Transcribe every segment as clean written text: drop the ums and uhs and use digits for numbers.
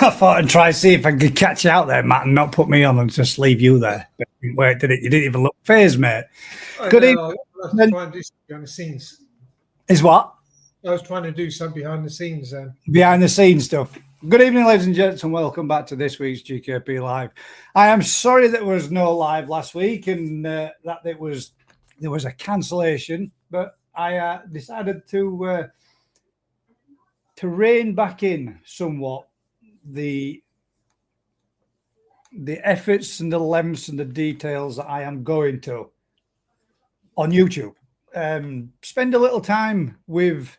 I thought I'd try and see if I could catch you out there, Matt, and not put me on and just leave you there. But it didn't work, did it? You didn't even look phased, mate. Good evening. I was trying to do some behind the scenes. Is what? I was trying to do some behind the scenes. Behind the scenes stuff. Good evening, ladies and gents, and welcome back to this week's GKP Live. I am sorry that there was no live last week and that there was a cancellation, but I decided to rein back in somewhat the efforts and the lengths and the details that I am going to on YouTube. Spend a little time with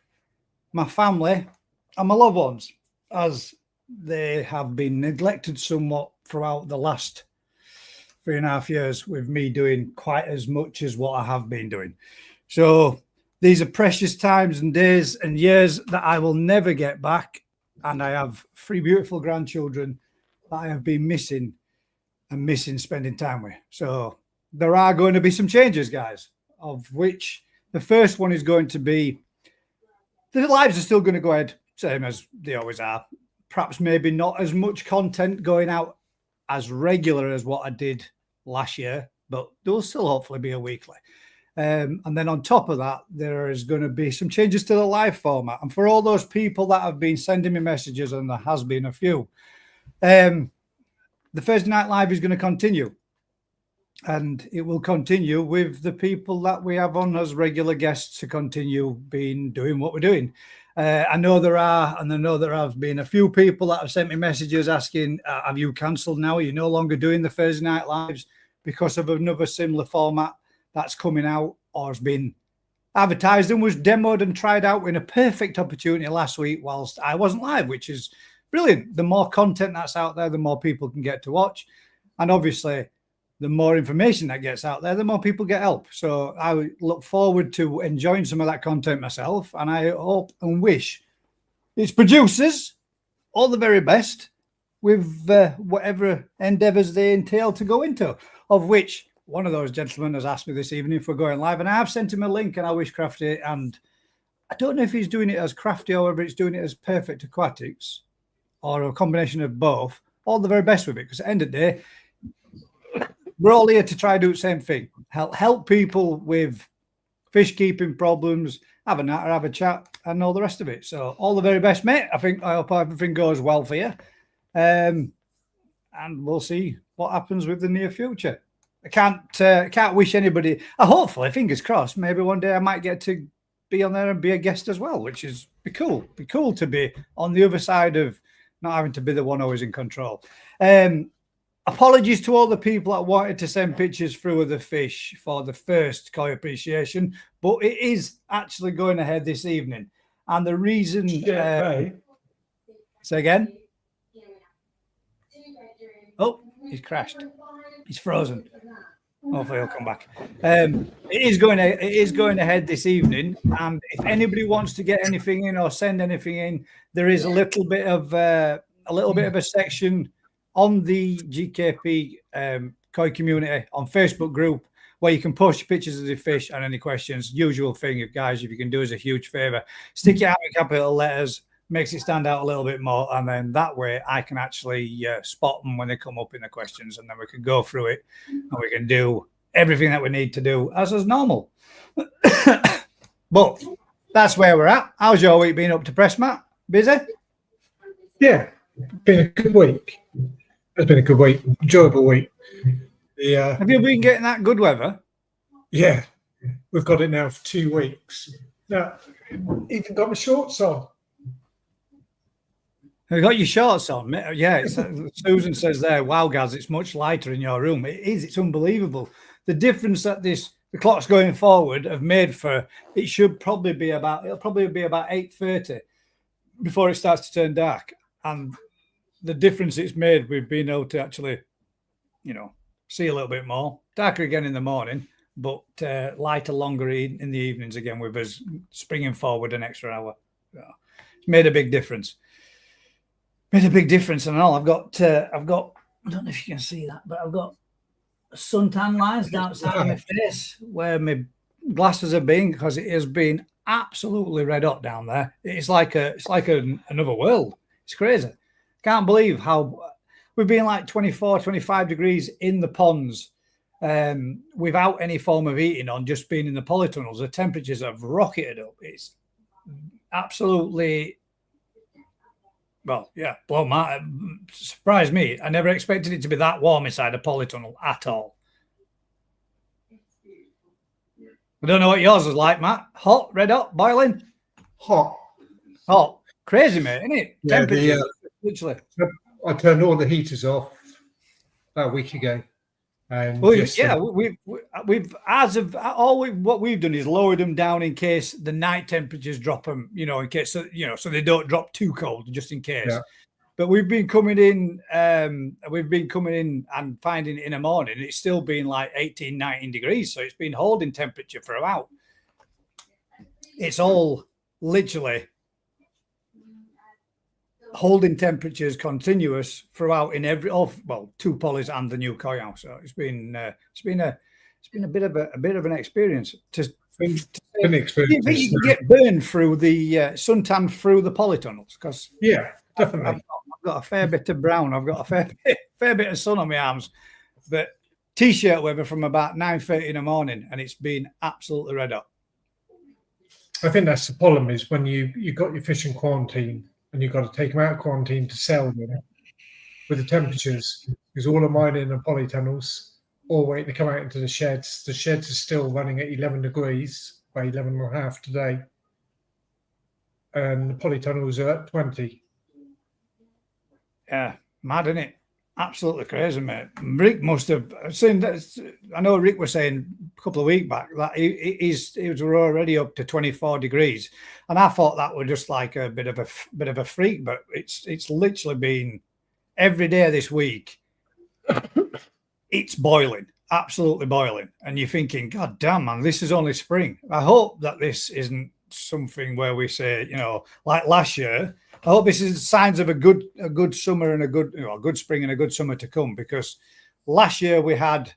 my family and my loved ones, as they have been neglected somewhat throughout the last 3.5 years, with me doing quite as much as what I have been doing. So these are precious times and days and years that I will never get back. And I have 3 beautiful grandchildren that I have been missing spending time with. So there are going to be some changes, guys, of which the first one is going to be the lives are still going to go ahead, same as they always are. Perhaps maybe not as much content going out as regular as what I did last year, but there will still hopefully be a weekly. And then on top of that, there is going to be some changes to the live format. And for all those people that have been sending me messages, and there has been a few, the Thursday Night Live is going to continue. and it will continue with the people that we have on as regular guests to continue doing what we're doing. I know there have been a few people that have sent me messages asking, have you cancelled now? Are you no longer doing the Thursday Night Lives because of another similar format that's coming out or has been advertised and was demoed and tried out in a perfect opportunity last week whilst I wasn't live, which is brilliant. The more content that's out there, the more people can get to watch. And obviously, the more information that gets out there, the more people get help. So I look forward to enjoying some of that content myself. And I hope and wish its producers all the very best with whatever endeavours they entail to go into, of which one of those gentlemen has asked me this evening if we're going live. And I have sent him a link, and I wish Crafty, and I don't know if he's doing it as Crafty or whether he's doing it as Perfect Aquatics or a combination of both. All the very best with it, because at the end of the day, we're all here to try to do the same thing. Help people with fish keeping problems, have a natter, have a chat, and all the rest of it. So all the very best, mate. I hope everything goes well for you. And we'll see what happens with the near future. I can't wish anybody. Hopefully, fingers crossed, maybe one day I might get to be on there and be a guest as well, which is be cool. Be cool to be on the other side of not having to be the one always in control. Apologies to all the people that wanted to send pictures through of the fish for the first koi appreciation, but it is actually going ahead this evening. And the reason... say again? Oh, he's crashed. He's frozen. Hopefully he'll come back. It is going ahead this evening, and if anybody wants to get anything in or send anything in, there is a little bit of a section on the GKP koi community on Facebook group where you can post pictures of the fish and any questions. Usual thing, guys, if you can do us a huge favor, stick it out in capital letters, makes it stand out a little bit more, and then that way I can actually spot them when they come up in the questions, and then we can go through it and we can do everything that we need to do as normal. But that's where we're at. How's your week been up to press, Matt? Busy? Yeah, been a good week. It's been a good week, enjoyable week. Have you been getting that good weather? Yeah, we've got it now for 2 weeks. Now, even got my shorts on. Have you got your shorts on? Yeah, Susan says there, wow, Gaz, it's much lighter in your room. It is, it's unbelievable. The difference that the clocks going forward have made for, it'll probably be about 8:30 before it starts to turn dark. And the difference it's made with being able to actually, see a little bit more. Darker again in the morning, but lighter longer in the evenings again with us springing forward an extra hour. So it's made a big difference. And all. I've got, I don't know if you can see that, but I've got suntan lines down outside my face where my glasses have been, because it has been absolutely red hot down there. It's like another world. It's crazy. Can't believe how we've been like 24, 25 degrees in the ponds without any form of heating on, just being in the polytunnels. The temperatures have rocketed up. It's absolutely... Well, yeah, surprised me. I never expected it to be that warm inside a polytunnel at all. I don't know what yours is like, Matt. Hot, red hot, boiling? Hot. Crazy, mate, isn't it? Yeah, temperature, literally. I turned all the heaters off about a week ago. And what we've done is lowered them down in case the night temperatures drop them, in case, so they don't drop too cold, just in case. Yeah. But we've been coming in and finding in the morning, it's still been like 18, 19 degrees. So it's been holding temperature for about, it's all literally holding temperatures continuous throughout in two polys and the new koi house. So it's been a bit of an experience to see if you can get burned through the suntan through the polytunnels, because definitely I've got a fair bit of brown. I've got a fair bit of sun on my arms, but t-shirt weather from about 9:30 in the morning, and it's been absolutely red hot. I think that's the problem, is when you got your fish in quarantine and you've got to take them out of quarantine to sell them with the temperatures, because all of mine in the polytunnels or waiting to come out into the sheds. The sheds are still running at 11 degrees, by 11.5 today. And the polytunnels are at 20. Yeah, mad, isn't it? Absolutely crazy, mate. Rick must have seen that. I know Rick was saying a couple of weeks back that he was already up to 24 degrees, and I thought that was just like a bit of a freak, but it's literally been every day this week. It's boiling, absolutely boiling, and you're thinking, God damn, man, this is only spring. I hope that this isn't something where we say, you know, like last year. I hope this is signs of a good summer and a good spring and a good summer to come, because last year we had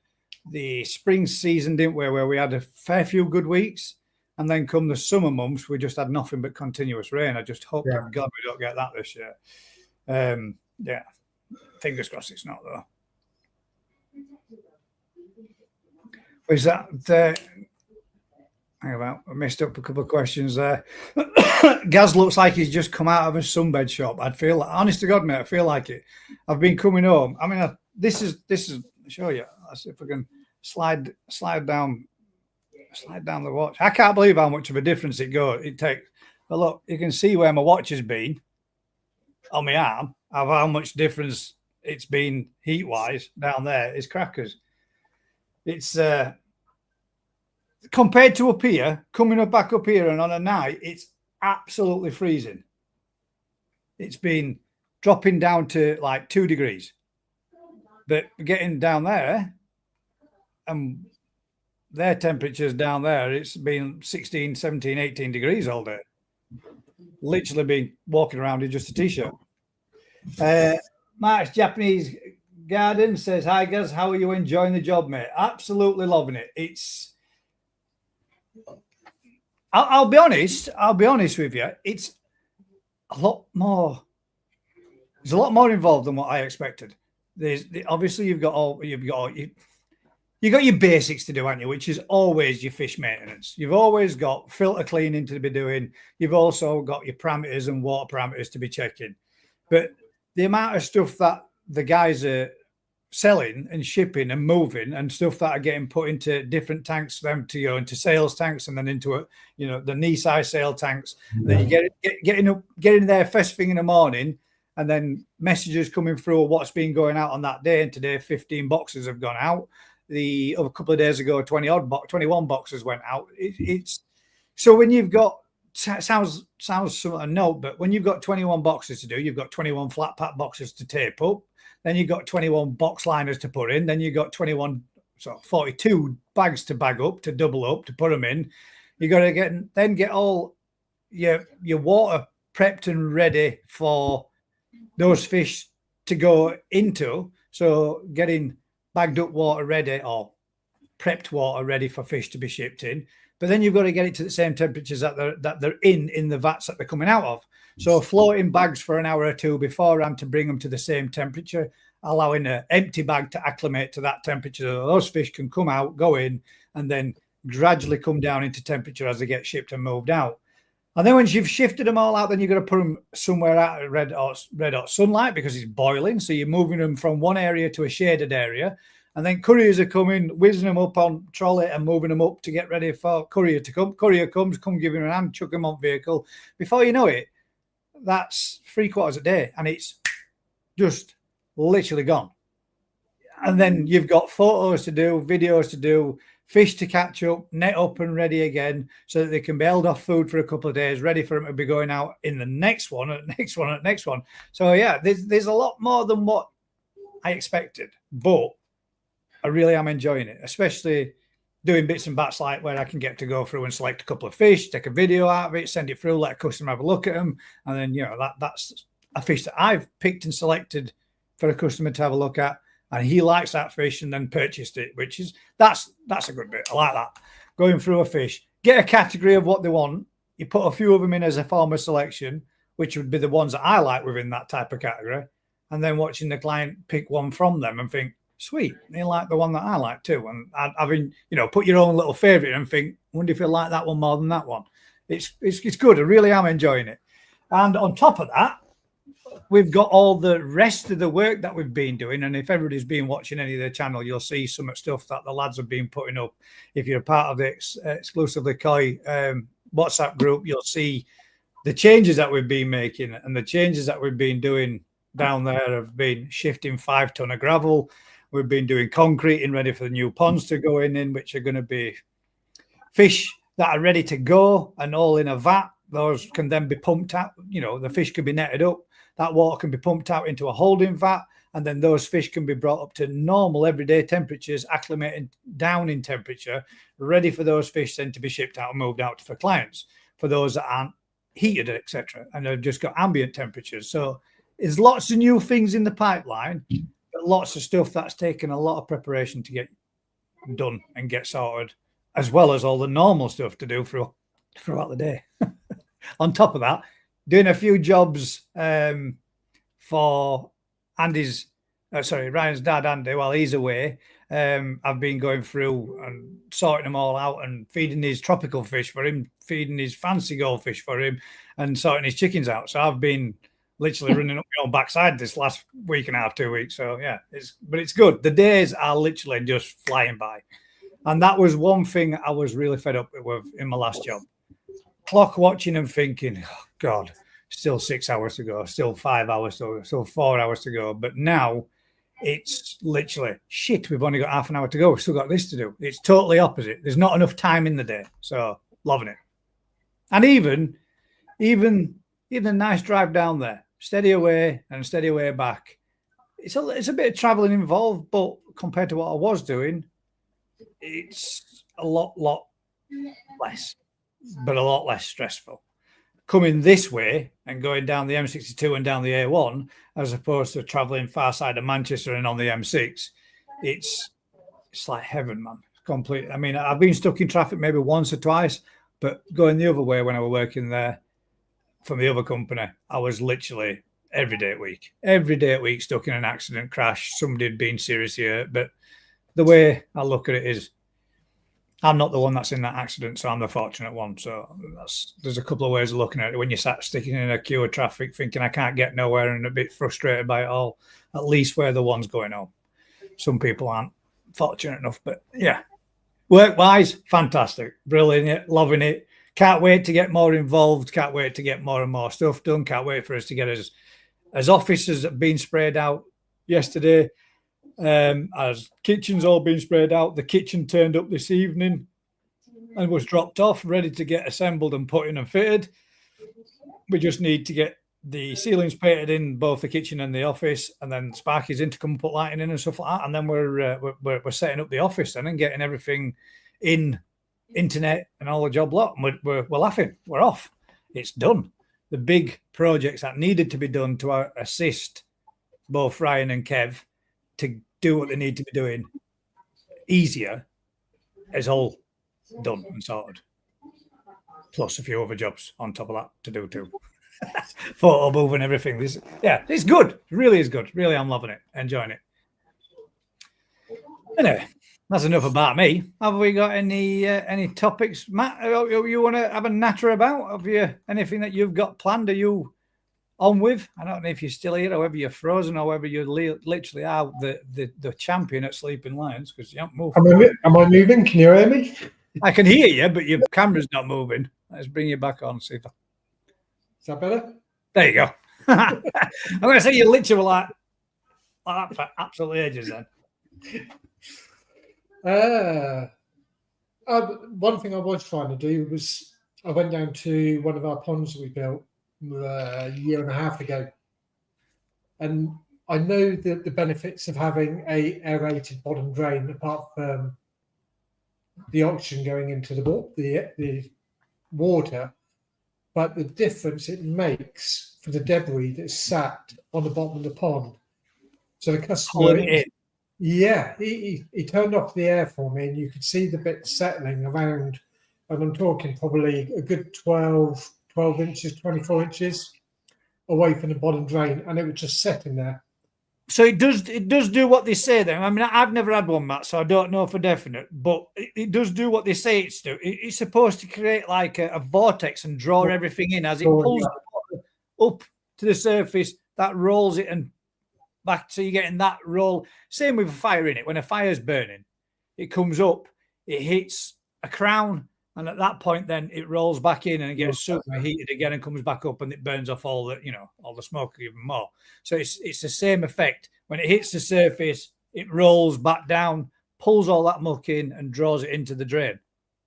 the spring season, didn't we, where we had a fair few good weeks, and then come the summer months, we just had nothing but continuous rain. I just hope to God we don't get that this year. Yeah, fingers crossed it's not though. Is that hang about, I messed up a couple of questions there. Gaz looks like he's just come out of a sunbed shop. I'd feel like, honest to God, mate, I feel like it. I've been coming home. I mean, this is I'll show you. Let's see if I can slide down the watch. I can't believe how much of a difference it takes. But look, you can see where my watch has been on my arm, of how much difference it's been heat wise down there. It's crackers. It's compared to up here, coming up back up here, and on a night, it's absolutely freezing. It's been dropping down to like 2 degrees, but getting down there, and their temperatures down there, it's been 16, 17, 18 degrees all day. Literally been walking around in just a t-shirt. Mark's Japanese Garden says, hi guys, how are you enjoying the job, mate? Absolutely loving it. I'll be honest with you, it's a lot more. There's a lot more involved than what I expected. Obviously you've got your basics to do, haven't you? Which is always your fish maintenance. You've always got filter cleaning to be doing. You've also got your parameters and water parameters to be checking. But the amount of stuff that the guys are selling and shipping and moving, and stuff that are getting put into different tanks for them to go into sales tanks, and then into the knee size sale tanks. Then you getting there first thing in the morning, and then messages coming through of what's been going out on that day. And today 15 boxes have gone out. A couple of days ago 21 boxes went out. It's so when you've got, sounds somewhat a note, but when you've got 21 boxes to do, you've got 21 flat pack boxes to tape up. Then you've got 21 box liners to put in. Then you've got 42 bags to bag up, to double up, to put them in. You got to get all your water prepped and ready for those fish to go into. So getting bagged up water ready, or prepped water ready for fish to be shipped in. But then you've got to get it to the same temperatures that they're in the vats that they're coming out of. So floating bags for an hour or two beforehand to bring them to the same temperature, allowing an empty bag to acclimate to that temperature. So those fish can come out, go in, and then gradually come down into temperature as they get shipped and moved out. And then once you've shifted them all out, then you've got to put them somewhere out of red hot sunlight, because it's boiling. So you're moving them from one area to a shaded area. And then couriers are coming, whizzing them up on trolley and moving them up to get ready for courier to come. Courier comes, give him a hand, chuck him on vehicle. Before you know it, that's 3/4 a day, and it's just literally gone. And then you've got photos to do, videos to do, fish to catch up, net up and ready again, so that they can be held off food for a couple of days, ready for them to be going out in the next one, and next one, and next one. So yeah, there's a lot more than what I expected, but I really am enjoying it, especially doing bits and bats like where I can get to go through and select a couple of fish, take a video out of it, send it through, let a customer have a look at them. And then, that's a fish that I've picked and selected for a customer to have a look at. And he likes that fish and then purchased it, which is, that's a good bit. I like that. Going through a fish, get a category of what they want. You put a few of them in as a form of selection, which would be the ones that I like within that type of category. And then watching the client pick one from them and think, sweet, they like the one that I like too. And having, put your own little favorite and think, wonder if you like that one more than that one. It's good. I really am enjoying it. And on top of that, we've got all the rest of the work that we've been doing. And if everybody's been watching any of the channel, you'll see some stuff that the lads have been putting up. If you're a part of the exclusively Koi WhatsApp group, you'll see the changes that we've been making, and the changes that we've been doing down there have been shifting 5 ton of gravel. We've been doing concreting ready for the new ponds to go in, which are going to be fish that are ready to go and all in a vat. Those can then be pumped out. You know, the fish can be netted up. That water can be pumped out into a holding vat, and then those fish can be brought up to normal everyday temperatures, acclimating down in temperature, ready for those fish then to be shipped out and moved out for clients, for those that aren't heated, etc., and they've just got ambient temperatures. So there's lots of new things in the pipeline, but lots of stuff that's taken a lot of preparation to get done and get sorted, as well as all the normal stuff to do throughout the day. On top of that, doing a few jobs for Ryan's dad, Andy, while he's away. I've been going through and sorting them all out and feeding his tropical fish for him, feeding his fancy goldfish for him, and sorting his chickens out. So I've been literally running up my own backside this last week and a half, 2 weeks. So yeah, it's good. The days are literally just flying by. And that was one thing I was really fed up with in my last job. Clock watching and thinking, oh God, still 6 hours to go, still 5 hours to go, still 4 hours to go. But now it's literally, shit, we've only got half an hour to go. We've still got this to do. It's totally opposite. There's not enough time in the day. So loving it. And even a nice drive down there, steady away and steady away back. It's a bit of traveling involved, but compared to what I was doing, it's a lot less, but a lot less stressful. Coming this way and going down the M62 and down the A1, as opposed to traveling far side of Manchester and on the M6, it's like heaven, man. Complete. I mean, I've been stuck in traffic maybe once or twice, but going the other way when I was working there from the other company, I was literally every day at week stuck in an accident, crash, somebody had been seriously hurt. But the way I look at it is, I'm not the one that's in that accident, so I'm the fortunate one. So there's a couple of ways of looking at it. When you sat sticking in a queue of traffic thinking I can't get nowhere and a bit frustrated by it all, at least we're the ones going home. Some people aren't fortunate enough, but yeah. Work-wise, fantastic. Brilliant, loving it. Can't wait to get more involved. Can't wait to get more and more stuff done. Can't wait for us to get as offices have been sprayed out yesterday. As kitchen's all been sprayed out, the kitchen turned up this evening and was dropped off, ready to get assembled and put in and fitted. We just need to get the ceilings painted in both the kitchen and the office, and then Sparky's in to come and put lighting in and stuff like that. And then we're setting up the office then and getting everything in, internet and all the job lot. And we're laughing. We're off. It's done. The big projects that needed to be done to assist both Ryan and Kev to do what they need to be doing easier is all done and sorted. Plus a few other jobs on top of that to do too. Photo booth and everything. It's good. It really is good. Really, I'm loving it. Enjoying it. Anyway, that's enough about me. Have we got any topics, Matt? You want to have a natter about? Have you anything that you've got planned? Are you on with? I don't know if you're still here, or whether you're frozen, or whether you literally are the champion at sleeping lions because you haven't moved. Am I moving? Can you hear me? I can hear you, but your camera's not moving. Let's bring you back on. See if Is that better? There you go. I'm going to say you literally like that for absolutely ages then. One thing I was trying to do was I went down to one of our ponds we built a year and a half ago, and I know the benefits of having a aerated bottom drain, apart from the oxygen going into the water, but the difference it makes for the debris that's sat on the bottom of the pond. So the customer, he turned off the air for me, and you could see the bit settling around, and I'm talking probably a good 12 inches, 24 inches away from the bottom drain, and it was just sitting there. So it does do what they say then. I mean, I've never had one, Matt, so I don't know for definite, but it does do what they say it's do. It's supposed to create like a vortex and draw everything in as it pulls up to the surface. that rolls it and back. So you're getting that roll. Same with a fire in it. When a fire's burning, it comes up, it hits a crown, and at that point, then it rolls back in and it gets superheated again and comes back up, and it burns off all the smoke even more. So it's the same effect. When it hits the surface, it rolls back down, pulls all that muck in, and draws it into the drain.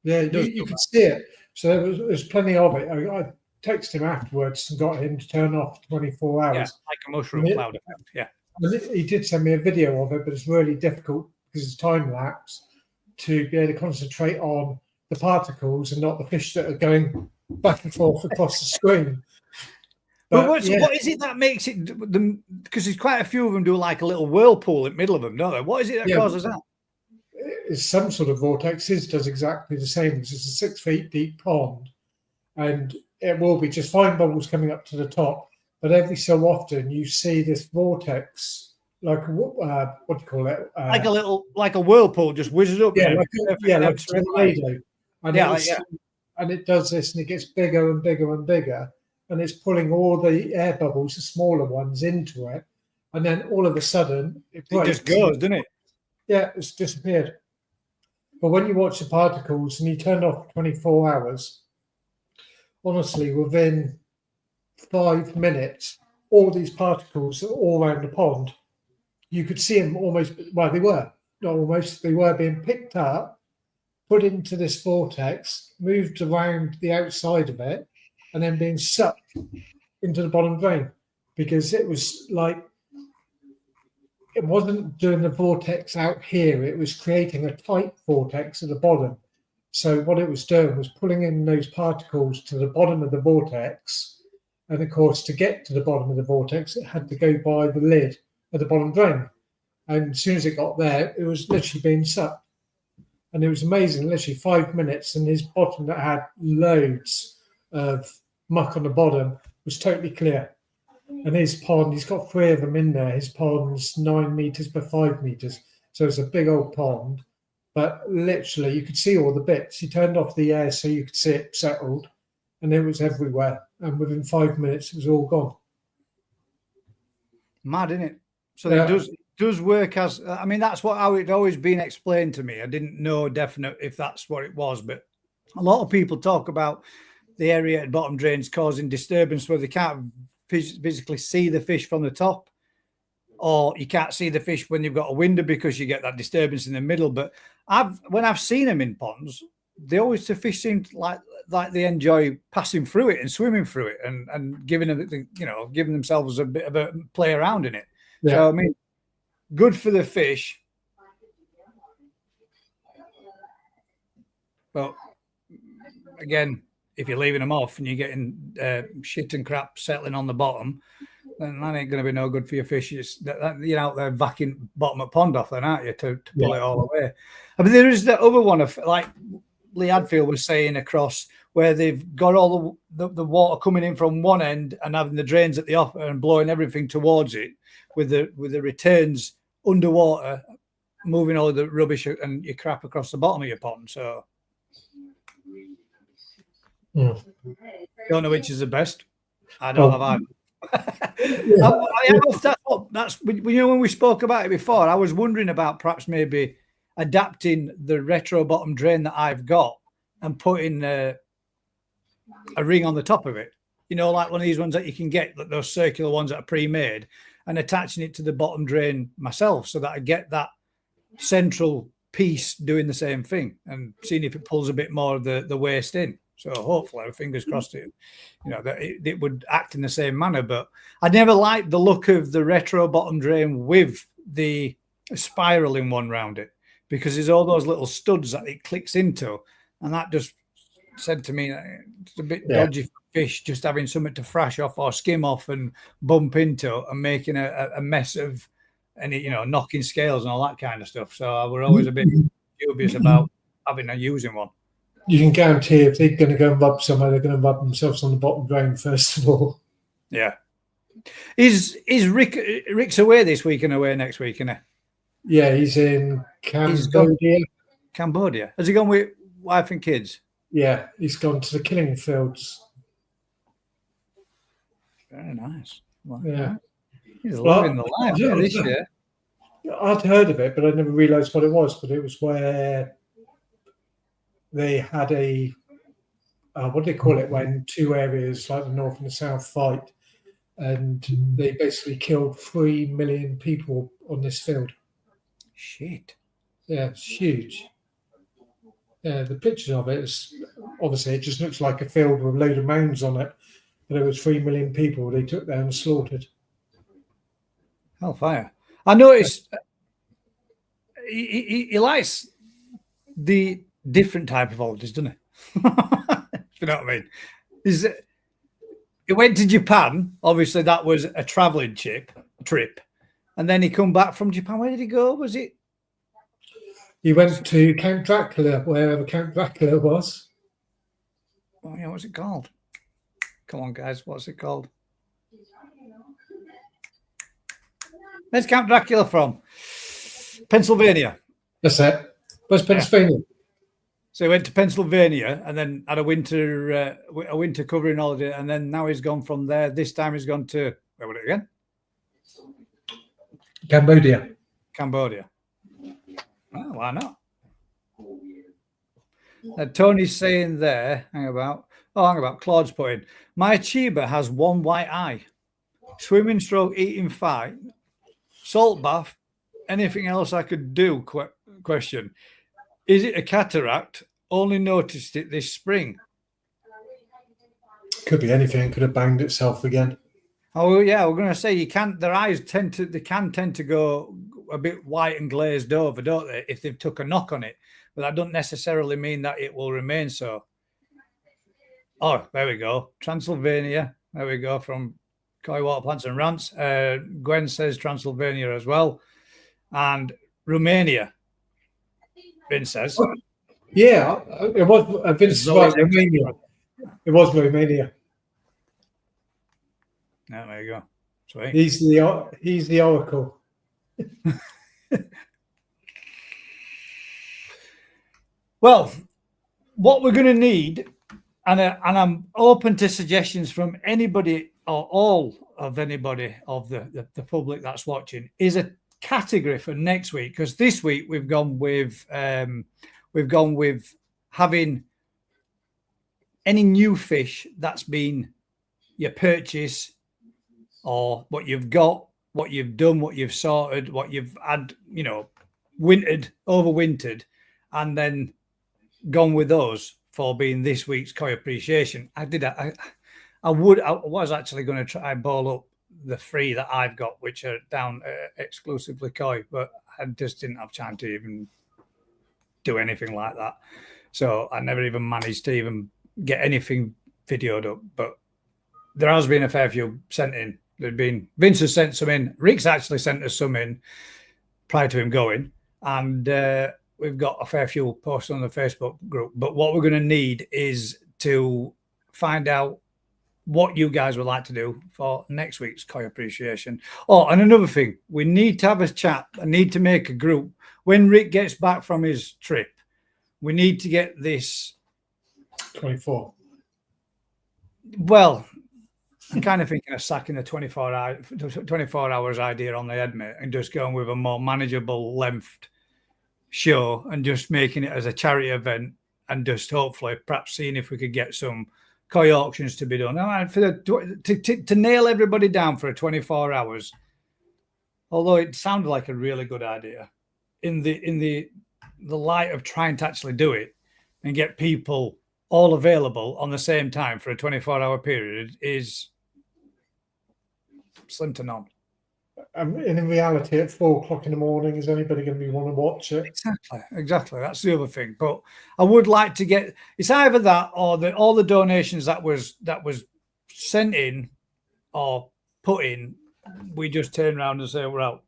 Yeah, you could see it. So there's plenty of it. I texted him afterwards and got him to turn off 24 hours. Yeah, like a mushroom cloud effect. Yeah. He did send me a video of it, but it's really difficult because it's time lapse to be able to concentrate on the particles and not the fish that are going back and forth across the screen. But what is it that makes it? Because there's quite a few of them do like a little whirlpool in the middle of them, don't they? What is it that causes that? It's some sort of vortex. His does exactly the same. It's a 6 feet deep pond, and it will be just fine bubbles coming up to the top. But every so often, you see this vortex, like what do you call it? Like a whirlpool, just whizzes up. Yeah, like a tornado. And it does this, and it gets bigger and bigger and bigger, and it's pulling all the air bubbles, the smaller ones, into it. And then all of a sudden, it just goes, doesn't it? Yeah, it's disappeared. But when you watch the particles and you turn off 24 hours, honestly, within 5 minutes, all these particles are all around the pond. You could see them almost, well, they were, not almost, they were being picked up, put into this vortex, moved around the outside of it, and then being sucked into the bottom drain, because it was like, it wasn't doing the vortex out here, it was creating a tight vortex at the bottom. So what it was doing was pulling in those particles to the bottom of the vortex. And of course, to get to the bottom of the vortex, it had to go by the lid of the bottom drain. And as soon as it got there, it was literally being sucked. And it was amazing, literally 5 minutes, and his bottom that had loads of muck on the bottom was totally clear. And his pond, he's got 3 of them in there. His pond's 9 meters by 5 meters. So it's a big old pond. But literally, you could see all the bits. He turned off the air so you could see it settled. And it was everywhere. And within 5 minutes, it was all gone. Mad, isn't it? So it does work as... I mean, that's how it always been explained to me. I didn't know definite if that's what it was. But a lot of people talk about the aerated bottom drains causing disturbance where they can't physically see the fish from the top, or you can't see the fish when you've got a window because you get that disturbance in the middle. But when I've seen them in ponds, the fish seem like they enjoy passing through it and swimming through it and giving themselves a bit of a play around in it. Yeah. So I mean, good for the fish. But again, if you're leaving them off and you're getting shit and crap settling on the bottom, then that ain't going to be no good for your fish. You're out there vacuuming bottom of pond off then, aren't you, to pull it all away. I mean, there is the other one of, like Lee Hadfield was saying, across where they've got all the water coming in from one end and having the drains at the upper and blowing everything towards it, with the returns underwater, moving all the rubbish and your crap across the bottom of your pond. So don't know which is the best. I don't have either. That's when we spoke about it before. I was wondering about perhaps maybe adapting the retro bottom drain that I've got and putting a ring on the top of it. You know, like one of these ones that you can get, those circular ones that are pre-made, and attaching it to the bottom drain myself so that I get that central piece doing the same thing and seeing if it pulls a bit more of the waste in. So hopefully, fingers crossed, that it would act in the same manner. But I never liked the look of the retro bottom drain with the spiral in one round it, because there's all those little studs that it clicks into, and that just said to me that it's a bit dodgy for fish just having something to thrash off or skim off and bump into and making a mess of any, knocking scales and all that kind of stuff. So I was always a bit dubious about using one. You can guarantee if they're going to go and rub somewhere, they're going to rub themselves on the bottom drain first of all. Yeah. Is Rick's away this week and away next week, isn't he? Yeah, he's in Cambodia. Cambodia. Has he gone with wife and kids? Yeah, he's gone to the killing fields. Very nice. Well, yeah. He's living the life this year. I'd heard of it, but I never realised what it was. But it was where they had a what do they call it when two areas like the north and the south fight, and they basically killed 3 million people on this field. Shit. Yeah, it's huge. Yeah, the pictures of it is obviously it just looks like a field with a load of mounds on it. But there was 3 million people they took there and slaughtered. Hellfire. I noticed he likes the different type of holidays, doesn't he? You know what I mean? He went to Japan. Obviously, that was a traveling trip. And then he come back from Japan. Where did he go? Was it? He went to Count Dracula, wherever Count Dracula was. Oh, yeah, what's it called? Come on, guys. What's it called? Where's Count Dracula from? Pennsylvania. That's it. Where's Pennsylvania? So he went to Pennsylvania and then had a winter covering holiday, and then now he's gone from there. This time he's gone to where was it again? Cambodia. Oh, why not? Tony's saying there, hang about. Claude's putting, my Chiba has one white eye. Swimming stroke eating fine. Salt bath. Anything else I could do? Question. Is it a cataract? Only noticed it this spring. Could be anything. Could have banged itself again. Oh yeah, we're going to say you can't. Their eyes tend to go a bit white and glazed over, don't they? If they've took a knock on it, but that doesn't necessarily mean that it will remain so. Oh, there we go. Transylvania. There we go from Koi Water Plants and Rants. Gwen says Transylvania as well, and Romania. Vince says. Yeah, it was. Vince was Romania. It was Romania. Yeah, there you go. Sweet. He's the oracle. Well, what we're going to need, and I'm open to suggestions from anybody or all of anybody of the public that's watching, is a category for next week, because this week we've gone with having any new fish that's been your purchase, or what you've got, what you've done, what you've sorted, what you've had, overwintered, and then gone with those for being this week's Koi Appreciation. I was actually going to try and ball up the 3 that I've got, which are down exclusively Koi, but I just didn't have time to even do anything like that. So I never even managed to even get anything videoed up. But there has been a fair few sent in. Vince has sent some in. Rick's actually sent us some in prior to him going. And we've got a fair few posts on the Facebook group. But what we're going to need is to find out what you guys would like to do for next week's Koi Appreciation. Oh, and another thing, we need to have a chat. I need to make a group. When Rick gets back from his trip, we need to get this 24. Well, I'm kind of thinking of sacking the 24 hours idea on the head, mate, and just going with a more manageable length show and just making it as a charity event, and just hopefully perhaps seeing if we could get some Koi auctions to be done. To nail everybody down for a 24 hours, although it sounded like a really good idea, in the light of trying to actually do it and get people all available on the same time for a 24-hour period is slim to none. And in reality, at 4 o'clock in the morning, is anybody going to want to watch it? Exactly. That's the other thing. But I would like to get, it's either that or all the donations that was sent in or put in, we just turn around and say, well,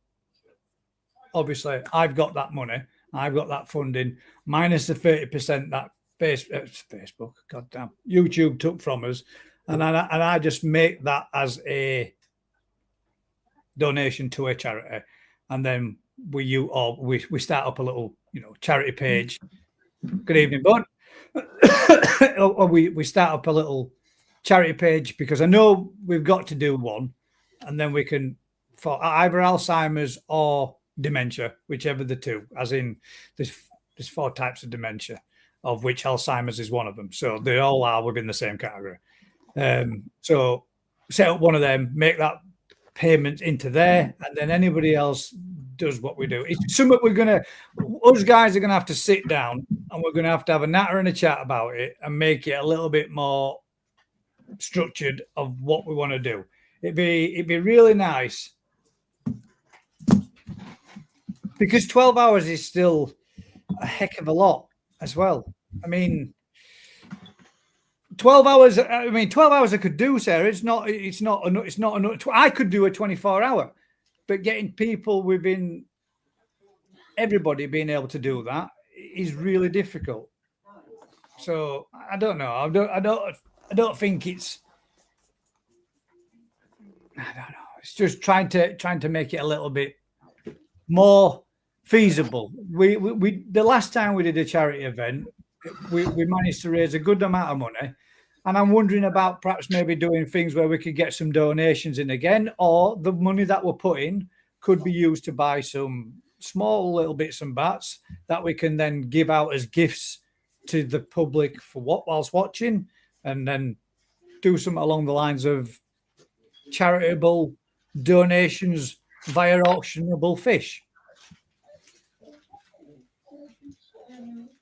obviously I've got that money, I've got that funding, minus the 30% that Facebook, goddamn, YouTube took from us, and I just make that as a donation to a charity, and then we start up a little charity page. Good evening, bud. Or we start up a little charity page, because I know we've got to do one, and then we can for either Alzheimer's or dementia, whichever the two, as in there's 4 types of dementia, of which Alzheimer's is one of them. So they all are within the same category. So set up one of them, make that payment into there, and then anybody else does what we do. It's something us guys are gonna have to sit down and we're gonna have to have a natter and a chat about it and make it a little bit more structured of what we want to do. It'd be really nice, because 12 hours is still a heck of a lot as well. I mean, 12 hours. I mean, 12 hours I could do, Sarah. It's not enough. I could do a 24-hour, but getting people within everybody being able to do that is really difficult. So I don't know. I don't think it's. I don't know. It's just trying to make it a little bit more feasible. We the last time we did a charity event, we managed to raise a good amount of money, and I'm wondering about perhaps maybe doing things where we could get some donations in again, or the money that we're putting could be used to buy some small little bits and bats that we can then give out as gifts to the public for whilst watching, and then do something along the lines of charitable donations via auctionable fish.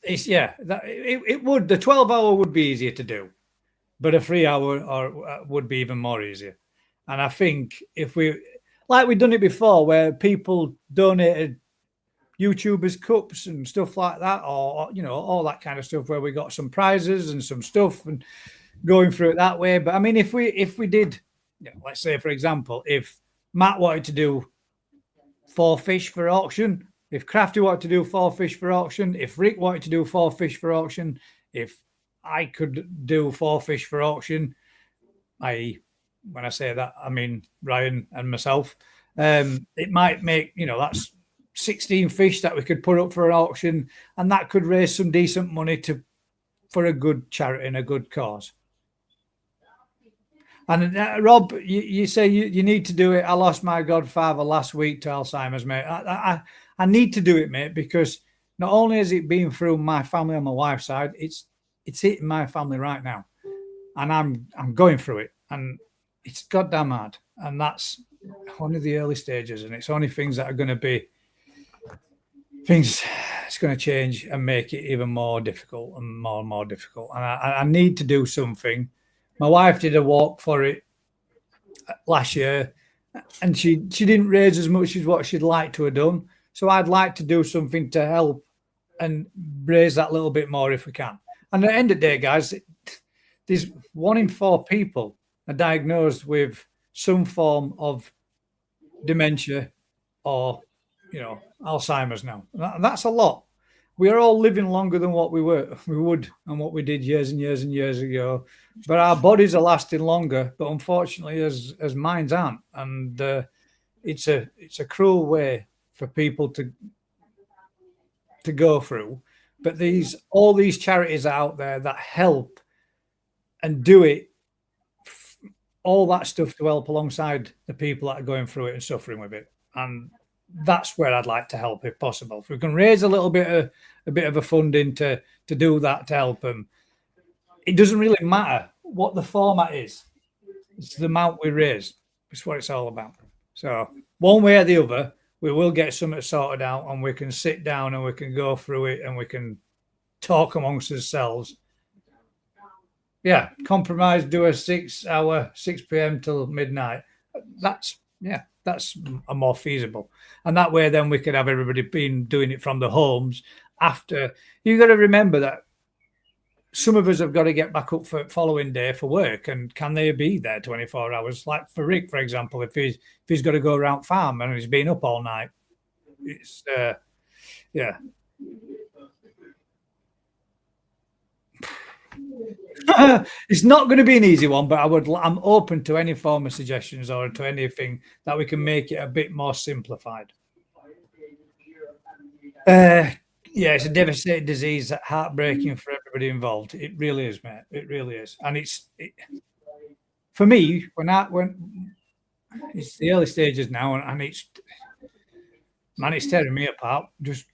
It would. The 12-hour would be easier to do, but a 3-hour would be even more easier. And I think if we've done it before, where people donated YouTubers cups and stuff like that, or all that kind of stuff, where we got some prizes and some stuff and going through it that way. But I mean, if we did, let's say for example, if Matt wanted to do 4 fish for auction, if Crafty wanted to do 4 fish for auction, if Rick wanted to do 4 fish for auction, if I could do 4 fish for auction, i.e., when I say that, I mean Ryan and myself, it might make, that's 16 fish that we could put up for an auction, and that could raise some decent money for a good charity and a good cause. And Rob, you say you need to do it. I lost my godfather last week to Alzheimer's, mate. I need to do it, mate, because not only has it been through my family on my wife's side, it's hitting my family right now, and I'm going through it, and it's goddamn hard. And that's only the early stages, and it's only things that are going to be things. It's going to change and make it even more difficult and more difficult. And I need to do something. My wife did a walk for it last year, and she didn't raise as much as what she'd like to have done. So I'd like to do something to help and raise that little bit more if we can. And at the end of the day, guys, there's 1 in 4 people are diagnosed with some form of dementia or, Alzheimer's now. That's a lot. We are all living longer than what we would and what we did years and years and years ago. But our bodies are lasting longer, but unfortunately as minds aren't. And it's a cruel way for people to go through. But all these charities out there that help and do it, all that stuff to help alongside the people that are going through it and suffering with it. And that's where I'd like to help if possible. If we can raise a bit of a funding to do that to help them, it doesn't really matter what the format is. It's the amount we raise. It's what it's all about. So one way or the other, we will get something sorted out, and we can sit down and we can go through it and we can talk amongst ourselves. Yeah, compromise, do a 6-hour, 6 p.m. till midnight. That's a more feasible. And that way then we could have everybody been doing it from the homes after. You've got to remember that some of us have got to get back up for following day for work, and can they be there 24 hours? Like for Rick, for example, if he's got to go around farm and he's been up all night, it's it's not going to be an easy one, but I'm open to any form of suggestions or to anything that we can make it a bit more simplified. It's a devastating disease, heartbreaking for everybody involved. It really is, mate. It really is. And for me, when it's the early stages now, and it's tearing me apart. Just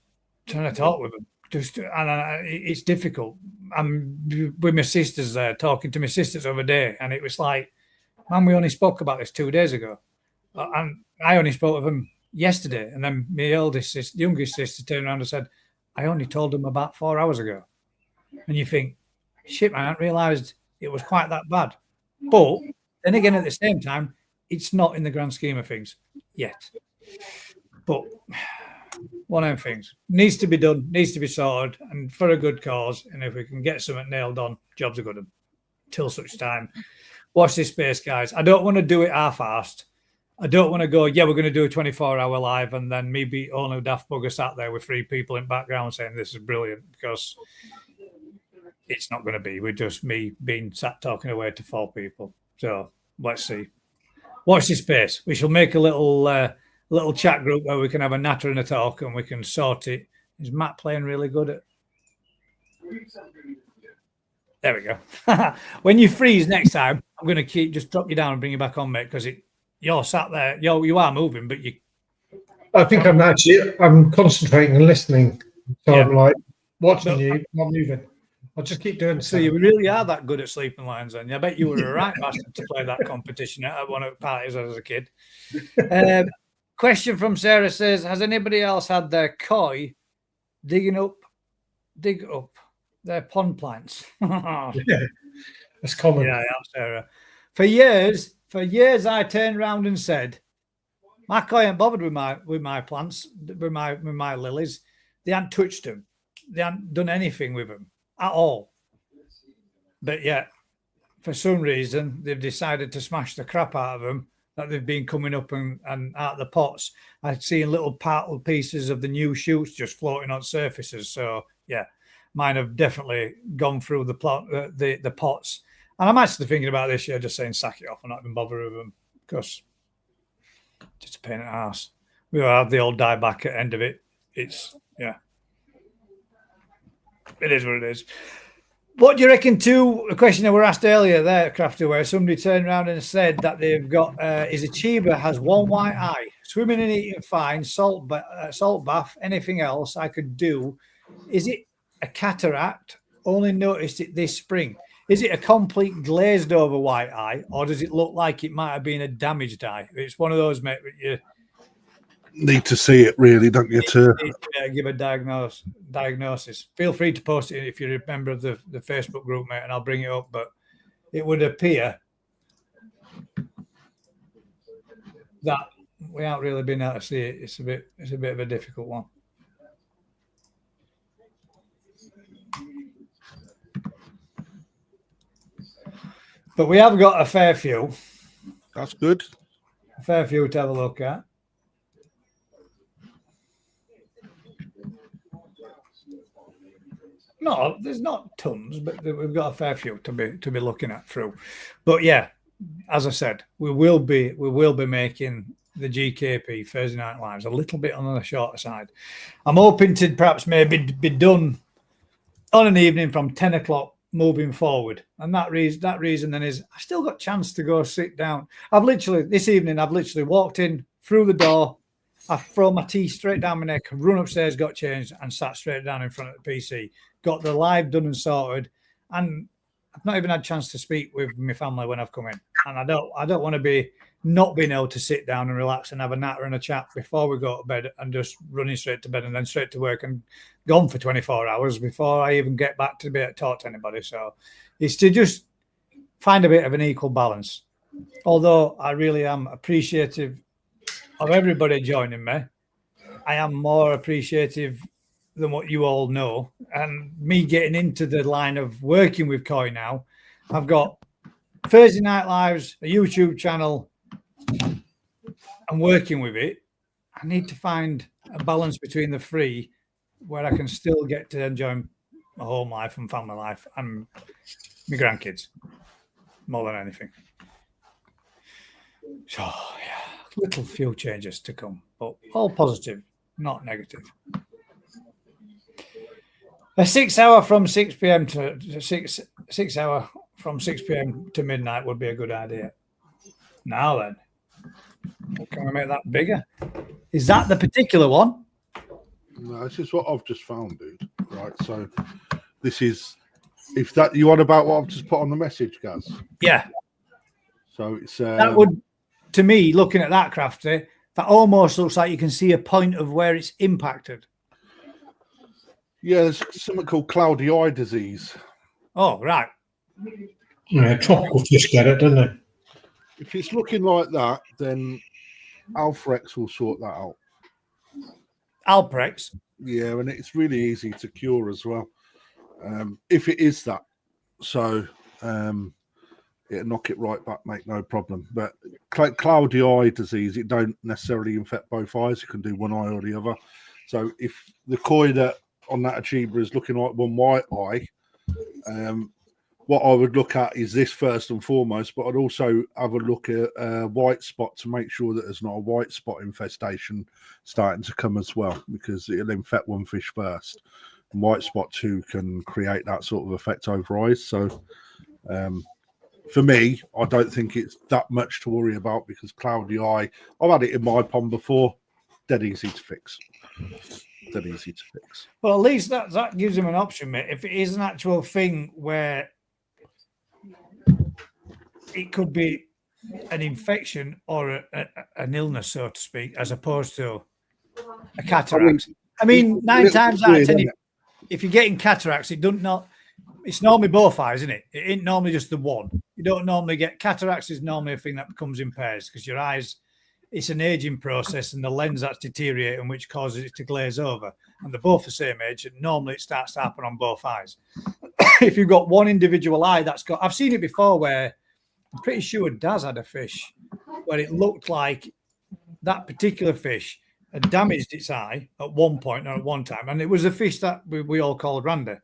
trying to talk with them, it's difficult. I'm with my sisters there, talking to my sisters over day, and it was like, man, we only spoke about this 2 days ago, and I only spoke with them yesterday, and then my youngest sister turned around and said, I only told them about 4 hours ago. And you think, shit, man, I hadn't realised it was quite that bad. But then again, at the same time, it's not in the grand scheme of things yet. But one of them things needs to be done, needs to be sorted, and for a good cause. And if we can get something nailed on, jobs are good. Till such time, watch this space, guys. I don't want to do it half-assed. I don't want to go, yeah, we're going to do a 24-hour live, and then me be only daft bugger sat there with 3 people in background saying this is brilliant, because it's not going to be. We're just me being sat talking away to 4 people. So let's see. Watch this space. We shall make a little chat group where we can have a natter and a talk, and we can sort it. Is Matt playing really good at? There we go. When you freeze next time, I'm going to just drop you down and bring you back on, mate, because you're sat there. You are moving, but you. I think I'm concentrating and listening. So yeah. I'm like watching you, not moving. I'll just keep doing. So you really are that good at sleeping lines, then? I bet you were a right bastard to play that competition at one of the parties as a kid. Question from Sarah says, has anybody else had their koi dig up their pond plants? Yeah, that's common. Yeah, Sarah. For years, I turned around and said, my koi ain't bothered with my plants, with my lilies. They hadn't touched them. They hadn't done anything with them at all. But yet, for some reason, they've decided to smash the crap out of them. That they've been coming up and out of the pots. I've seen little pieces of the new shoots just floating on surfaces. So yeah, mine have definitely gone through the pots. And I'm actually thinking about this year, just saying sack it off and not even bother with them, because just a pain in the ass. We'll have the old die back at the end of it. It is what it is. What do you reckon to a question that were asked earlier there, Crafty, where somebody turned around and said that they've got his achiever has one white eye, swimming and eating fine, salt bath, anything else I could do. Is it a cataract? Only noticed it this spring. Is it a complete glazed over white eye, or does it look like it might have been a damaged eye? It's one of those, mate. You need to see it, really, don't you? To give a diagnosis. Feel free to post it if you're a member of the Facebook group, mate, and I'll bring it up. But it would appear that we haven't really been able to see it. It's a bit of a difficult one. But we have got a fair few. That's good. A fair few to have a look at. No, there's not tons, but we've got a fair few to be looking at through. But yeah, as I said, we will be making the GKP Thursday Night Lives a little bit on the shorter side. I'm hoping to perhaps maybe be done on an evening from 10 o'clock moving forward. And that reason then is I still got a chance to go sit down. This evening I've literally walked in through the door. I've thrown my tea straight down my neck, run upstairs, got changed, and sat straight down in front of the PC. Got the live done and sorted, and I've not even had a chance to speak with my family when I've come in. And I don't want to be not being able to sit down and relax and have a natter and a chat before we go to bed, and just running straight to bed and then straight to work and gone for 24 hours before I even get back to be able to talk to anybody. So it's to just find a bit of an equal balance. Although I really am appreciative of everybody joining me, I am more appreciative than what you all know. And me getting into the line of working with Koi now, I've got Thursday Night Lives, a YouTube channel, and working with it. I need to find a balance between the three where I can still get to enjoy my home life and family life and my grandkids more than anything. So, yeah, little few changes to come, but all positive, not negative. A 6 hour from 6 p.m. to 6 hour from 6 p.m. to midnight would be a good idea. Now then, Can we make that bigger? Is that the particular one? No, this is what I've just found, dude. Right, so this is if that you want about what I've just put on the message, Gaz. Yeah. So it's That would, to me, looking at that crafty, that almost looks like you can see a point of where it's impacted. yeah, there's something called cloudy eye disease. Oh, right. Yeah, tropical fish get it, don't they? If it's looking like that, then Alfrex will sort that out. Alprex. Yeah, and it's really easy to cure as well. If it is that, so it'll knock it right back, make no problem. But cloudy eye disease, it don't necessarily infect both eyes. You can do one eye or the other. So if the koi that on that achiever is looking like one white eye, what I would look at is this first and foremost, but I'd also have a look at a white spot to make sure that there's not a white spot infestation starting to come as well, because it'll infect one fish first. And white spot 2 can create that sort of effect over eyes. So for me, I don't think it's that much to worry about, because cloudy eye, I've had it in my pond before, dead easy to fix. Dead easy to fix. Well, at least that gives him an option, mate. If it is an actual thing where it could be an infection or an illness, so to speak, as opposed to a cataract. I mean 9 times out of 10, if you're getting cataracts, it's normally both eyes, isn't it? It ain't normally just the one. You don't normally get cataracts. Is normally a thing that comes in pairs, because your eyes, it's an aging process, and the lens that's deteriorating, which causes it to glaze over. And they're both the same age, and normally it starts to happen on both eyes. If you've got one individual eye that's got, I've seen it before where I'm pretty sure Daz had a fish where it looked like that particular fish had damaged its eye at one point or at one time. And it was a fish that we all called Randy.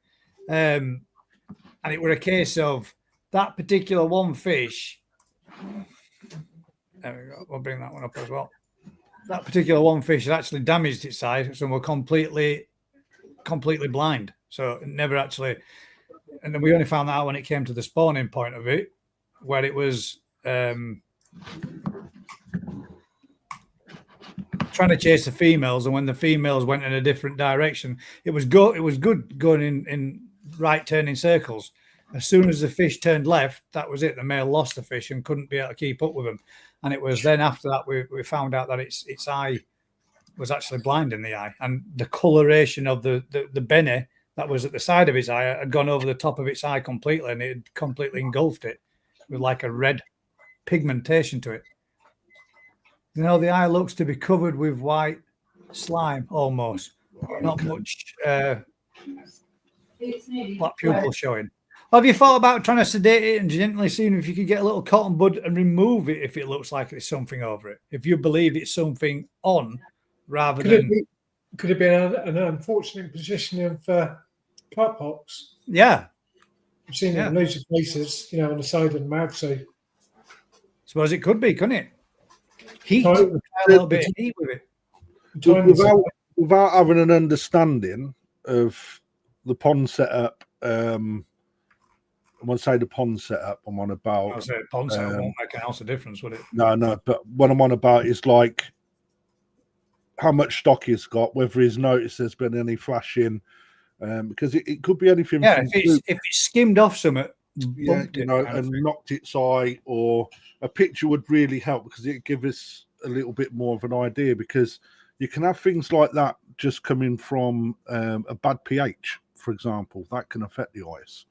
And it were a case of that particular one fish. There we go. We'll bring that one up as well. That particular one fish had actually damaged its eye, so we're completely blind. So it never actually, and then we only found that out when it came to the spawning point of it, where it was trying to chase the females, and when the females went in a different direction, it was good going in right turning circles. As soon as the fish turned left, that was it. The male lost the fish and couldn't be able to keep up with them. And it was then after that we found out that its eye was actually blind in the eye, and the coloration of the bene that was at the side of its eye had gone over the top of its eye completely, and it had completely engulfed it with like a red pigmentation to it. You know, the eye looks to be covered with white slime almost. Not much black pupil showing. Have you thought about trying to sedate it and gently seeing if you could get a little cotton bud and remove it if it looks like there's something over it? If you believe it's something on rather than... Could it be an unfortunate position of carp pox? Yeah. I've seen it in loads of places, you know, on the side of the mouth. So suppose it could be, couldn't it? Heat, a little bit of heat with it. Without having an understanding of the pond setup, when I say the pond setup, I'm on about... I say pond setup won't make an ounce of difference, would it? No, but what I'm on about is like how much stock he's got, whether he's noticed there's been any flashing, because it could be anything. Yeah, if it's skimmed off something, and knocked its eye, or a picture would really help, because it gives us a little bit more of an idea, because you can have things like that just coming from a bad pH, for example. That can affect the eyes.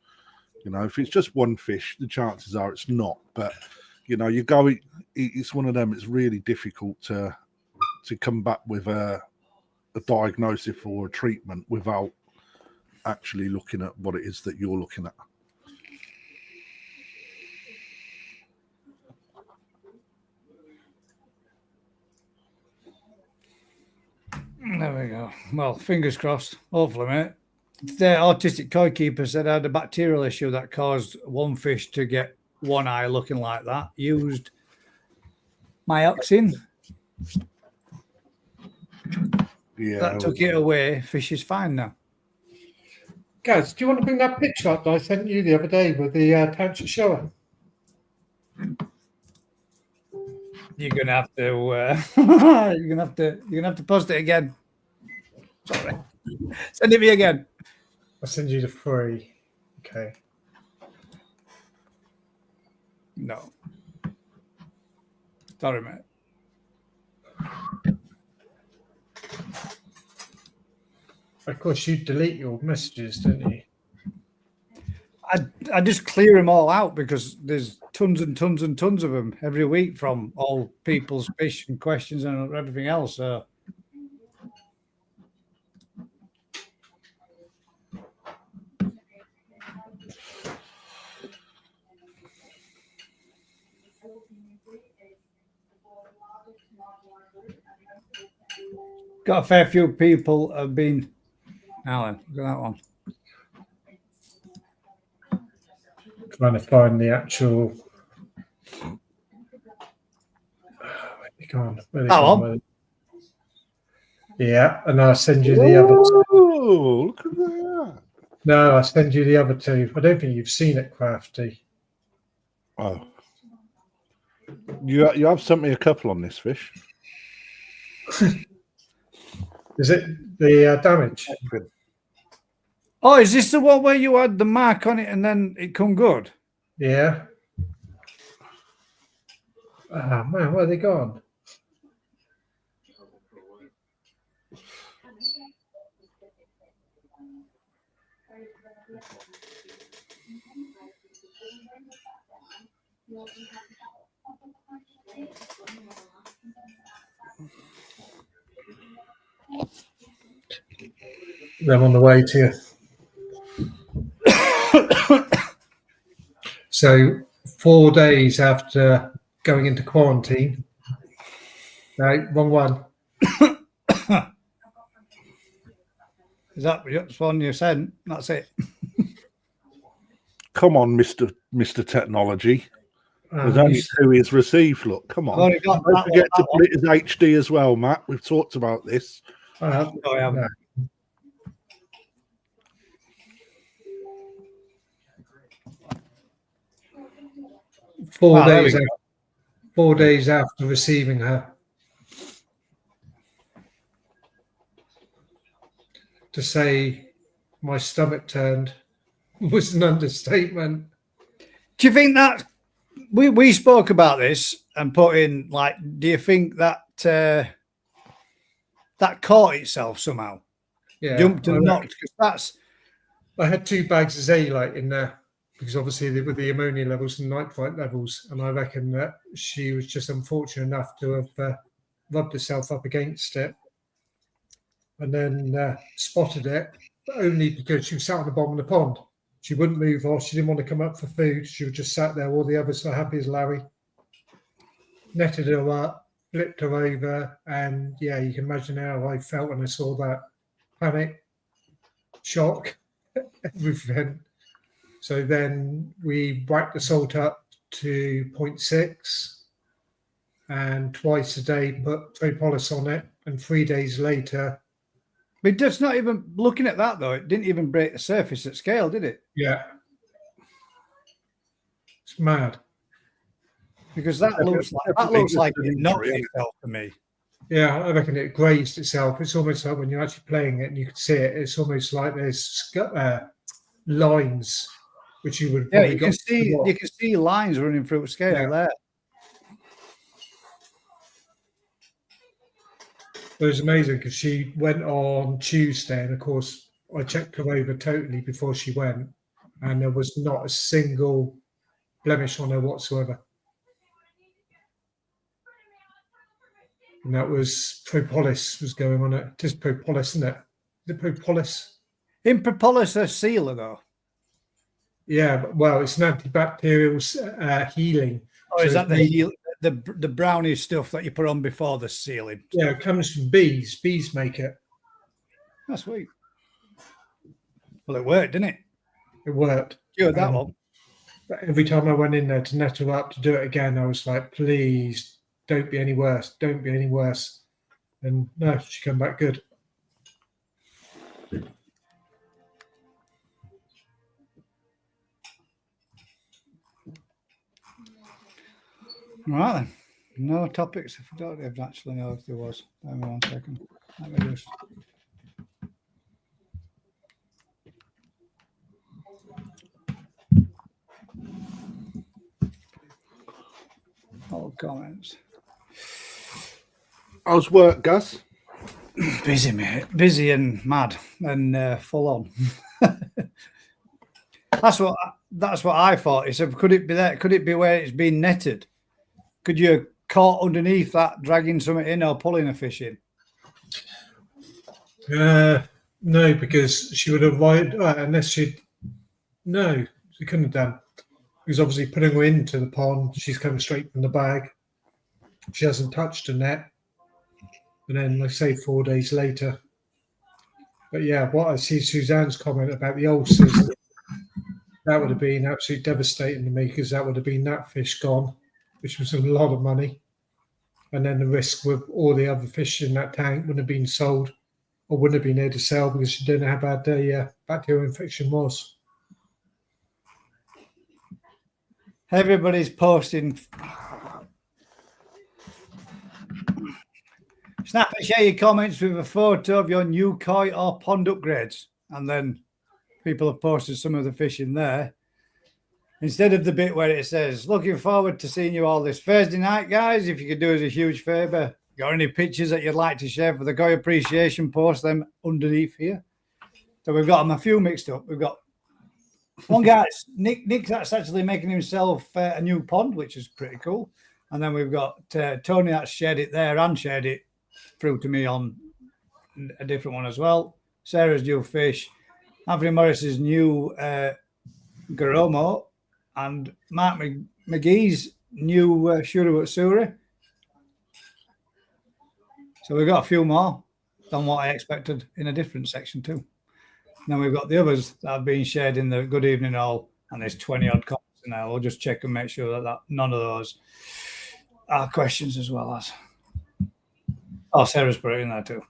You know, if it's just one fish, the chances are it's not. But, you know, it's one of them, it's really difficult to come back with a diagnosis or a treatment without actually looking at what it is that you're looking at. There we go. Well, fingers crossed. Hopefully, mate. The autistic koi keeper said I had a bacterial issue that caused one fish to get one eye looking like that. Used myoxin. Yeah, that took it away. Fish is fine now. Guys, do you want to bring that picture up that I sent you the other day with the pouncet shower? You're gonna have to. You're gonna have to post it again. Sorry. Send it me again. I'll send you the 3. Okay. No. Sorry, mate. Of course, you delete your messages, don't you? I just clear them all out because there's tons and tons and tons of them every week from all people's fish and questions and everything else. So got a fair few people have been. Now then, look at that one. Trying to find the actual. Where they gone? Yeah, and I'll send you the other 2. Oh, look at that. No, I'll send you the other 2. I don't think you've seen it, Crafty. Oh. You have sent me a couple on this fish. Is it the damage? Oh, is this the one where you had the mark on it and then it come good? Yeah. Ah, man, where are they gone? They're on the way to you. So 4 days after going into quarantine. No, wrong one. Is that the one you sent? That's it. Come on, Mr. Technology. There's You only 2 he's received. Look, come I've on. only got Don't that forget to one. put it as HD as well, Matt. We've talked about this. I haven't. no. 4 Ah, there we days. go. 4 days after receiving her. To say my stomach turned was an understatement. Do you think that we spoke about this and put in like? Do you think that that caught itself somehow? Yeah, Jumped and knocked because that's I had 2 bags of Zalite in there because obviously they were the ammonia levels and nitrite levels, and I reckon that she was just unfortunate enough to have rubbed herself up against it and then spotted it, but only because she was sat on the bottom of the pond. She wouldn't move off. She didn't want to come up for food. She was just sat there. All the others are happy as Larry. Netted her up, flipped her over, and yeah, you can imagine how I felt when I saw that. Panic, shock, everything. So then we whacked the salt up to 0.6 and twice a day put propolis on it. And 3 days later, but just not even looking at that though. It didn't even break the surface at scale, did it? yeah, it's mad. Because that looks like it knocked itself to me. Yeah, I reckon it grazed itself. It's almost like when you're actually playing it and you can see it, it's almost like there's lines which you would probably you can see lines running through scale there. It was amazing because she went on Tuesday, and of course I checked her over totally before she went, and there was not a single blemish on her whatsoever. And that was propolis was going on it. Just propolis, isn't it? The propolis. In propolis, a sealer though. Yeah, well, it's an antibacterial healing. Oh, so is that the brownie stuff that you put on before the sealing? Yeah, it comes from bees. Bees make it. That's sweet. Well, it worked, didn't it? It worked. Cured that one. But every time I went in there to net her up to do it again, I was like, please don't be any worse. Don't be any worse. And no, she came back good. All right then. No topics. I don't actually know if there was. Hang on 1 second. Let me just. All comments. How's work, Gus? Busy, mate. Busy and mad and full on. That's what I thought. He said, could it be that? Could it be where it's been netted? Could you caught underneath that, dragging something in or pulling a fish in? No, because she would have wired unless she'd. No, she couldn't have done. He was obviously putting her into the pond. She's coming straight from the bag. She hasn't touched a net. And then, like say, 4 days later. But yeah, what I see Suzanne's comment about the ulcers, that would have been absolutely devastating to me because that would have been that fish gone, which was a lot of money. And then the risk with all the other fish in that tank wouldn't have been sold or wouldn't have been able to sell because she didn't know how bad the bacterial infection was. Everybody's posting. Snap and share your comments with a photo of your new koi or pond upgrades. And then people have posted some of the fish in there. Instead of the bit where it says, looking forward to seeing you all this Thursday night, guys. If you could do us a huge favour, got any pictures that you'd like to share for the koi appreciation, post them underneath here. So we've got them a few mixed up. We've got one guy, Nick that's actually making himself a new pond, which is pretty cool. And then we've got Tony that's shared it there and shared it through to me on a different one as well. Sarah's new fish, Anthony Morris's new Garomo, and Mark McGee's new Shuru Suri. So we've got a few more than what I expected in a different section too. And then we've got the others that have been shared in the good evening all, and there's 20 odd comments in there. We'll just check and make sure that none of those are questions as well as. Oh, Sarah's put it in there too.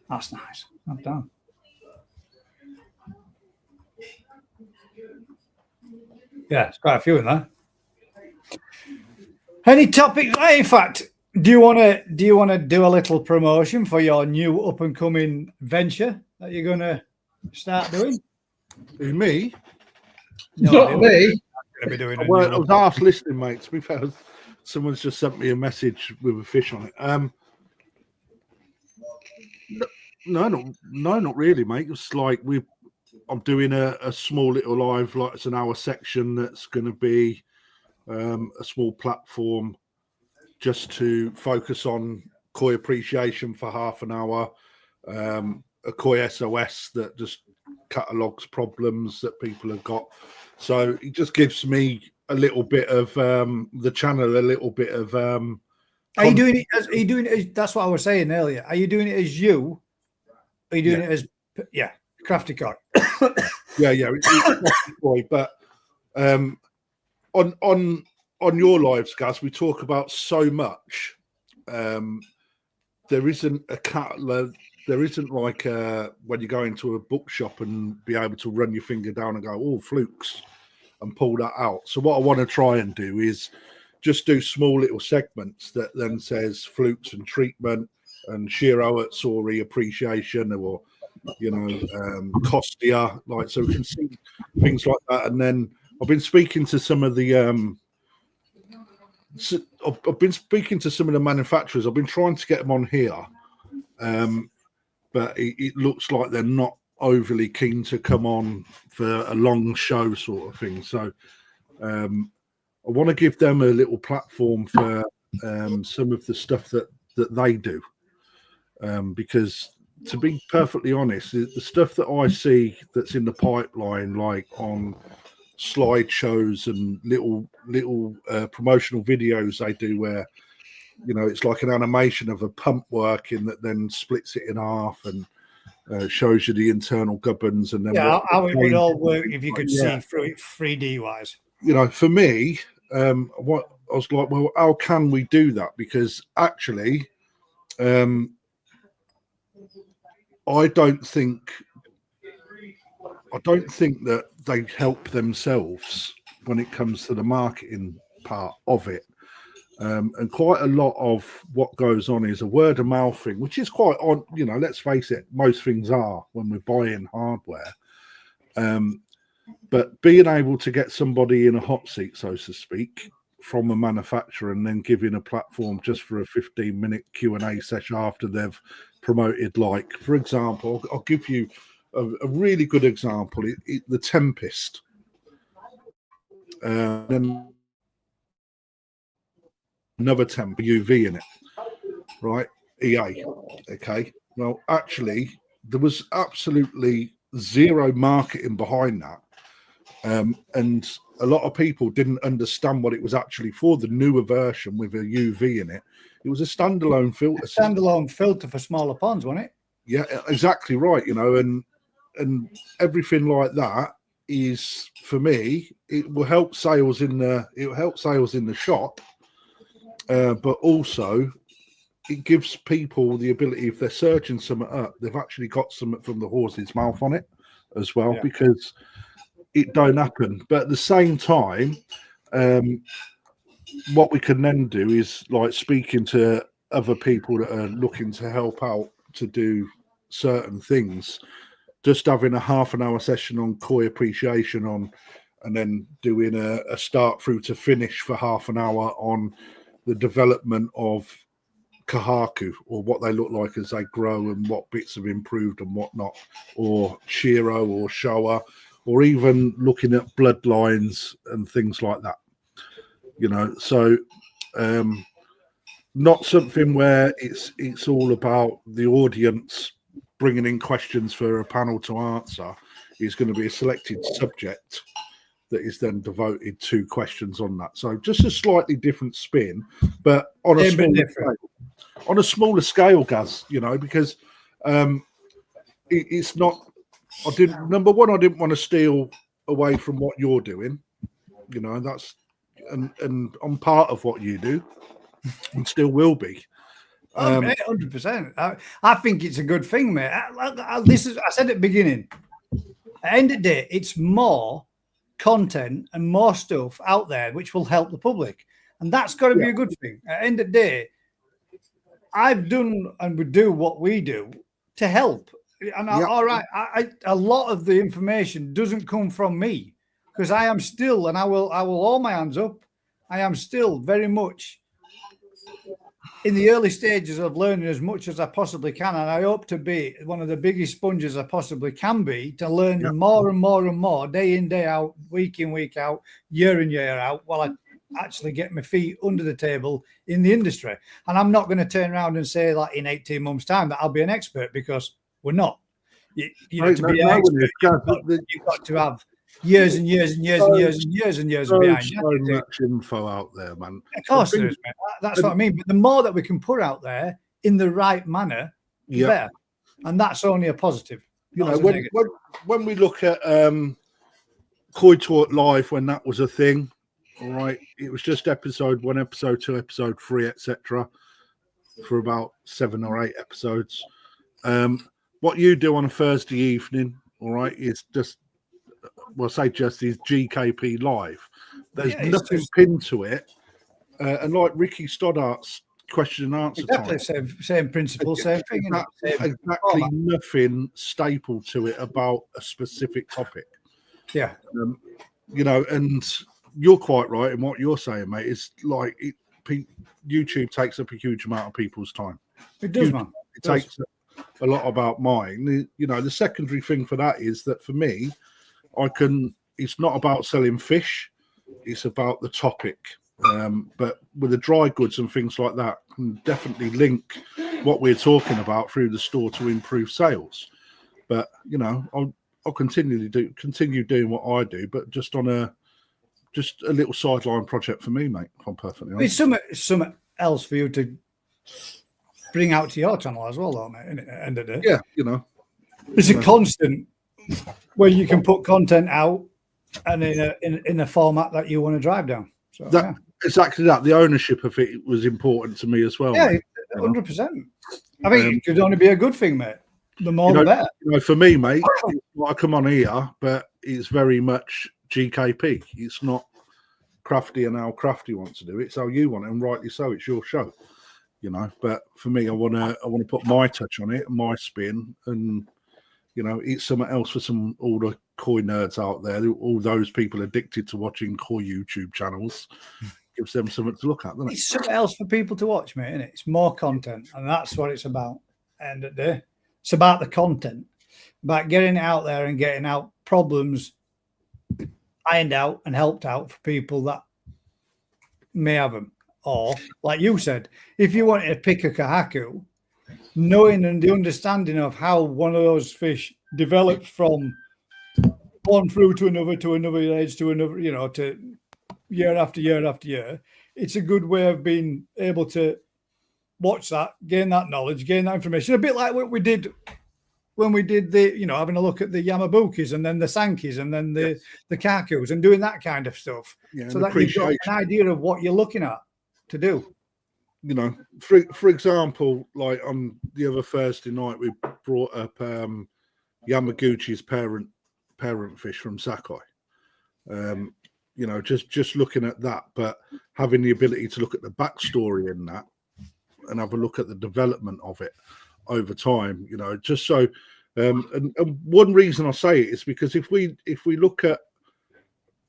That's nice. Not done. Yeah, it's quite a few in there. Any topics? In fact, do you want to do a little promotion for your new up and coming venture that you're going to start doing? Who, me? No, not me. Be doing I was half listening, mate. To be fair, someone's just sent me a message with a fish on it. No, not really, mate. It's like I'm doing a small little live, like it's an hour section that's going to be a small platform just to focus on koi appreciation for half an hour, a koi SOS that just catalogues problems that people have got. So it just gives me a little bit of the channel, a little bit of. Are you doing it? That's what I was saying earlier. Are you doing it as you? Are you doing it as crafty koi? Yeah, it's koi, but on your lives, Gaz, we talk about so much. There isn't a catalog. There isn't like when you go into a bookshop and be able to run your finger down and go, "Oh, flukes," and pull that out. So what I want to try and do is just do small little segments that then says flukes and treatment and Shiro at Sori appreciation, or Costia, like, so we can see things like that. And then I've been speaking to some of the manufacturers. I've been trying to get them on here, but it looks like they're not overly keen to come on for a long show sort of thing. So I want to give them a little platform for some of the stuff that they do, because to be perfectly honest, the stuff that I see that's in the pipeline, like on slideshows and little promotional videos they do where it's like an animation of a pump working that then splits it in half and shows you the internal gubbins and then how it would all work if you could see through it 3D wise. For me, what I was like, well, how can we do that? Because actually I don't think that they help themselves when it comes to the marketing part of it. And quite a lot of what goes on is a word of mouth thing, which is quite on, let's face it, most things are when we're buying hardware. But being able to get somebody in a hot seat, so to speak, from a manufacturer and then giving a platform just for a 15-minute Q&A session after they've promoted, like, for example, I'll give you a really good example, the Tempest. Then another temp UV in it, right? EA. Okay. Well, actually, there was absolutely zero marketing behind that. And a lot of people didn't understand what it was actually for. The newer version with a UV in it, it was a standalone filter. Standalone filter for smaller ponds, wasn't it? Yeah, exactly right. And everything like that is, for me, it will help sales in the shop, but also it gives people the ability, if they're searching something up, they've actually got something from the horse's mouth on it as well, because it don't happen. But at the same time, what we can then do is, like, speaking to other people that are looking to help out to do certain things, just having a half an hour session on koi appreciation and then doing a start through to finish for half an hour on the development of kahaku, or what they look like as they grow and what bits have improved and whatnot, or shiro or showa, or even looking at bloodlines and things like that. So not something where it's all about the audience bringing in questions for a panel to answer. Is going to be a selected subject that is then devoted to questions on that. So just a slightly different spin, but on a smaller scale, Gaz, because it's not. I didn't want to steal away from what you're doing. That's and I'm part of what you do, and still will be. 100%. I think it's a good thing, mate. I said at the beginning. At the end of the day, it's more content and more stuff out there which will help the public, and that's got to be a good thing. At the end of the day, I've done and would do what we do to help. And all right, a lot of the information doesn't come from me, because I am still, and I will hold my hands up, I am still very much in the early stages of learning as much as I possibly can, and I hope to be one of the biggest sponges I possibly can be to learn more and more and more, day in, day out, week in, week out, year in, year out, while I actually get my feet under the table in the industry. And I'm not going to turn around and say, like, in 18 months' time that I'll be an expert, because we're not. To be an expert, you've got to have years and years and years and years and years and years behind you. So much info out there, man. Of course there is, man. That's what I mean. But the more that we can put out there in the right manner, the better. And that's only a positive. When we look at Koi Talk Live, when that was a thing, all right, it was just episode 1, episode 2, episode 3, etc., for about 7 or 8 episodes. What you do on a Thursday evening, all right, is just, is GKP Live. There's nothing pinned to it. And like Ricky Stoddart's question and answer exactly time. Same principle, same thing. Exactly nothing stapled to it about a specific topic. Yeah. And you're quite right in what you're saying, mate. It's like YouTube takes up a huge amount of people's time. It does, man. It takes a lot about mine. The secondary thing for that is that, for me, it's not about selling fish, it's about the topic. But with the dry goods and things like that, can definitely link what we're talking about through the store to improve sales. But I'll continue doing what I do, but just on a little sideline project for me, mate. If I'm perfectly honest. It's something else for you to bring out to your channel as well, though, mate. Isn't it, at the end of the day? Yeah, it's a constant where you can put content out and in a format that you want to drive down. So exactly that. The ownership of it was important to me as well. Yeah, 100%. I think it could only be a good thing, mate. The more the better. For me, mate, I come on here, but it's very much GKP. It's not crafty and how crafty wants to do it. It's how you want it, and rightly so. It's your show, you know. But for me, I want to put my touch on it, my spin, and you know, it's something else for all the koi nerds out there. All those people addicted to watching koi YouTube channels. Gives them something to look at, doesn't it? It's something else for people to watch, mate, isn't it? It's more content, and that's what it's about. End of the day, it's about the content, about getting it out there and getting out problems ironed out and helped out for people that may have them. Or, like you said, if you wanted to pick a kahaku, knowing and the understanding of how one of those fish developed from one through to another age to another, you know, to year after year after year, it's a good way of being able to watch that, gain that knowledge, gain that information. A bit like what we did when we did the, you know, having a look at the Yamabukis and then the Sankis and then the Kakus and doing that kind of stuff. Yeah, so that you've got an idea of what you're looking at to do. You know, for example, like on the other Thursday night, we brought up Yamaguchi's parent fish from Sakai. You know, just looking at that, but having the ability to look at the backstory in that and have a look at the development of it over time, you know, just so and one reason I say it is because if we look at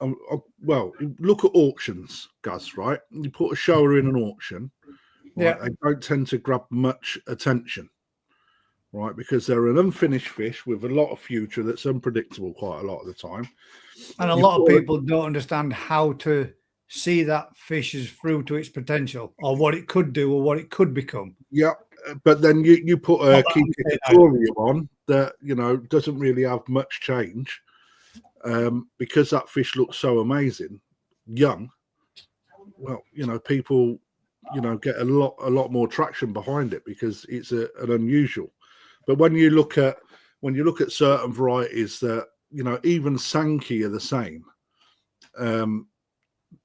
look at auctions, Gus, right? You put a shower in an auction, right? They don't tend to grab much attention, right? Because they're an unfinished fish with a lot of future that's unpredictable quite a lot of the time. And a lot of people don't understand how to see that fish is through to its potential or what it could do or what it could become. Yeah, but then you put a tutorial on that, you know, doesn't really have much change because that fish looks so amazing, young. Well, you know, people, you know, get a lot more traction behind it because it's an unusual. But when you look at certain varieties that, you know, even Sankey are the same.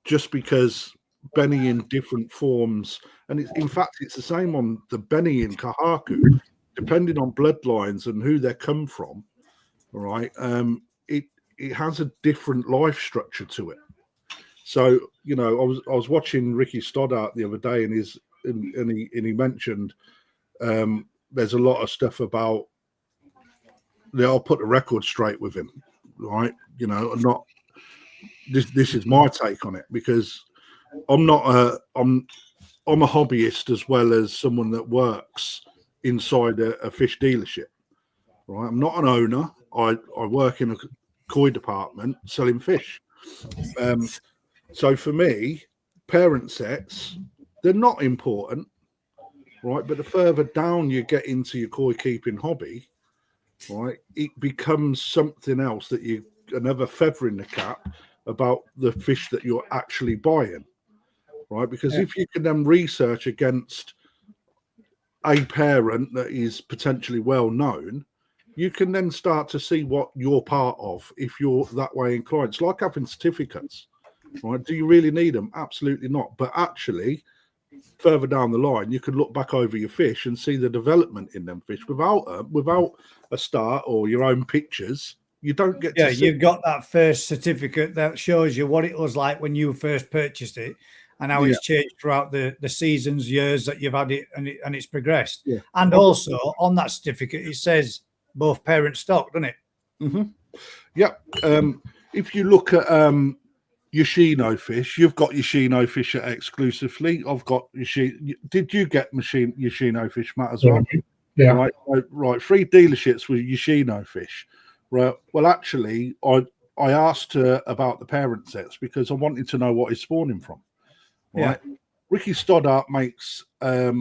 Just because Benny in different forms, and in fact it's the same on the Benny in Kahaku, depending on bloodlines and who they come from. All right, it has a different life structure to it. So, you know, I was watching Ricky Stoddart the other day, and he mentioned there's a lot of stuff about. I'll put the record straight with him, right? You know, not this is my take on it because I'm a hobbyist as well as someone that works inside a fish dealership, right? I'm not an owner. I work in a koi department selling fish. So for me, parent sets, they're not important, right? But the further down you get into your koi keeping hobby, right, it becomes something else that another feather in the cap about the fish that you're actually buying, right? Because if you can then research against a parent that is potentially well known, you can then start to see what you're part of if you're that way inclined. It's like having certificates, right? Do you really need them? Absolutely not. But actually, further down the line, you can look back over your fish and see the development in them fish without a start or your own pictures. You don't get to see. You've got that first certificate that shows you what it was like when you first purchased it and how it's changed throughout the seasons, years that you've had it and it's progressed. Yeah. And also on that certificate, it says both parent stock, doesn't it? Mm-hmm. Yeah. If you look at Yoshino fish, you've got Yoshino fish exclusively. I've got Yoshino. Did you get Yoshino fish, Matt, as well? Yeah. Right. 3 dealerships with Yoshino fish. Right. Well, actually, I asked her about the parent sets because I wanted to know what he's spawning from. Right. Yeah. Ricky Stoddart makes a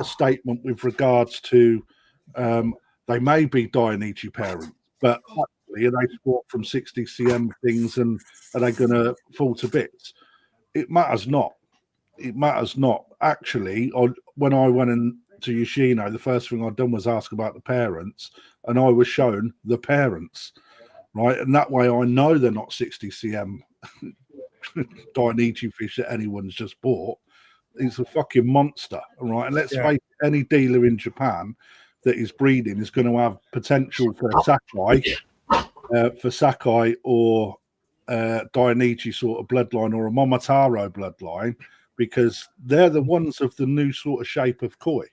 statement with regards to they may be Dainichi parents, but actually, are they spawn from 60 cm things and are they going to fall to bits? It matters not. It matters not. Actually, when I went into Yoshino, the first thing I'd done was ask about the parents, and I was shown the parents, right? And that way I know they're not 60 cm Dainichi fish that anyone's just bought. It's a fucking monster, right? And let's face it, any dealer in Japan that is breeding is going to have potential for Sakai or Dainichi sort of bloodline or a Momotaro bloodline, because they're the ones of the new sort of shape of koi,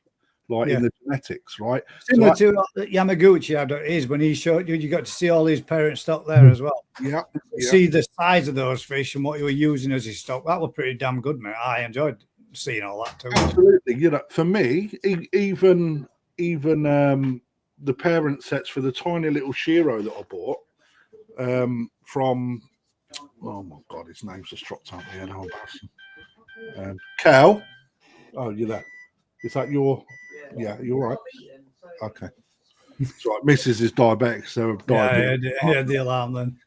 like in the genetics, right? Similar to what Yamaguchi had is when he showed you, you got to see all his parent stock there as well. Yeah. See the size of those fish and what you were using as his stock. That was pretty damn good, mate. I enjoyed seeing all that too. Absolutely. You know, for me, even the parent sets for the tiny little Shiro that I bought from, oh my God, his name's just dropped out here. How embarrassing. Cal, oh, you're there. Is that your? Yeah, you're right. Okay. That's right. Mrs. is diabetic, so Yeah, the alarm then.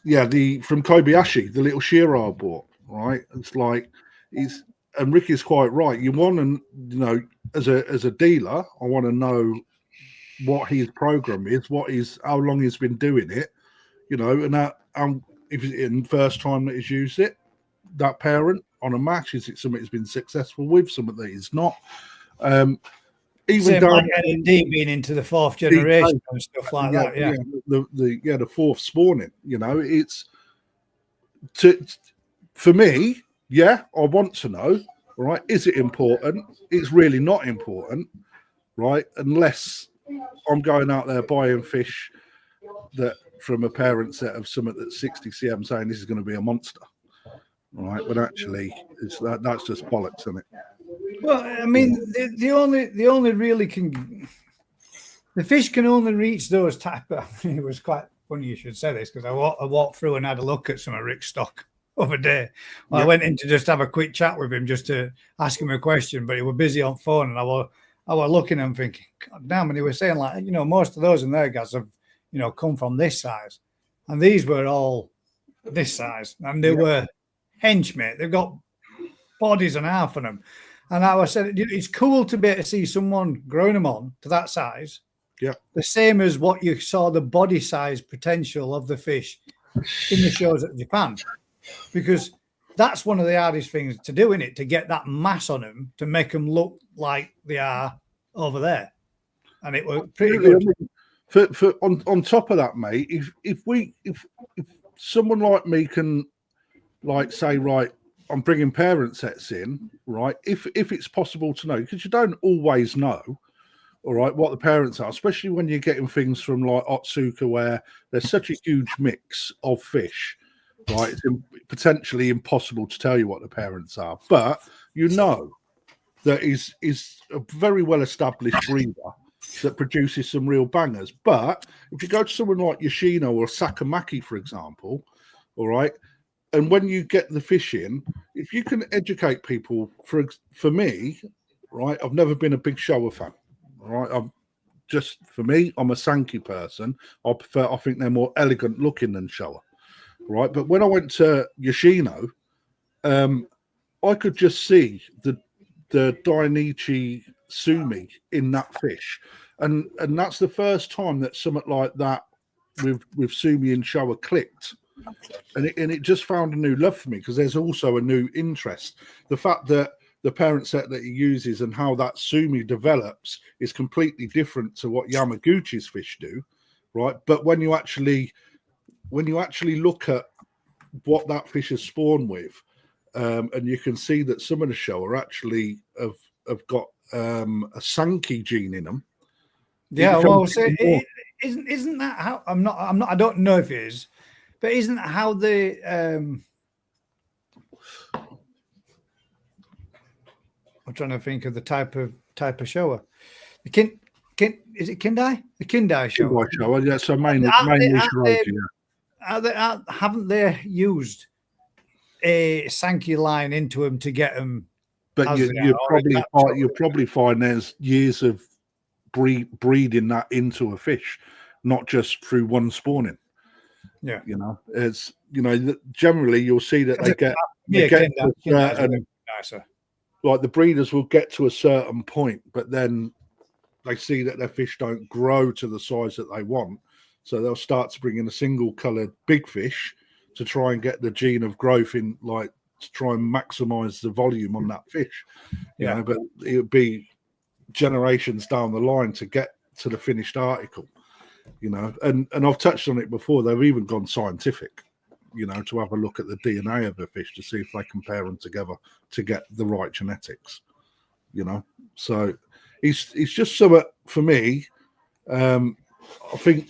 Yeah, from Kobayashi, the little Shiro I bought, right? It's like and Ricky's quite right. You want to, you know, as a dealer, I want to know what his program is, how long he's been doing it, you know, and that if it's in the first time that he's used it, that parent on a match, is it something he's been successful with, something that he's not. Even same down like N&D being into the fourth generation and stuff like that. Yeah, the fourth spawning. You know, it's for me. Yeah, I want to know. Right? Is it important? It's really not important, right? Unless I'm going out there buying fish that from a parent set of something that's 60 cm, saying this is going to be a monster. Right, but actually, that's just bollocks, isn't it? Well, I mean, the only really the fish can only reach those type of. It was quite funny you should say this, because I walked through and had a look at some of Rick's stock over there. Well, I went in to just have a quick chat with him, just to ask him a question, but he was busy on phone, and I was looking at him thinking, God damn, and he was saying, like, you know, most of those in there guys have, you know, come from this size, and these were all this size, and they were hench, mate. They've got bodies and half of them. And I said, it's cool to be able to see someone growing them on to that size. Yeah. The same as what you saw the body size potential of the fish in the shows at Japan. Because that's one of the hardest things to do, in it, to get that mass on them, to make them look like they are over there. And it was pretty good. For on top of that, mate, if someone like me can, like, say, right, I'm bringing parent sets in, right? If it's possible to know, because you don't always know, all right, what the parents are, especially when you're getting things from like Otsuka, where there's such a huge mix of fish, right? It's potentially impossible to tell you what the parents are, but you know that is a very well established breeder that produces some real bangers. But if you go to someone like Yoshino or Sakamaki, for example, all right, and when you get the fish in, if you can educate people, for me, right, I've never been a big shower fan, right? For me, I'm a Sankey person. I think they're more elegant looking than shower, right? But when I went to Yoshino, I could just see the Dainichi Sumi in that fish. And that's the first time that something like that with Sumi and shower clicked. And it just found a new love for me, because there's also a new interest. The fact that the parent set that he uses and how that Sumi develops is completely different to what Yamaguchi's fish do, right? But when you actually look at what that fish is spawned with, and you can see that some of the show are actually have got a Sankey gene in them. Yeah, well, isn't that how I don't know if it is. But isn't that how the I'm trying to think of the type of shower. The is it Kindai? The Kindai shower. Kindai shower, yeah. So mainly haven't they used a Sankey line into them to get them? But you'll probably find there's years of breeding that into a fish, not just through one spawning. Yeah, you know, it's, you know, generally you'll see that they get nicer. Like the breeders will get to a certain point, but then they see that their fish don't grow to the size that they want, so they'll start to bring in a single coloured big fish to try and get the gene of growth in, like to try and maximize the volume on that fish. You know, but it would be generations down the line to get to the finished article. you know, and I've touched on it before. They've even gone scientific, you know, to have a look at the DNA of a fish to see if they compare them together to get the right genetics, you know. So it's just something for me. I think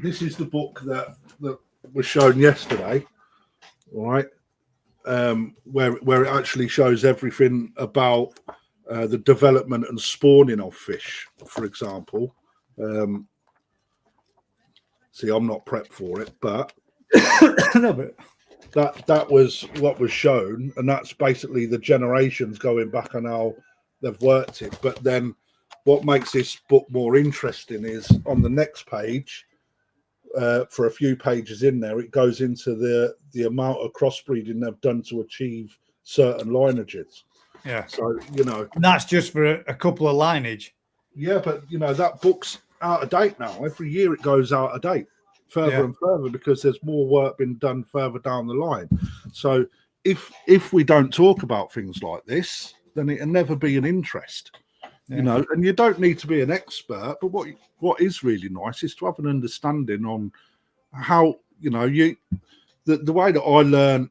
this is the book that was shown yesterday, right? Where it actually shows everything about the development and spawning of fish, for example. See, I'm not prepped for it, but No, but that was what was shown, and that's basically the generations going back on how they've worked it. But then what makes this book more interesting is on the next page, for a few pages in there, it goes into the amount of crossbreeding they've done to achieve certain lineages. yeah. So, you know, And that's just for a couple of lineage. yeah, but you know, that book's out of date now. Every year it goes out of date further and further because there's more work being done further down the line. So if we don't talk about things like this, then it'll never be an interest. You know, and you don't need to be an expert, but what is really nice is to have an understanding on how, you know, the way that I learn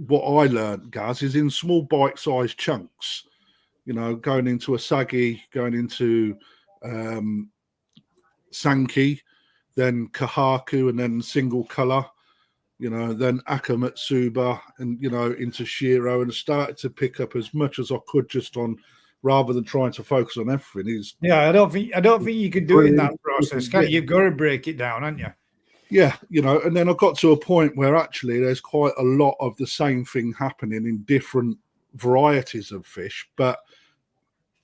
what I learned, Gaz, is in small bite-sized chunks. You know, going into a Sagi, going into Sankey, then Kahaku, and then single color, you know, then Akamatsuba, and, you know, into Shiro, and started to pick up as much as I could just on, rather than trying to focus on everything. I don't think you can do it in that process. You've got to break it down, haven't you? Yeah, you know, and then I got to a point where actually there's quite a lot of the same thing happening in different varieties of fish, but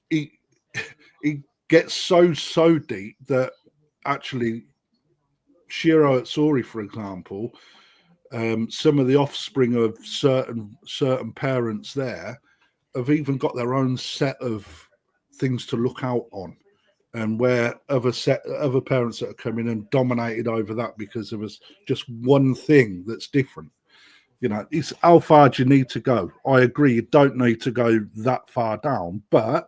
it gets so deep that actually Shiro Atsuri, for example, some of the offspring of certain parents there have even got their own set of things to look out on, and where other parents that are coming and dominated over that because there was just one thing that's different. You know, it's how far do you need to go? I agree, you don't need to go that far down, but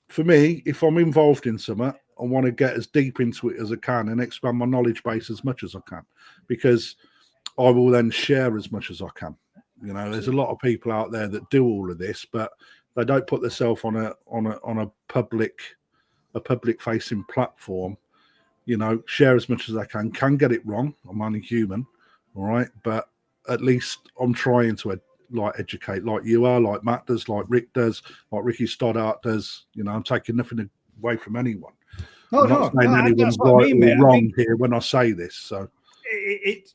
for me, if I'm involved in something, I want to get as deep into it as I can and expand my knowledge base as much as I can, because I will then share as much as I can. You know, there's a lot of people out there that do all of this, but they don't put themselves on a public facing platform. You know, share as much as I can get it wrong. I'm only human, all right, but at least I'm trying to educate, like you are, like Matt does, like Rick does, like Ricky Stoddart does. You know, I'm taking nothing away from anyone. I'm not saying anyone's right or wrong here when I say this. So it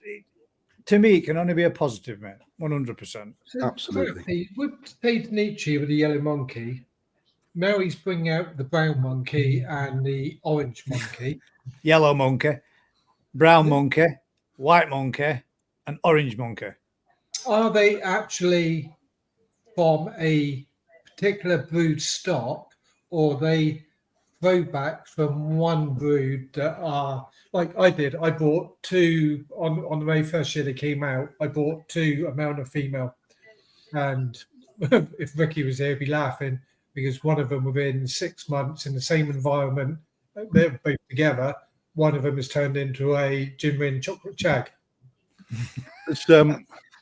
to me, it can only be a positive, mate. 100%. Absolutely. With Tate Nietzsche with the yellow monkey, now he's bringing out the brown monkey and the orange monkey. Yellow monkey, brown monkey, white monkey, and orange monkey. Are they actually from a particular brood stock, or they throwbacks from one brood that are like I did? I bought two on the very first year they came out. I bought two, a male and a female, and if Ricky was there, he'd be laughing because one of them within 6 months in the same environment, they're both together. One of them has turned into a Jinrin chocolate shag.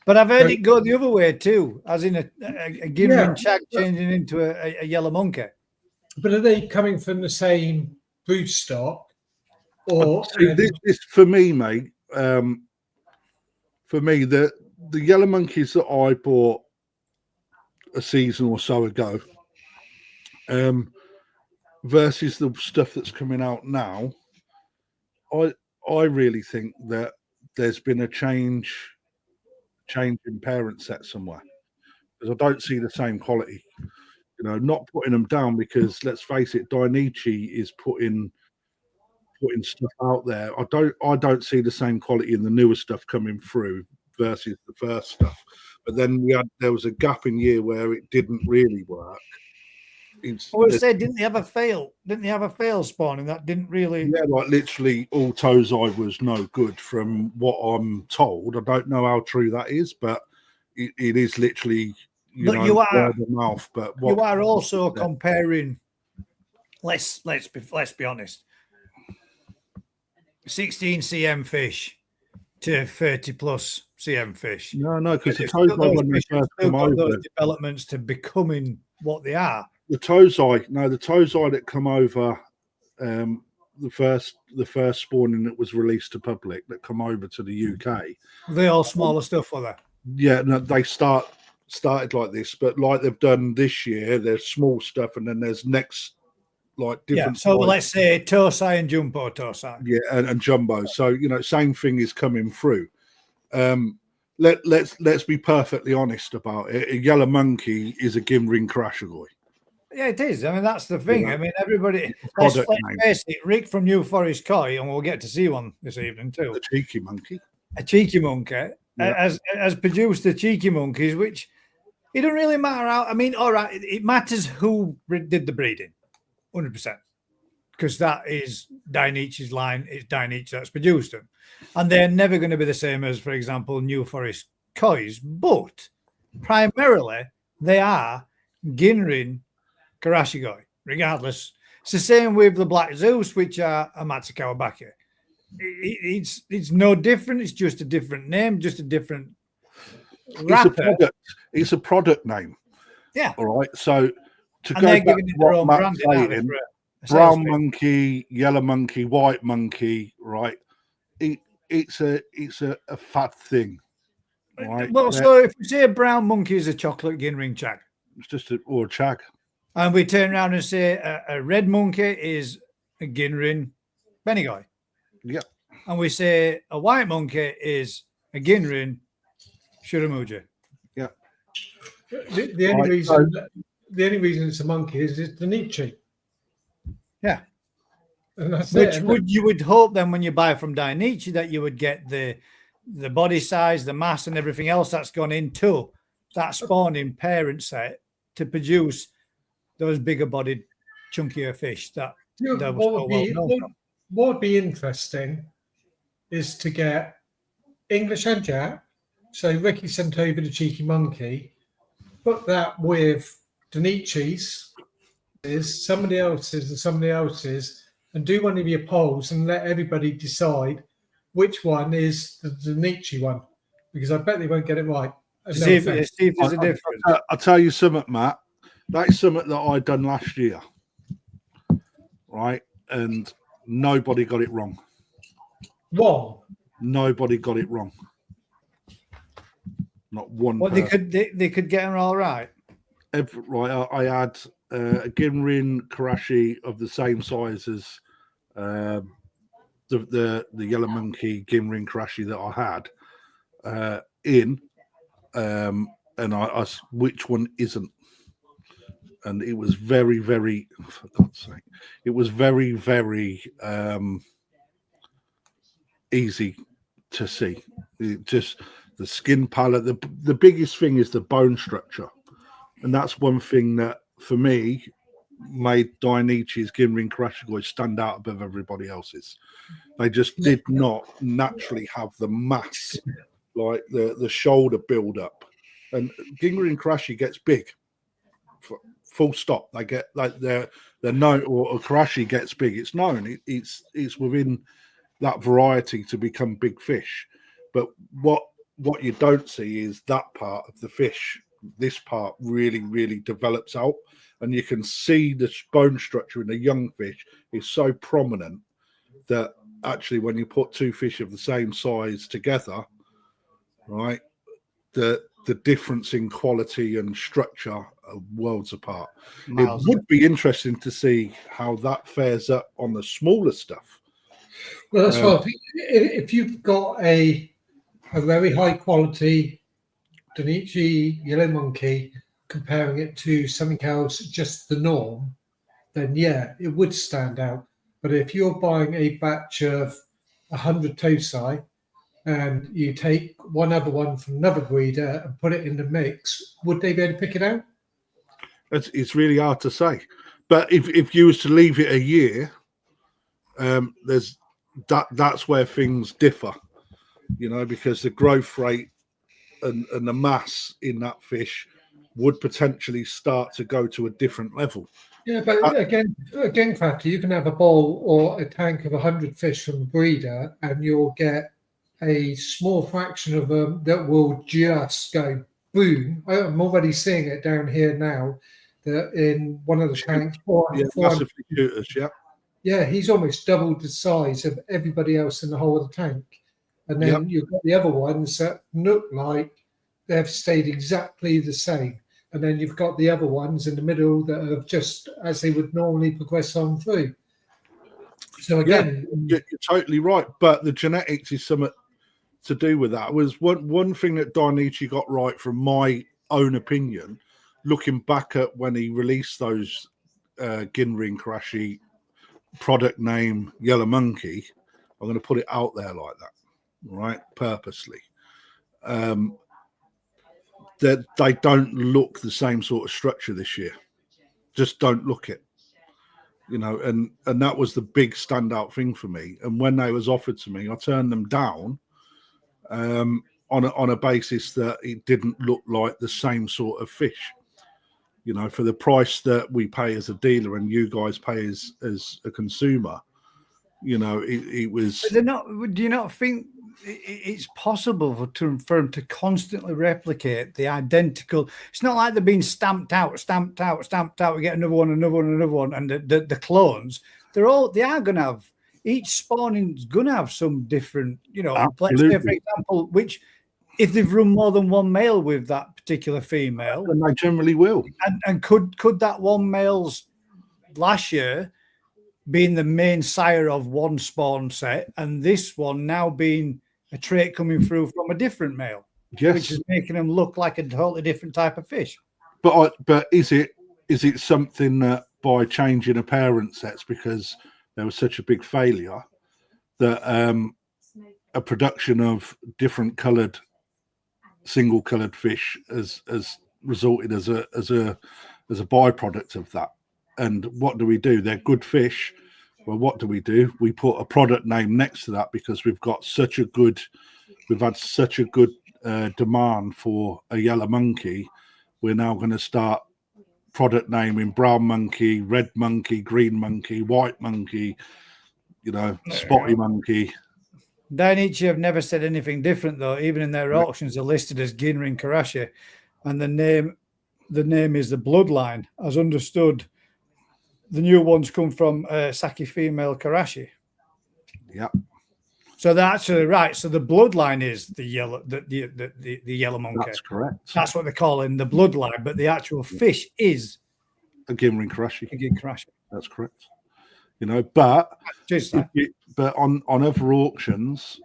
But I've heard it go the other way too, as in a Ginrin shag changing into a yellow monkey. But are they coming from the same brood stock? Or this for me, mate. For me, the yellow monkeys that I bought a season or so ago, versus the stuff that's coming out now, I really think that there's been a change in parent set somewhere, because I don't see the same quality. You know, not putting them down, because let's face it, Dainichi is putting stuff out there. I don't see the same quality in the newer stuff coming through versus the first stuff. But then there was a gap in year where it didn't really work. Didn't they have a fail? Didn't they have a fail spawning that didn't really? Yeah, like literally all Tozai was no good from what I'm told. I don't know how true that is, but it is literally you are also comparing. Let's be honest. 16 cm fish to 30 plus cm fish. No, because the They've still tozai, when they fish have first still come got those over, developments to becoming what they are. the tozai that come over, the first spawning that was released to public that come over to the UK. They're all smaller stuff, are they? Yeah, no, they started like this, but like they've done this year, there's small stuff, and then there's next like Yeah. different. So sizes. let's say Tosai and Jumbo Tosai. Yeah, and jumbo. So same thing is coming through. Let's be perfectly honest about it. A yellow monkey is a Gimrin Karashigoi. Yeah, it is. I mean, that's the thing. Yeah. I mean, everybody. Product Let's name. face it. Rick from New Forest Koi, and we'll get to see one this evening too. A cheeky monkey. A cheeky monkey Yeah. has produced the cheeky monkeys, which it don't really matter how. I mean, all right, it matters who did the breeding, 100%, because that is Dainichi's line. It's Dainichi that's produced them, and they're never going to be the same as, for example, New Forest Kois. But primarily, they are Ginrin Karashigoi, regardless. It's the same with the Black Zeus, which are a Matsukawa Baki. It's no different. It's just a different name, just a different wrapper. It's a product name. Yeah. All right. So to And go they're back giving to it their what own Matt's branding, aren't they, saying, for a sales brown pitch? monkey, yellow monkey, white monkey, right? It's a fat thing, right? Well, so if we say a brown monkey is a chocolate Ginring Chag, It's just a chag. and we turn around and say a red monkey is a Ginrin Benigoi, Yeah. and we say a white monkey is a Ginrin Shuramuji. Yeah. The only reason the only reason it's a monkey is it's the Nietzsche. Yeah. And that's Which it. you would hope then when you buy from Dainichi that you would get the body size, the mass, and everything else that's gone into that spawning parent set to produce those bigger bodied, chunkier fish that What would be interesting is to get English and Jap. So Ricky sent over the cheeky monkey, put that with Dainichi's, somebody else's, and do one of your polls and let everybody decide which one is the Dainichi one, because I bet they won't get it right. See if there's a difference. I'll tell you something, Matt. That's something that I done last year, right? And nobody got it wrong. Wrong. Nobody got it wrong. Not one. Well, they could get them all right. Right, I had a Ginrin Karashi of the same size as the yellow monkey Ginrin Karashi that I had and I which one isn't, and it was very, very, for God's sake, it was very, very easy to see. It just the skin palette. The biggest thing is the bone structure, and that's one thing that for me made Dainichi's Ginrin Karashigoi stand out above everybody else's. They just did not naturally have the mass, like the shoulder build up. And Ginrin Karashi gets big, full stop. They get like they're known, or Karashi gets big. It's known. It's within that variety to become big fish. But what you don't see is that part of the fish. This part really, really develops out, and you can see the bone structure in the young fish is so prominent that actually when you put two fish of the same size together, right, the difference in quality and structure are worlds apart. It would be interesting to see how that fares up on the smaller stuff. Well, that's what I think. If you've got a very high quality Dainichi yellow monkey, comparing it to something else, just the norm, then yeah, it would stand out. But if you're buying a batch of 100 Tosai and you take one other one from another breeder and put it in the mix, would they be able to pick it out? It's really hard to say. But if you was to leave it a year, that's where things differ, because the growth rate and the mass in that fish would potentially start to go to a different level. Yeah, but again, Fatty, you can have a bowl or a tank of 100 fish from a breeder, and you'll get a small fraction of them that will just go boom. I'm already seeing it down here now. That in one of the tanks, massively shooters, yeah. Yeah, he's almost doubled the size of everybody else in the whole of the tank. And then you've got the other ones that look like they've stayed exactly the same. And then you've got the other ones in the middle that have just as they would normally progress on through. So again, you're totally right. But the genetics is something to do with that. Was one thing that Dainichi got right, from my own opinion, looking back at when he released those Ginrin Karashi product name Yellow Monkey. I'm going to put it out there like that, right? Purposely. That they don't look the same sort of structure this year. Just don't look it. You know, and that was the big standout thing for me. And when they was offered to me, I turned them down on a basis that it didn't look like the same sort of fish. You know, for the price that we pay as a dealer and you guys pay as a consumer, you know, it was. But they're not. Do you not think it's possible for them to constantly replicate the identical? It's not like they're being stamped out. We get another one, and the clones. They are going to have, each spawning's going to have some different. You know, Absolutely. let's say, for example, which, if they've run more than one male with that particular female, and they generally will. And could that one male's last year being the main sire of one spawn set, and this one now being a trait coming through from a different male, which is making them look like a totally different type of fish. But is it something that by changing a parent sets, because there was such a big failure, that a production of different coloured, single coloured fish has resulted as a byproduct of that? And what do we do? They're good fish. Well, what do? We put a product name next to that because we've had such a good demand for a yellow monkey. We're now going to start product naming brown monkey, red monkey, green monkey, white monkey, you know, spotty monkey. Dainichi have never said anything different, though. Even in their auctions, they're listed as Ginrin Karashi, and the name is the bloodline. As understood, the new ones come from Saki female Karashi. Yeah. So they're actually right. So the bloodline is the yellow, the yellow monkey. That's correct. That's what they call in the bloodline, but the actual fish is a Ginrin Karashi. That's correct. You know, but on other auctions,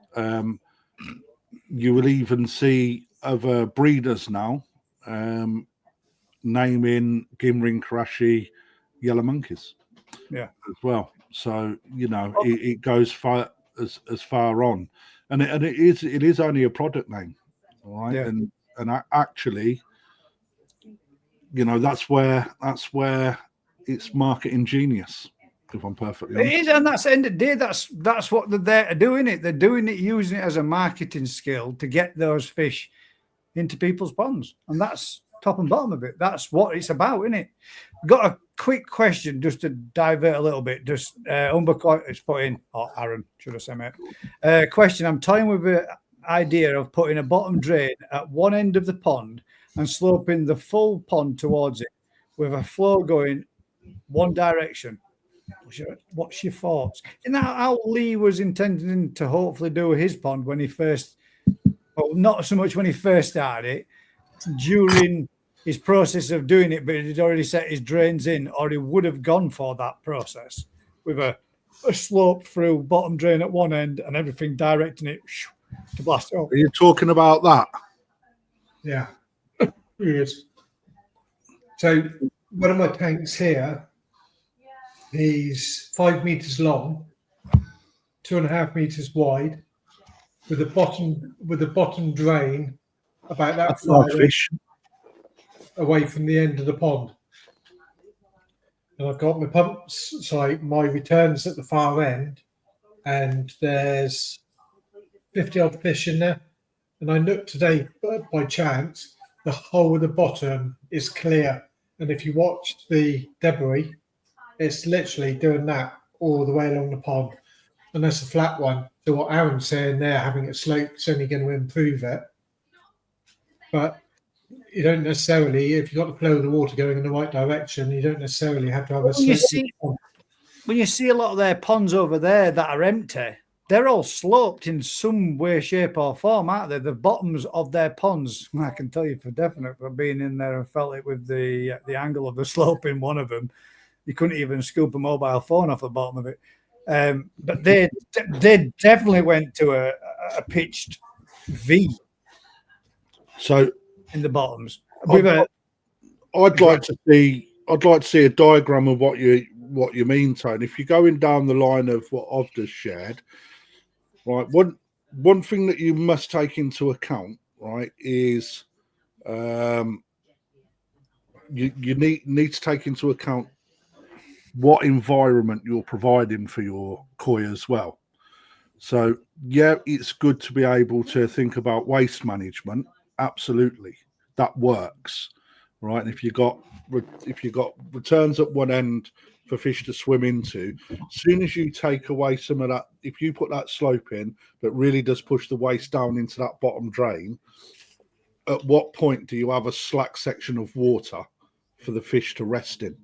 you will even see other breeders now naming Ginrin Karashi yellow monkeys, as well. So you know, it goes far as far on, and it is only a product name, all right. And actually, you know, that's where it's marketing genius. If I'm perfectly honest. It is, and that's the end of the day. That's what they're there to do, innit? They're doing it, using it as a marketing skill to get those fish into people's ponds, and that's top and bottom of it. That's what it's about, isn't it? Got a quick question just to divert a little bit. Just Umber is put in, or Aaron, should I say, mate? Question: I'm toying with the idea of putting a bottom drain at one end of the pond and sloping the full pond towards it, with a flow going one direction. What's your thoughts? And how Lee was intending to hopefully do his pond when he first, well, not so much when he first started it, during his process of doing it, but he'd already set his drains in, or he would have gone for that process with a slope through bottom drain at one end and everything directing it to blast it up. Are you talking about that? Yeah. Yes. So one of my tanks here, he's 5 meters long, 2.5 meters wide, with a bottom drain about that far away from the end of the pond. And I've got my pumps, so my returns at the far end, and there's 50 odd fish in there. And I looked today by chance, the whole of the bottom is clear. And if you watch the debris, It's literally doing that all the way along the pond. And that's a flat one. So what Aaron's saying there, having it sloped, is only going to improve it. But you don't necessarily, if you've got the flow of the water going in the right direction, you don't necessarily have to have a sloped pond. When you see a lot of their ponds over there that are empty, they're all sloped in some way, shape, or form, aren't they? The bottoms of their ponds, I can tell you for definite, from being in there and felt it with the angle of the slope in one of them. You couldn't even scoop a mobile phone off the bottom of it. But they definitely went to a pitched V. So in the bottoms. I'd like to see a diagram of what you mean, Tony. If you're going down the line of what I've just shared, right? One thing that you must take into account, right, is you need to take into account what environment you're providing for your koi as well. So yeah, it's good to be able to think about waste management. Absolutely, that works, right? And if you got returns at one end for fish to swim into, as soon as you take away some of that, if you put that slope in that really does push the waste down into that bottom drain, at what point do you have a slack section of water for the fish to rest in?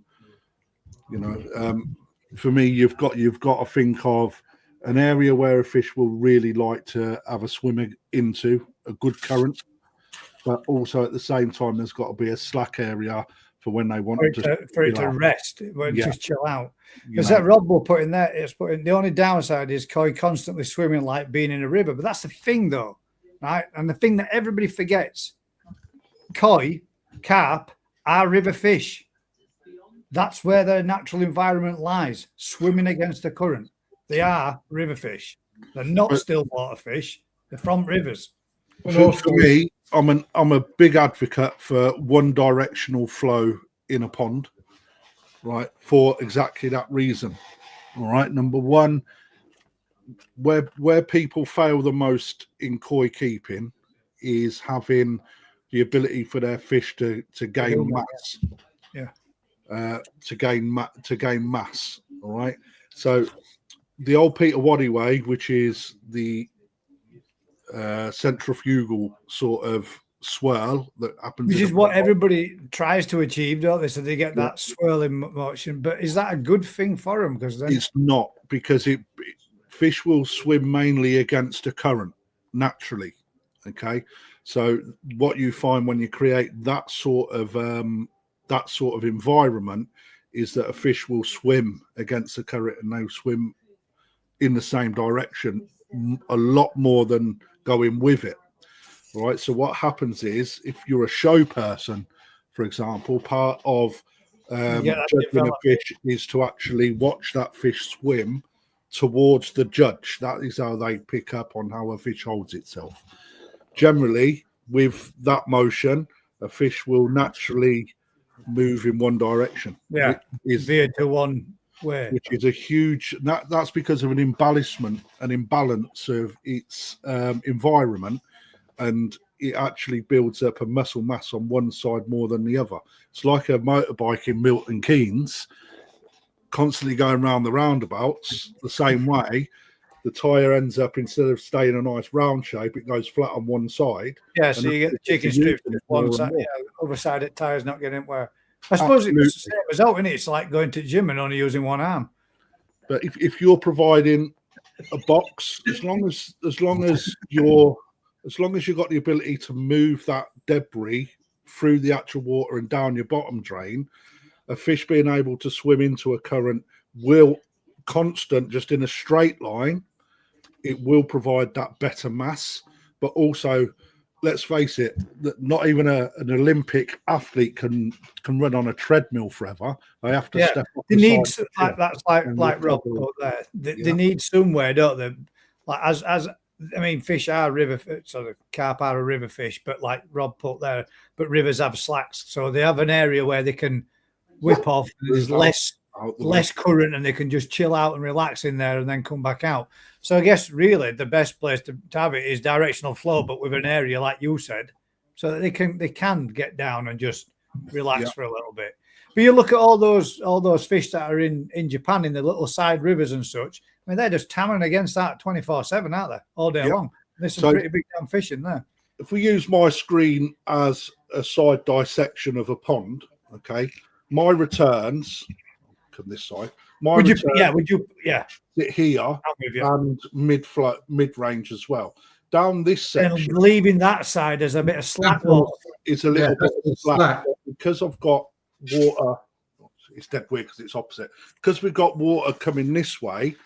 You know, for me, you've got to think of an area where a fish will really like to have a swim into, a good current, but also at the same time, there's got to be a slack area for when they want for it to rest, just chill out. Because know, that Rob will put in there, it's putting the only downside is koi constantly swimming like being in a river. But that's the thing, though, right? And the thing that everybody forgets: koi, carp are river fish. That's where their natural environment lies, swimming against the current. They are river fish. They're not still water fish. They're from rivers. For me, I'm a big advocate for one directional flow in a pond, right? For exactly that reason. All right. Number one, where people fail the most in koi keeping is having the ability for their fish to gain mass. Yeah. To gain mass. All right. So the old Peter Waddy way, which is the centrifugal sort of swirl that happens, which is what everybody tries to achieve, don't they? So they get that swirling motion. But is that a good thing for them? Because then it's not, because fish will swim mainly against a current naturally. Okay, so what you find when you create that sort of environment is that a fish will swim against the current and they'll swim in the same direction a lot more than going with it. Right. So what happens is, if you're a show person, for example, part of judging a fish is to actually watch that fish swim towards the judge. That is how they pick up on how a fish holds itself. Generally, with that motion, a fish will naturally move in one direction. Yeah, veered to one way, which is a huge. That's because of an imbalance of its environment, and it actually builds up a muscle mass on one side more than the other. It's like a motorbike in Milton Keynes, constantly going around the roundabouts the same way. The tyre ends up, instead of staying a nice round shape, it goes flat on one side. Yeah, so you get the chicken strips on one side, other side of tyre's not getting where. I suppose it's the same result, isn't it? It's like going to the gym and only using one arm. But if you're providing a box, as long as you've got the ability to move that debris through the actual water and down your bottom drain, a fish being able to swim into a current will constant, just in a straight line, it will provide that better mass. But also, let's face it, that not even an Olympic athlete can run on a treadmill forever. They have to step up. They need like Rob put there. They need somewhere, don't they? Like as I mean, fish are river, so the carp are a river fish, but like Rob put there, but rivers have slacks, so they have an area where they can whip off. There's less current, and they can just chill out and relax in there, and then come back out. So I guess really the best place to have it is directional flow, but with an area like you said, so that they can get down and just relax for a little bit. But you look at all those fish that are in Japan in the little side rivers and such. I mean, they're just hammering against that 24/7, aren't they? All day long. There's some pretty big damn fish in there. If we use my screen as a side dissection of a pond, okay, my returns come this side. Would you sit here and mid range as well. Down this section, and leaving that side as a bit of slack water. It's a little bit of slack because I've got water. It's dead weird because it's opposite. Because we've got water coming this way,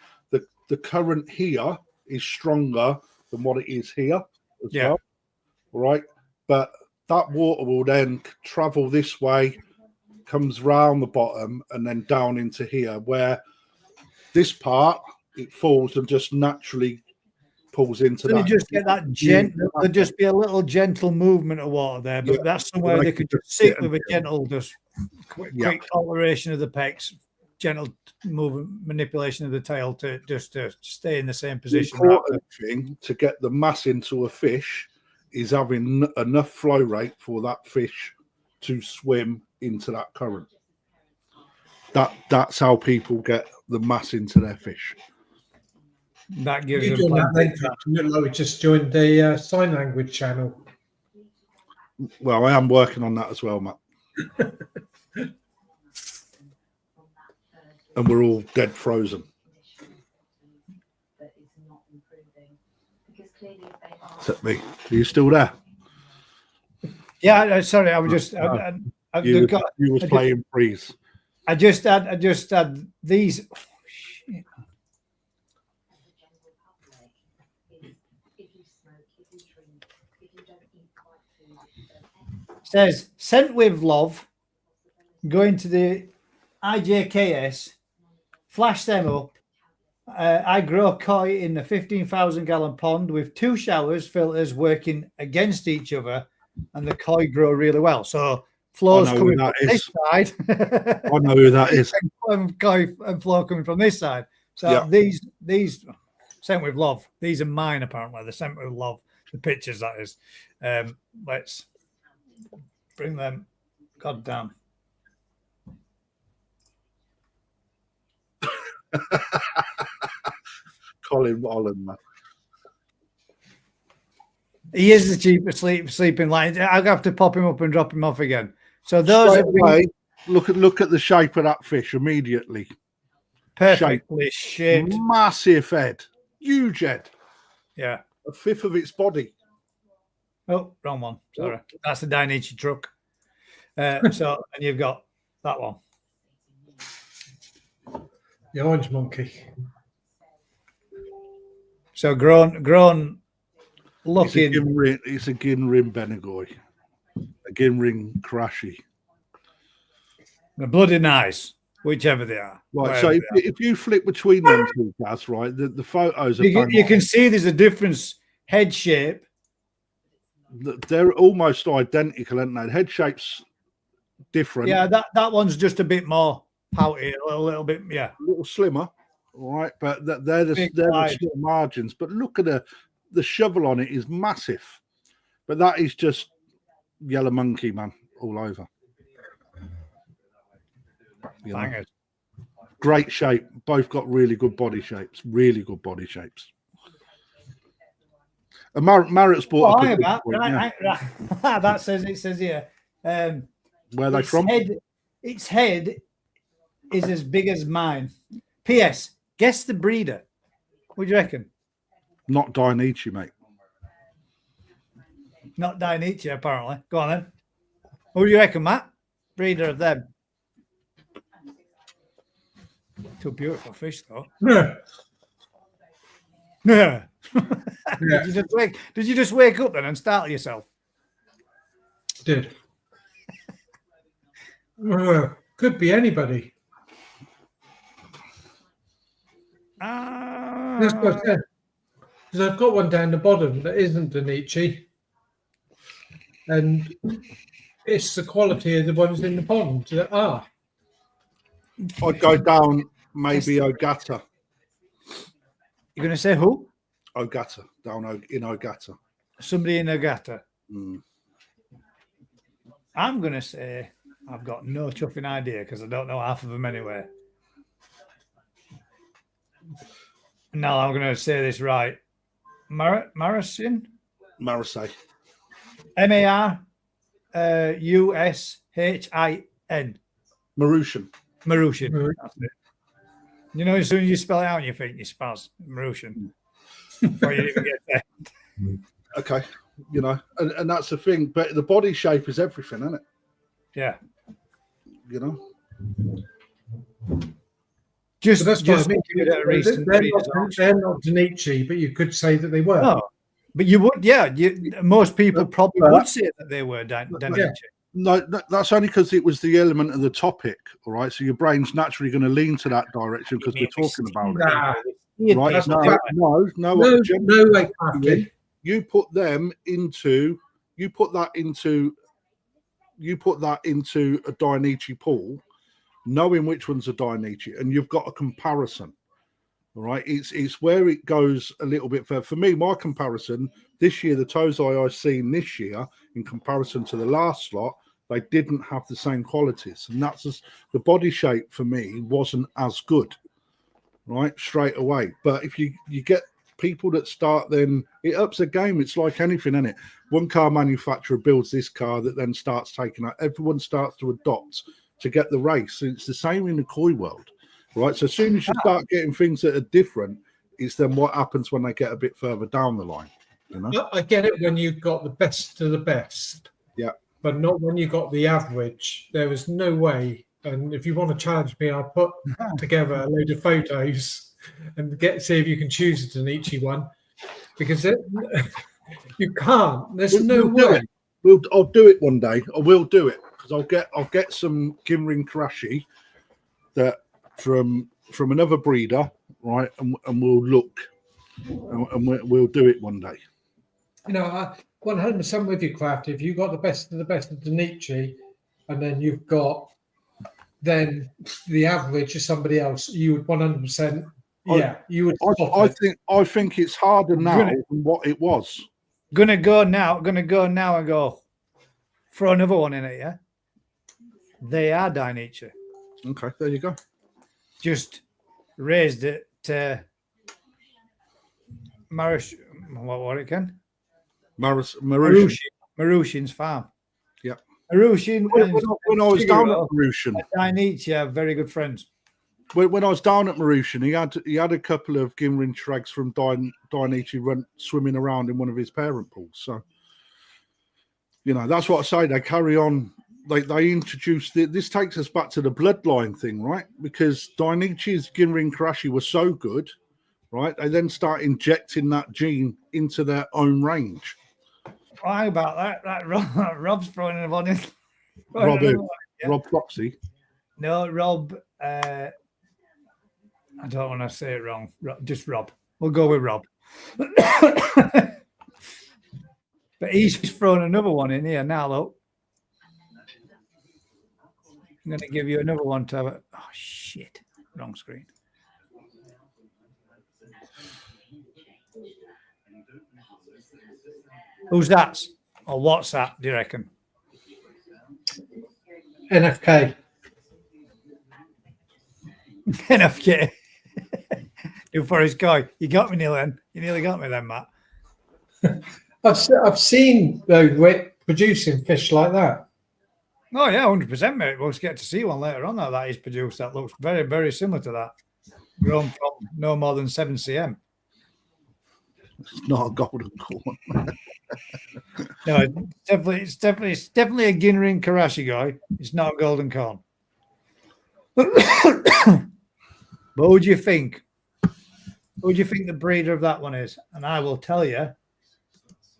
the current here is stronger than what it is here as well. All right, but that water will then travel this way, comes round the bottom, and then down into here, where this part it falls and just naturally pulls into that. You just get that gentle. There'll just be a little gentle movement of water there, but that's somewhere they could just sit with a gentle, just quick alteration of the pecs, gentle movement, manipulation of the tail to stay in the same position. The important thing to get the mass into a fish is having enough flow rate for that fish to swim into that current. That's how people get the mass into their fish. That gives you them like we just joined the sign language channel. Well, I am working on that as well, Matt. And we're all dead frozen. Except me. Are you still there? Yeah, sorry, I was just. You was playing freeze. I just had these. Oh, shit. Says sent with love. Going to the IJKS. Flash them up. I grow koi in a 15,000-gallon pond with 2 showers filters working against each other, and the koi grow really well. So flows coming from this side. I know who that is. And koi and flow coming from this side. So these sent with love. These are mine apparently. They're sent with love. The pictures, that is. Let's bring them. God damn. Colin Holland, man. He is the cheapest sleeping line. I'll have to pop him up and drop him off again. So those look at the shape of that fish immediately. Perfectly shaped. Massive head. Huge head. Yeah. A fifth of its body. Oh, wrong one. Sorry. That's the Dainichi truck. And you've got that one. The orange monkey. So grown looking. It's a Ginrin Benagoi. A Ginrin Karashi. The bloody nice, whichever they are. Right, so if you flip between them two, that's right. The photos are you can see there's a difference head shape. They're almost identical, aren't they? The head shape's different. Yeah, that one's just a bit more pouty, a little bit, a little slimmer. All right, but they're the small margins. But look at the shovel on it is massive. But that is just yellow monkey, man, all over. Great shape. Both got really good body shapes. Really good body shapes. And Marriott's bought a that says here. Where are they from? Its head is as big as mine. P.S. Guess the breeder. What do you reckon? Not Dainichi, mate. Not Dainichi, apparently. Go on then. Who do you reckon, Matt? Breeder of them. Two beautiful fish, though. Yeah. Yeah. Did you just wake up then and startle yourself? Did. Could be anybody. That's what I said. Because I've got one down the bottom that isn't Dainichi. And it's the quality of the ones in the pond that are. I'd go down maybe Ogata. You're going to say who? Ogata, down in Ogata. Somebody in Ogata. Mm. I'm going to say I've got no chuffing idea because I don't know half of them anyway. Now I'm going to say this right. Marushin? Marseille. Marushin. Marushin. Marushin. That's it. You know, as soon as you spell it out, you think you spaz. Marushin. Before you even get there. Okay. You know, and that's the thing. But the body shape is everything, isn't it? Yeah. You know? So that's what I mean. They're not Danichi, but you could say that they were. No, but you would, yeah. Most people probably would say that they were Danichi. Yeah. No, that's only because it was the element of the topic, all right? So your brain's naturally going to lean to that direction because we're talking about it. Right? No way, Crafty. You put that into a Dainichi pool, knowing which one's a Dainichi, and you've got a comparison. All right, it's where it goes a little bit further. For me, my comparison this year, the Tozai I've seen this year in comparison to the last lot, they didn't have the same qualities, and that's just, the body shape for me wasn't as good, right, straight away. But if you get people that start, then it ups the game. It's like anything, isn't it? One car manufacturer builds this car that then starts taking out. Everyone starts to adopt to get the race. It's the same in the koi world, right? So as soon as you start getting things that are different, it's then what happens when they get a bit further down the line. You know? I get it when you've got the best of the best. Yeah. But not when you got the average. There was no way. And if you want to challenge me, I'll put together a load of photos and see if you can choose a Danichi one, because you can't. There's no way. I'll do it one day. I will do it because I'll get some Ginrin Karashi that from another breeder, right? And we'll look and we'll do it one day. You know, 100% with you, Crafty. If you got the best of the best of Danichi, and then you've got then the average of somebody else, you would 100%. Yeah, you would. I think it's harder now than what it was. Gonna go now and go throw another one in it. Yeah, they are Dainichi. Okay, there you go. Just raised it to what it can? Marushin's farm. Yeah. Marushin. When I was down at Marushin, Dainichi are very good friends. When I was down at Marushin, he had a couple of Ginrin Trags from Dainichi swimming around in one of his parent pools. So, you know, that's what I say. They carry on. They introduced this takes us back to the bloodline thing, right? Because Dainichi's Ginrin Karashi was so good, right? They then start injecting that gene into their own range. How about that? Rob's throwing it on in. Rob Proxy. No, Rob. I don't want to say it wrong. Just Rob. We'll go with Rob. But he's thrown another one in here now, though. I'm going to give you another one to have it. Oh, shit. Wrong screen. Who's that? Or what's that, do you reckon? NFK. NFK. Do for his guy. You got me, Neil, then. You nearly got me then, Matt. I've seen though producing fish like that. Oh yeah, 100%, mate. We'll get to see one later on that is produced. That looks very, very similar to that. Grown from no more than 7 cm. It's not a golden corn. No, it's definitely a Ginrin Karashi guy. It's not a golden corn. But who do you think? Who do you think the breeder of that one is? And I will tell you,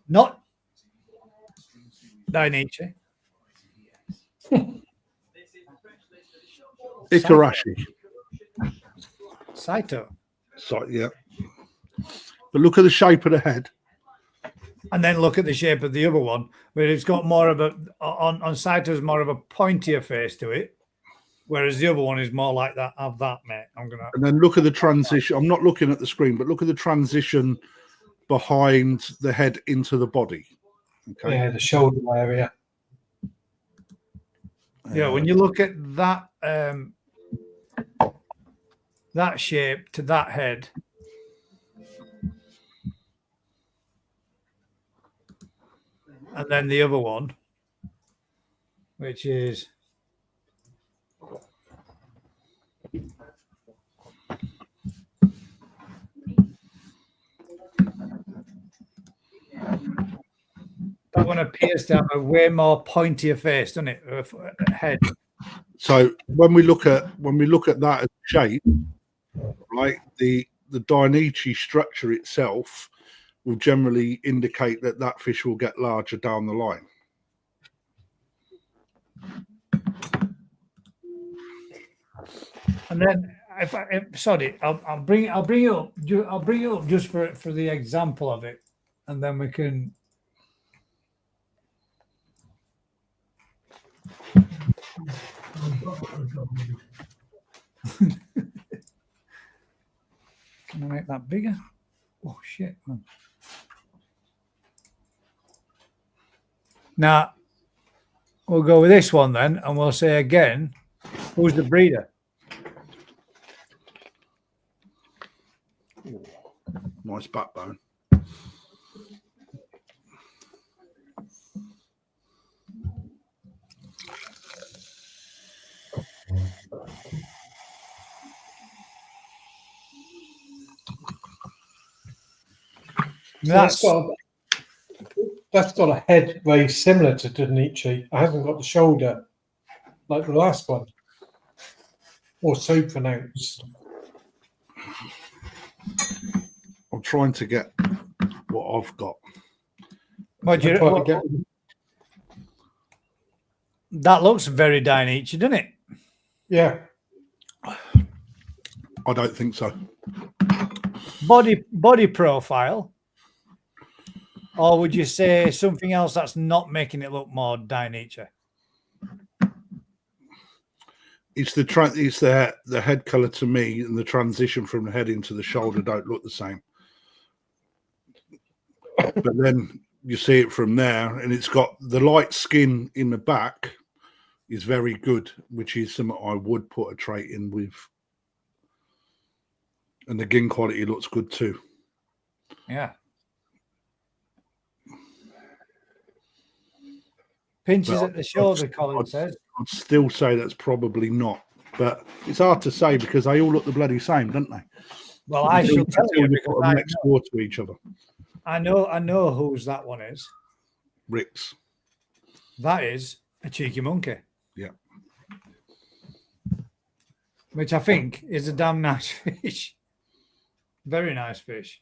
not Dainichi. Ikarashi. Saito. So, yeah. But look at the shape of the head. And then look at the shape of the other one, where it's got more of a, on Saito's more of a pointier face to it. Whereas the other one is more like that, of that, mate. And then look at the transition. I'm not looking at the screen, but look at the transition behind the head into the body. Okay. Yeah, the shoulder area. Yeah, when you look at that that shape to that head, and then the other one, which is that one appears to have a way more pointier face, doesn't it? Head. So when we look at that as shape, right, the Dainichi structure itself will generally indicate that that fish will get larger down the line. And then, I'll bring it up just for the example of it, and then we can. Can I make that bigger? Oh shit, man. Now we'll go with this one then, and we'll say again, who's the breeder? Nice backbone. So that's got a head very similar to Dainichi. It hasn't got the shoulder like the last one, or so pronounced. I'm trying to get what I've got. That looks very Dainichi, doesn't it? Yeah. I don't think so. Body profile, or would you say something else that's not making it look more Dainichi? It's the head color to me, and the transition from the head into the shoulder don't look the same. But then you see it from there, and it's got the light skin in the back is very good, which is something I would put a trait in with. And the gin quality looks good too. Yeah. Pinches at the shoulder, Colin says. I'd still say that's probably not, but it's hard to say because they all look the bloody same, don't they? Well, I shall tell you because put them next door to each other. I know whose that one is. Rick's. That is a cheeky monkey. Yeah. Which I think is a damn nice fish. Very nice fish.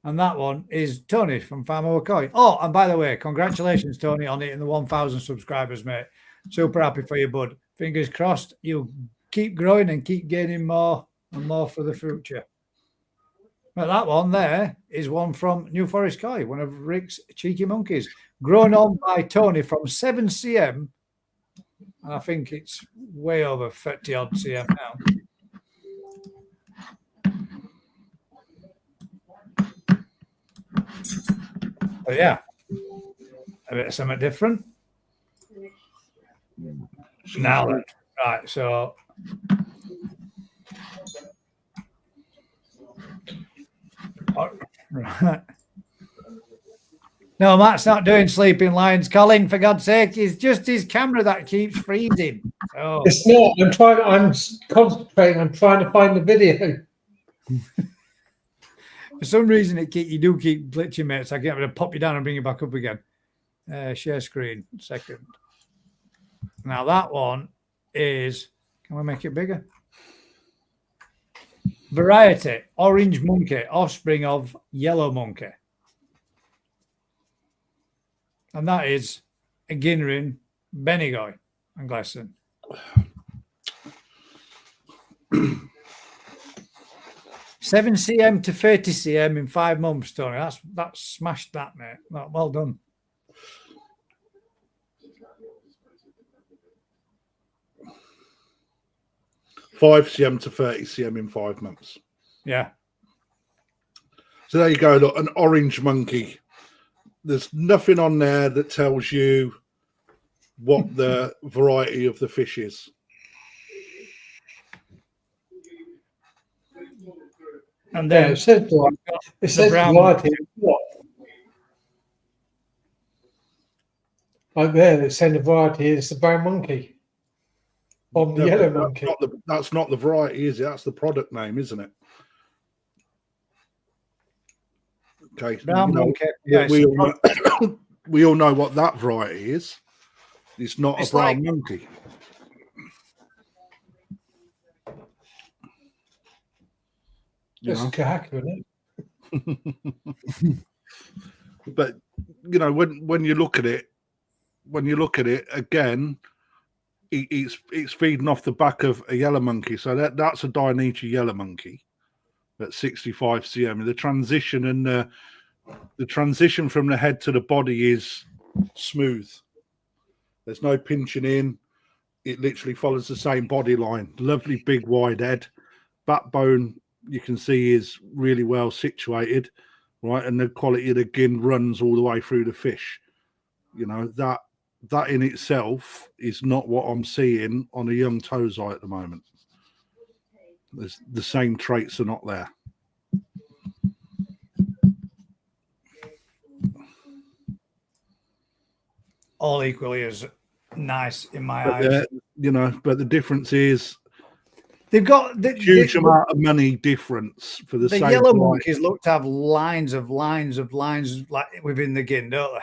And that one is Tony from Farmer Wacoy. Oh, and by the way, congratulations, Tony, on hitting the 1,000 subscribers, mate. Super happy for you, bud. Fingers crossed you keep growing and keep gaining more and more for the future. But that one there is one from New Forest Koi, one of Rick's cheeky monkeys, grown on by Tony from 7 cm. And I think it's way over 30 odd cm now. But yeah, a bit of something different. Now then, right, so right. No, Matt's not doing sleeping lions, Colin, for God's sake. It's just his camera that keeps freezing. So. It's not. I'm concentrating. I'm trying to find the video. For some reason, you do keep glitching, mate. So I get to pop you down and bring you back up again. Share screen, second. Now that one is, can we make it bigger? Variety, orange monkey, offspring of yellow monkey. And that is a Ginrin, Benigoy, and Gleason. 7 cm to 30 cm in 5 months, Tony. That's smashed that, mate. Well done. Five cm to 30 cm in 5 months. Yeah. So there you go. Look, an orange monkey. There's nothing on there that tells you what the variety of the fish is. And Yeah, then it said brown- variety of what? Like there, it's saying the variety is the brown monkey. On the No, yellow but monkey. That's not the variety, is it? That's the product name, isn't it? Okay. brown monkey. Yeah, We all know what that variety is. It's not It's a brown like- monkey. You It's know? a kahaku, isn't it? But when you look at it, again, it's feeding off the back of a yellow monkey. So that's a Dainichi yellow monkey at 65 cm. The transition and the transition from the head to the body is smooth. There's no pinching in. It literally follows the same body line. Lovely big wide head. Backbone, you can see, is really well situated, right? And the quality of the gin runs all the way through the fish. That in itself is not what I'm seeing on a young tozai at the moment. The same traits are not there. all equally as nice in my eyes. But the difference is They've got the huge amount of money difference for the same yellow price. monkeys look to have lines like within the gin, don't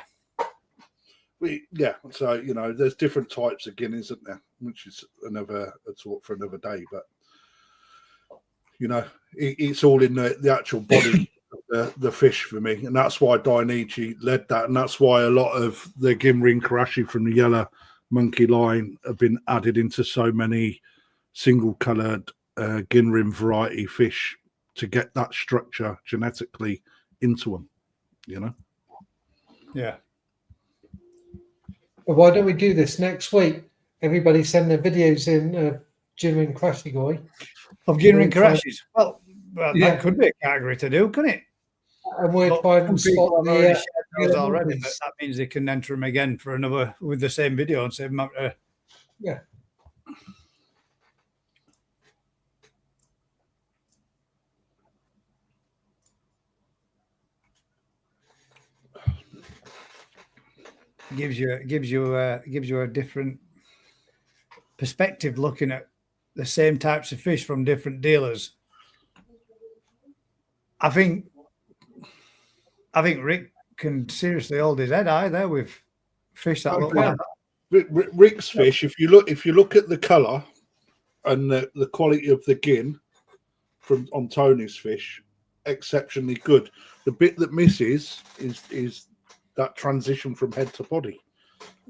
they? So there's different types of gin, isn't there? Which is a talk for another day. But it's all in the actual body of the fish for me, and that's why Dainichi led that, and that's why a lot of the Ginrin Karashi from the yellow monkey line have been added into so many single-coloured Ginrin variety fish to get that structure genetically into them. Yeah. Well, why don't we do this next week? Everybody send their videos in Jim and Crashy Guy. Of Ginrin Karashis. Well, Yeah. that could be a category to do, couldn't it? And we'll But try some and people spot have already the shared those already, but monkeys. that means they can enter them again for another with the same video and same amount of. Yeah. Gives you a different perspective looking at the same types of fish from different dealers. I think Rick can seriously hold his head high there with fish that look like that. Rick's fish, if you look at the colour and the quality of the gin on Tony's fish, exceptionally good. The bit that misses is that transition from head to body.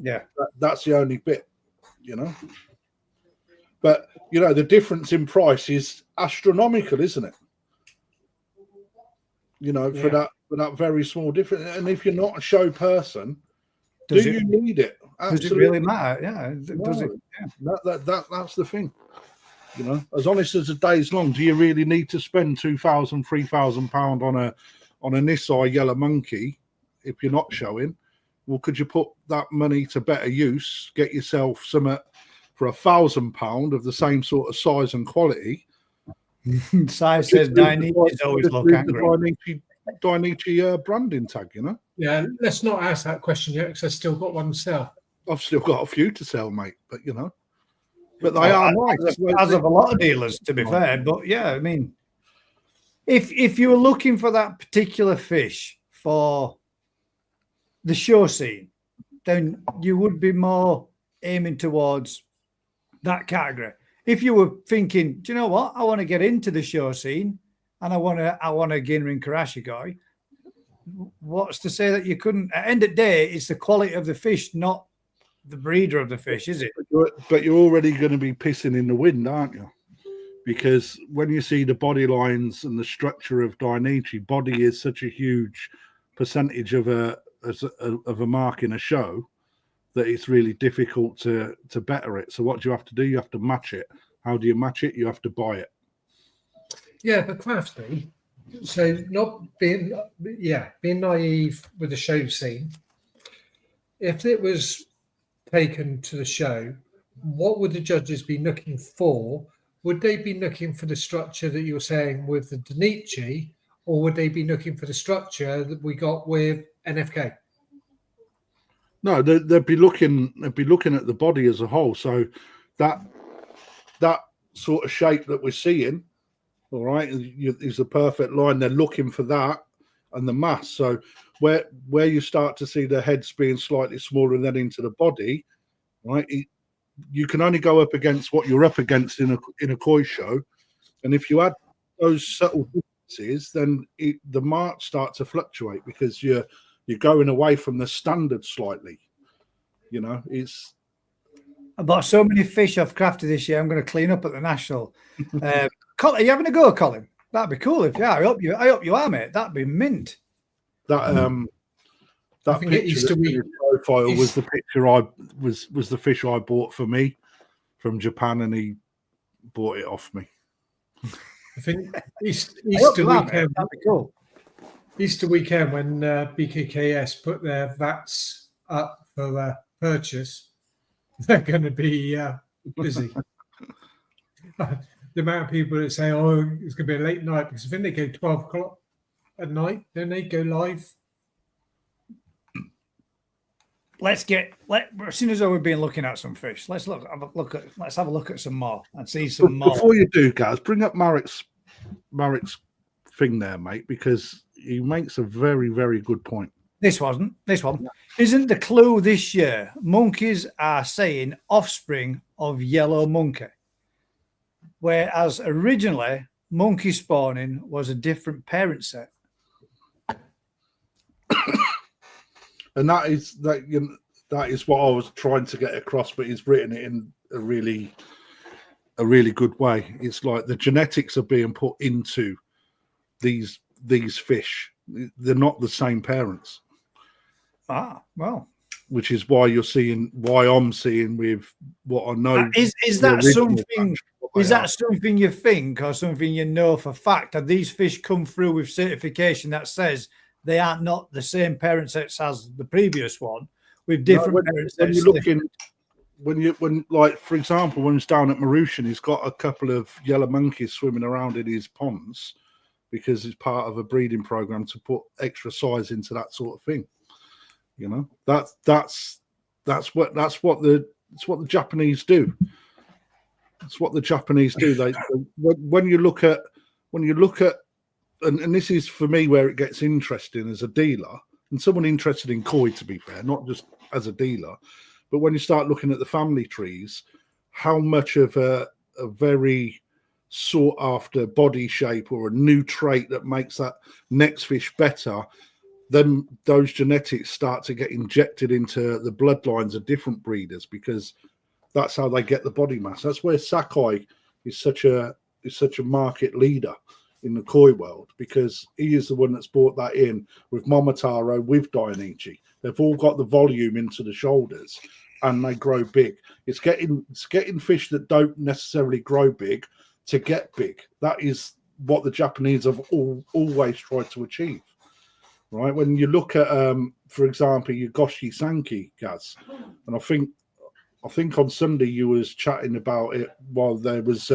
Yeah, that's the only bit, But the difference in price is astronomical, isn't it? For that very small difference. And if you're not a show person, do you need it? Does it really matter? Yeah. Does it? Yeah. That's the thing. As honest as a day's long, do you really need to spend £2,000, £3,000 on a Nisai yellow monkey if you're not showing? Well, could you put that money to better use? Get yourself some for £1,000 of the same sort of size and quality. Size says Dainichi is always look angry. Dainichi branding tag, Yeah, let's not ask that question yet because I've still got one to sell. I've still got a few to sell, mate, but but they are nice. As of a lot of dealers, to be fair. But yeah, I mean, if you were looking for that particular fish for the show scene, then you would be more aiming towards that category. If you were thinking, do you know what? I want to get into the show scene and I want a Ginrin Karashi guy. What's to say that you couldn't? At the end of the day, it's the quality of the fish, not the breeder of the fish, is it? But you're already going to be pissing in the wind, aren't you? Because when you see the body lines and the structure of Dainichi, body is such a huge percentage of a mark in a show that it's really difficult to better it. So what do you have to do? You have to match it. How do you match it? You have to buy it. Yeah, but crafty. So not being naive with the show scene. If it was taken to the show, what would the judges be looking for? Would they be looking for the structure that you're saying with the Danichi, or would they be looking for the structure that we got with NFK? No, they'd be looking at the body as a whole. So that sort of shape that we're seeing, all right, is the perfect line. They're looking for that and the mass. So where you start to see the heads being slightly smaller and then into the body, right? You can only go up against what you're up against in a koi show, and if you add those subtle differences, then the marks start to fluctuate because you're going away from the standard slightly. You know, it's. I bought so many fish off Crafty this year. I'm going to clean up at the National. Colin, are you having a go, Colin? That'd be cool if you are. I hope you are, mate. That'd be mint. That picture in his profile was the picture was the fish I bought for me from Japan, and he bought it off me. I think Easter weekend. That'd be cool. Easter weekend when BKKS put their VATs up for purchase, they're going to be busy. The amount of people that say, "Oh, it's going to be a late night," because I think they go 12 o'clock at night, then they go live. As soon as we've been looking at some fish, let's have a look at some more and see some more. Before you do, guys, bring up Marek's thing there, mate, because he makes a very, very good point. This one. Isn't the clue this year? Monkeys are saying offspring of yellow monkey, whereas originally monkey spawning was a different parent set. And that is what I was trying to get across, but he's written it in a really good way. It's like the genetics are being put into these fish. They're not the same parents. Ah, well. Which is why I'm seeing with what I know. Is that something? Is that something you think, or something you know for fact? Have these fish come through with certification that says they are not the same parent sets as the previous one, with different parent sets? When you're looking, when like for example, when he's down at Mauritian, he's got a couple of yellow monkeys swimming around in his ponds because it's part of a breeding program to put extra size into that sort of thing. You know, that's what the Japanese do. That's what the Japanese do. They when you look at and this is for me where it gets interesting as a dealer and someone interested in koi, to be fair, not just as a dealer, but when you start looking at the family trees, how much of a very sought after body shape or a new trait that makes that next fish better, then those genetics start to get injected into the bloodlines of different breeders, because that's how they get the body mass. That's where Sakai is such a market leader in the koi world, because he is the one that's brought that in with Momotaro, with Dainichi. They've all got the volume into the shoulders and they grow big. It's getting fish that don't necessarily grow big to get big. That is what the Japanese have always tried to achieve. Right? When you look at, for example, your Goshi Sanki, Gaz, and I think on Sunday you was chatting about it while there was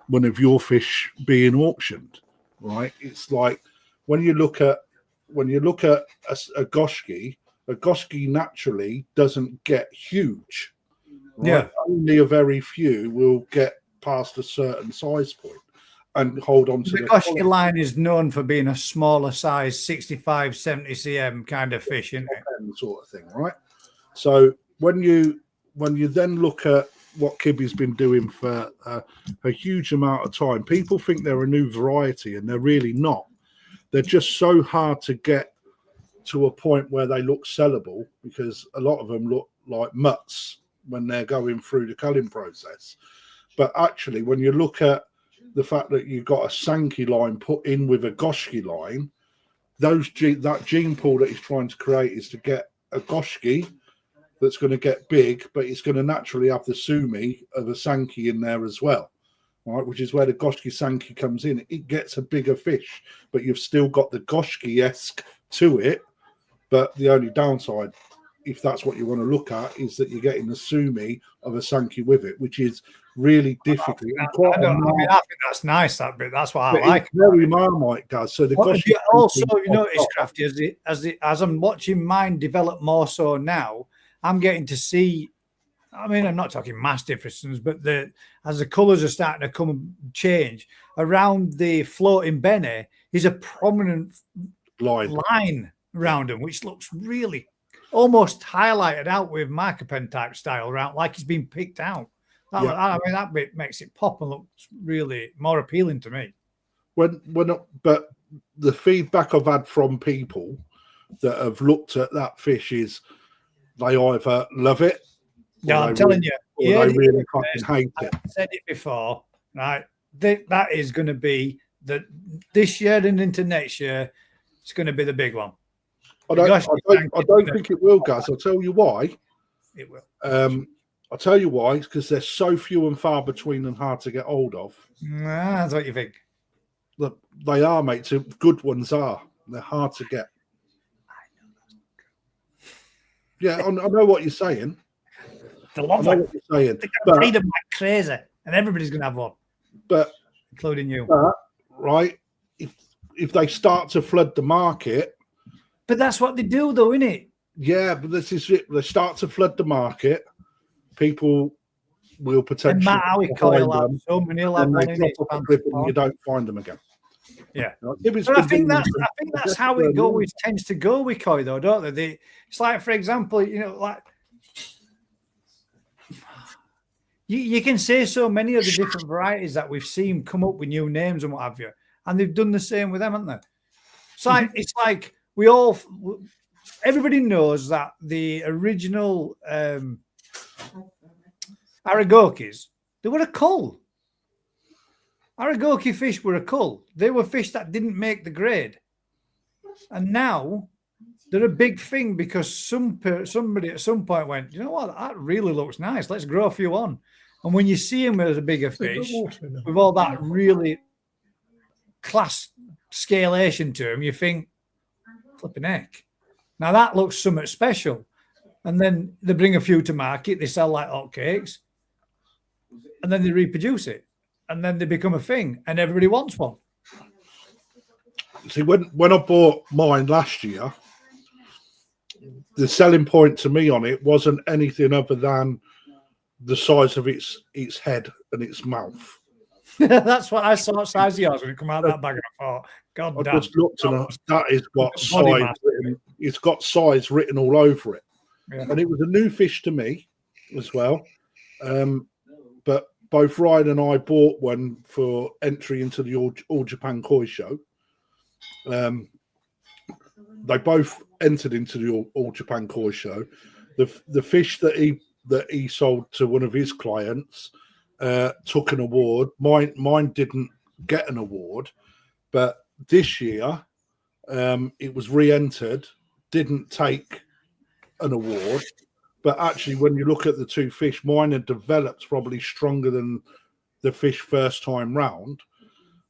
one of your fish being auctioned, right? It's like when you look at a goshki naturally doesn't get huge. Right? Yeah, only a very few will get past a certain size point and hold on to the goshki line is known for being a smaller size, 65, 70 cm kind of fish, isn't it? Sort of thing, right? So when you then look at what Kibby's been doing for a huge amount of time, people think they're a new variety, and they're really not. They're just so hard to get to a point where they look sellable, because a lot of them look like mutts when they're going through the culling process. But actually, when you look at the fact that you've got a Sankey line put in with a Goshki line, that gene pool that he's trying to create is to get a Goshki that's going to get big, but it's going to naturally have the sumi of a Sankey in there as well, right? Which is where the Goshki Sankey comes in. It gets a bigger fish, but you've still got the Goshki-esque to it. But the only downside if that's what you want to look at, is that you're getting the sumi of a sankey with it, which is really difficult. I think that's nice, that bit. That's what I like. It's very Marmite, guys. So the also, you notice, Crafty, as I'm watching mine develop more so now, I'm getting to see. I mean, I'm not talking mass differences, but as the colours are starting to come and change around the floating Benny, is a prominent line around them, which looks really almost highlighted out with marker pen type style around, like it's been picked out. I mean, that bit makes it pop and looks really more appealing to me. But the feedback I've had from people that have looked at that fish is they either love it. Yeah, I'm telling you, they really fucking hate it. I've said it before, right? That is going to be this year and into next year. It's going to be the big one. I don't think it will, guys. I'll tell you why. It will. I'll tell you why. It's because they're so few and far between and hard to get hold of. That's what you think. Look, they are, mate. So good ones are. They're hard to get. Yeah, I know what you're saying. They love what you're saying. They breed them like crazy, and everybody's going to have one, including you. Right? If they start to flood the market, but that's what they do, though, isn't it? Yeah, but this is it. They start to flood the market. People will potentially. And Matt Howie Coyle have so many. You don't find them again. Yeah, but I think that's how it always tends to go with koi, though, don't they? It's like, for example, like you can say so many of the different varieties that we've seen come up with new names and what have you, and they've done the same with them, haven't they? It's like everybody knows that the original Aragokis, they were a cull. Aragoki fish were a cull. They were fish that didn't make the grade. And now they're a big thing because somebody at some point went, you know what, that really looks nice. Let's grow a few on. And when you see them as a bigger fish, with all that really class scalation to them, you think, flipping heck. Now that looks somewhat special. And then they bring a few to market, they sell like hotcakes, and then they reproduce it. And then they become a thing, and everybody wants one. See, when I bought mine last year, the selling point to me on it wasn't anything other than the size of its head and its mouth. That's what I saw. Size of yours when it come out of that bag, and I thought, God damn! I just looked and that is got size. It's got size written all over it, and it was a new fish to me as well. But both Ryan and I bought one for entry into the All Japan Koi Show. They both entered into the All Japan Koi Show. The fish that he sold to one of his clients took an award. Mine didn't get an award, but this year it was re-entered, didn't take an award. But actually, when you look at the two fish, mine had developed probably stronger than the fish first time round,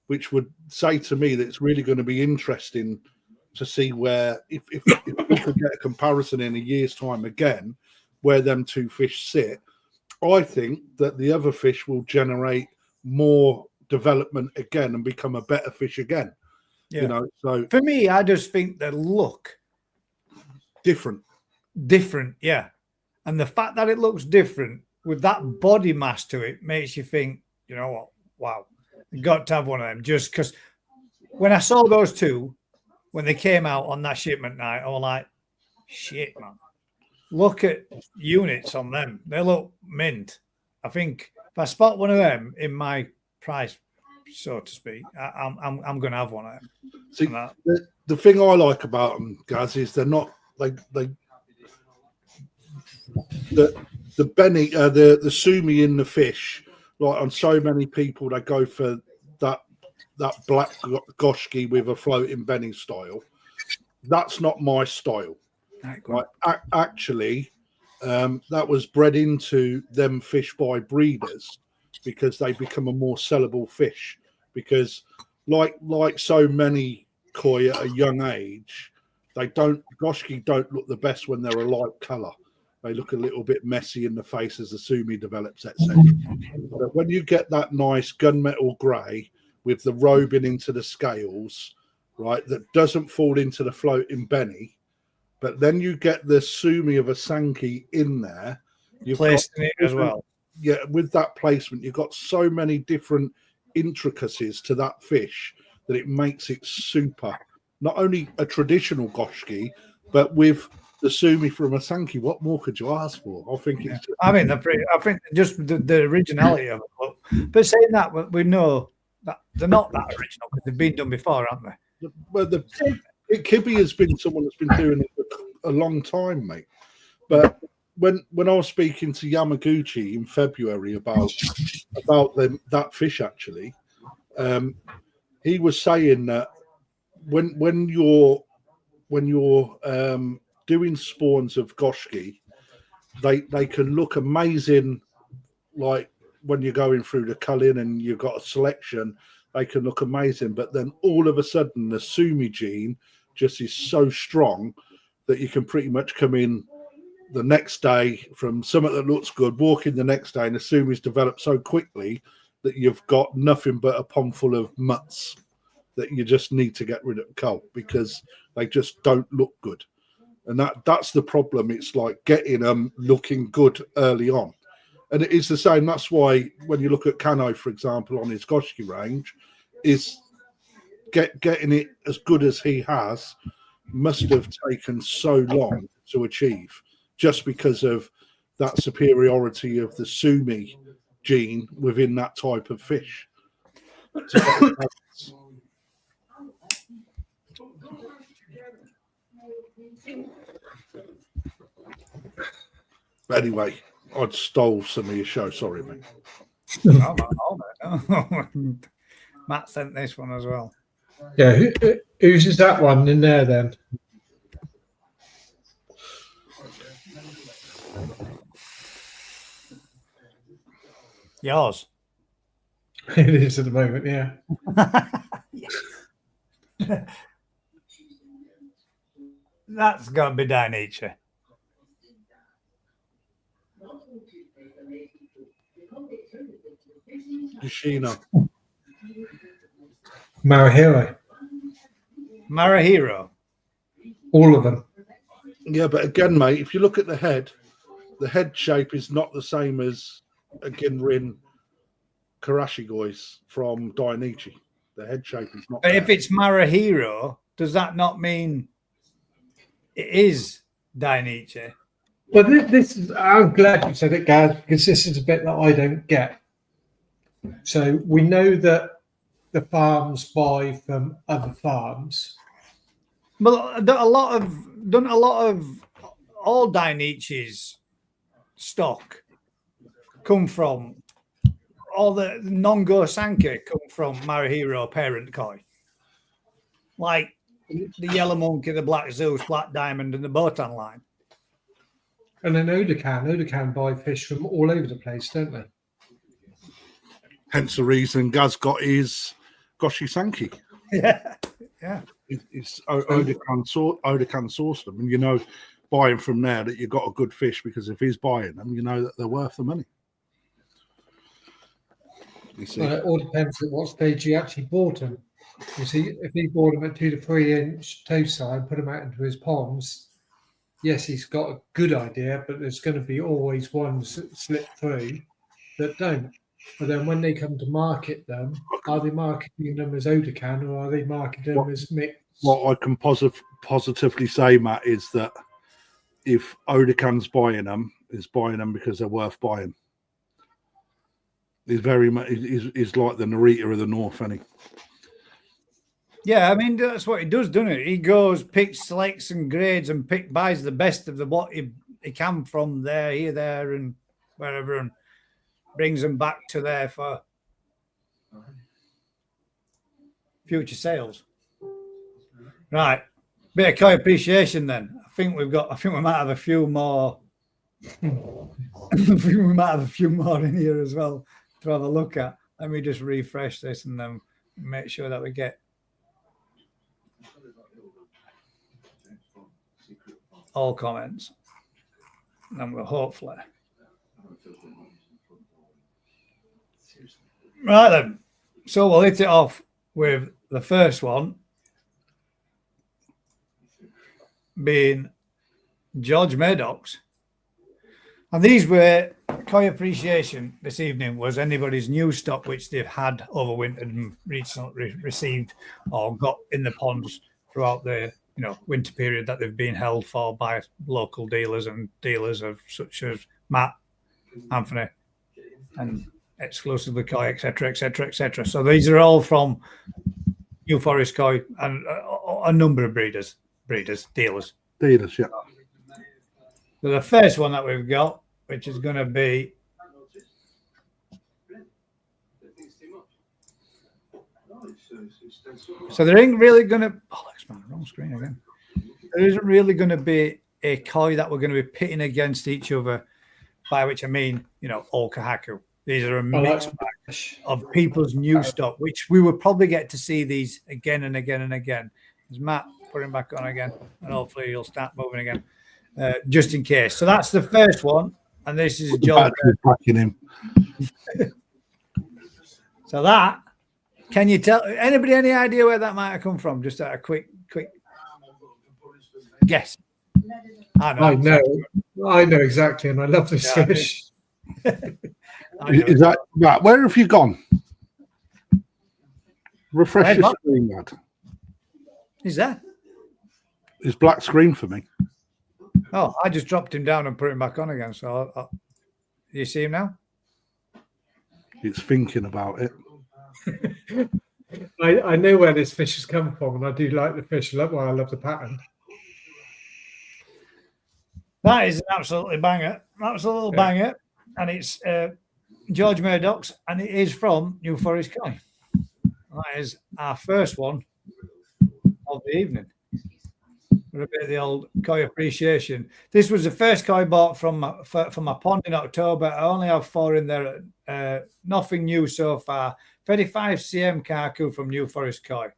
which would say to me that it's really going to be interesting to see where, if we could get a comparison in a year's time again, where them two fish sit. I think that the other fish will generate more development again and become a better fish again. Yeah. So for me, I just think they look different. Yeah. And the fact that it looks different with that body mass to it makes you think, you know what? Wow, you got to have one of them. Just because when I saw those two, when they came out on that shipment night, I was like, shit, man. Look at units on them. They look mint. I think if I spot one of them in my price, so to speak, I'm going to have one of them. See, the thing I like about them, guys, is they're not the Benny, the sumi in the fish. Like on so many people, they go for that black goshki with a floating Benny style. That's not my style. Right? Actually, that was bred into them fish by breeders because they become a more sellable fish. Because like so many koi at a young age, Goshki don't look the best when they're a light colour. They look a little bit messy in the face as the sumi develops, etc. But when you get that nice gunmetal grey with the robing into the scales, right, that doesn't fall into the floating benny, but then you get the sumi of a Sankey in there. You've placed in it as well. Yeah, with that placement, you've got so many different intricacies to that fish that it makes it super. Not only a traditional goshki, but with the sumi from a Sankey, what more could you ask for? I think it's. I mean, I think just the originality of it. But saying that, we know that they're not that original because they've been done before, haven't they? Well, Kibby has been someone that's been doing it for a long time, mate. But when I was speaking to Yamaguchi in February about that fish, actually, he was saying that when you're doing spawns of goshki, they can look amazing, like when you're going through the culling and you've got a selection, they can look amazing. But then all of a sudden, the sumi gene just is so strong that you can pretty much come in the next day from something that looks good, walk in the next day, and the sumi's developed so quickly that you've got nothing but a pond full of mutts that you just need to get rid of cull because they just don't look good. And that's the problem. It's like getting them looking good early on. And it is the same. That's why when you look at Kano, for example, on his Goshki range, is getting it as good as he has must have taken so long to achieve just because of that superiority of the sumi gene within that type of fish. But anyway, I'd stole some of your show. Sorry, mate. Matt sent this one as well. Yeah, whose is that one in there then? Yours. It is at the moment, yeah. That's got to be Dainichi. Yoshino. Marahiro. Marahiro. All of them. Yeah, but again, mate, if you look at the head shape is not the same as a Ginrin Karashigois from Dainichi. The head shape is not. But if it's Marahiro, does that not mean it is Dainichi? Well, this is. I'm glad you said it, Gaz, because this is a bit that I don't get. So we know that the farms buy from other farms. Well, a lot of all Dainichi's stock come from all the non-go Sankey come from Marahiro parent koi, like the Yellow Monkey, the Black Zeus, Black Diamond, and the Botan line. And then Odokan buy fish from all over the place, don't they? Hence the reason Gaz got his Goshi Sankey. Yeah. It's Odokan sourced them, and you know, buying from there that you got a good fish because if he's buying them, you know that they're worth the money. You see, Well, it all depends at what stage he actually bought them. You see, if he bought them at 2 to 3 inch toe side, put them out into his ponds, yes, he's got a good idea, but there's going to be always ones that slip through that don't. But then when they come to market them, are they marketing them as Odokan or are they marketing them as mixed? what I can positively say, Matt, is that if Odokan's buying them, he's buying them because they're worth buying. He's very much he's like the Narita of the North, isn't he? Yeah, I mean that's what he does, doesn't it? He goes, picks, selects, and grades, and buys the best of what he can from there, here, there, and wherever, and brings them back to there for future sales. Right, bit of koi appreciation then. I think we might have a few more. I think we might have a few more in here as well to have a look at. Let me just refresh this and then make sure that we get. all comments. And we'll hopefully. Right then. So we'll hit it off with the first one being George Murdoch's. And these were koi appreciation this evening was anybody's new stock which they've had overwintered and recently received or got in the ponds throughout the winter period that they've been held for by local dealers and dealers of such as Matt, Anthony, and exclusively koi, etc., etc., etc. So these are all from New Forest Koi and a number of dealers. Dealers, yeah. So the first one that we've got, which is going to be so there ain't really going to wrong screen again. There isn't really going to be a koi that we're going to be pitting against each other, by which I mean, all kahaku. These are a mix of people's new stock, which we will probably get to see these again and again and again. As Matt put him back on again, and hopefully he'll start moving again, just in case. So that's the first one, and this is John. Him. So that, can you tell anybody any idea where that might have come from? Just a quick guess. I know exactly, and I love this fish. Is that right? Where have you gone? Refresh your screen, lad. Is that? It's black screen for me. Oh, I just dropped him down and put him back on again. So, you see him now? It's thinking about it. I know where this fish has come from, and I do like the fish. That's why I love the pattern. That is an absolutely banger. That's a little banger, and it's George Murdoch's, and it is from New Forest Koi. That is our first one of the evening. For a bit of the old koi appreciation. This was the first koi bought from my pond in October. I only have 4 in there. Nothing new so far. 35 cm kaku from New Forest Koi.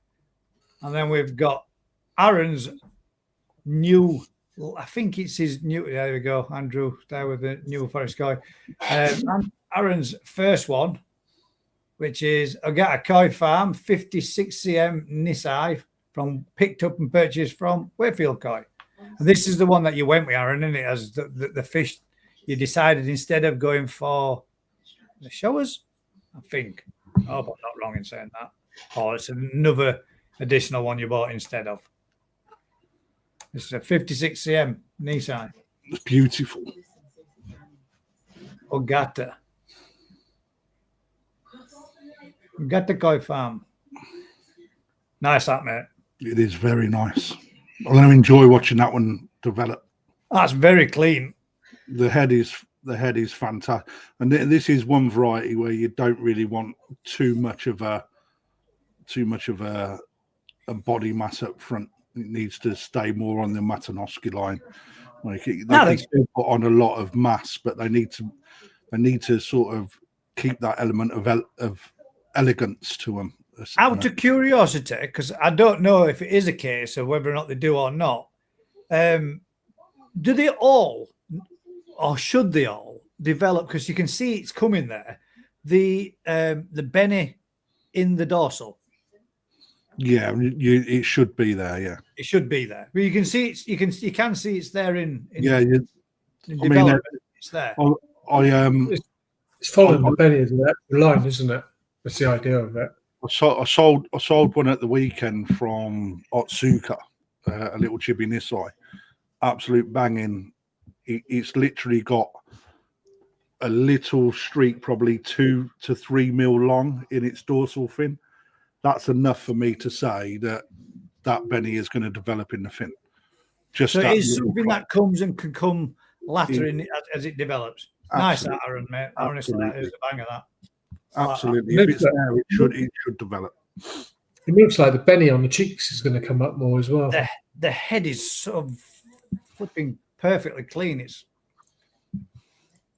And then we've got Aaron's new, I think it's his new, there we go, Andrew, there with the New Forest Koi. And Aaron's first one, which is Agata Koi Farm, 56 cm Nisai, picked up and purchased from Wakefield Koi. And this is the one that you went with, Aaron, isn't it? As the fish you decided instead of going for the showers, I think. I hope I'm not wrong in saying that. Or it's another additional one you bought instead of. This is a 56 cm Nissan. It's beautiful. Ogata Koi Farm. Nice that, mate. It is very nice. I'm going to enjoy watching that one develop. That's very clean. The head is fantastic, and this is one variety where you don't really want too much of a body mass up front. It needs to stay more on the Matanoski line. Like they can still put on a lot of mass, but they need to sort of keep that element of elegance to them. Out of curiosity, because I don't know if it is a case of whether or not they do or not, do they all, or should they all, develop, because you can see it's coming there, the Benny in the dorsal? Yeah, it should be there. Yeah, it should be there. But you can see it's you can see it's there in it's there. It's following the Benny as an actual line, isn't it? That's the idea of it. I sold one at the weekend from Otsuka, a little chibi Nisai. Absolute banging. It's literally got a little streak, probably 2 to 3 mil long in its dorsal fin. That's enough for me to say that Benny is going to develop in the fin. So it is something that comes and can come later as it develops. Absolutely. Nice, Aaron, mate. Honestly, that is a banger, that. Absolutely. If it's there, it should develop. It looks like the Benny on the cheeks is going to come up more as well. The head is sort of flipping perfectly clean. It's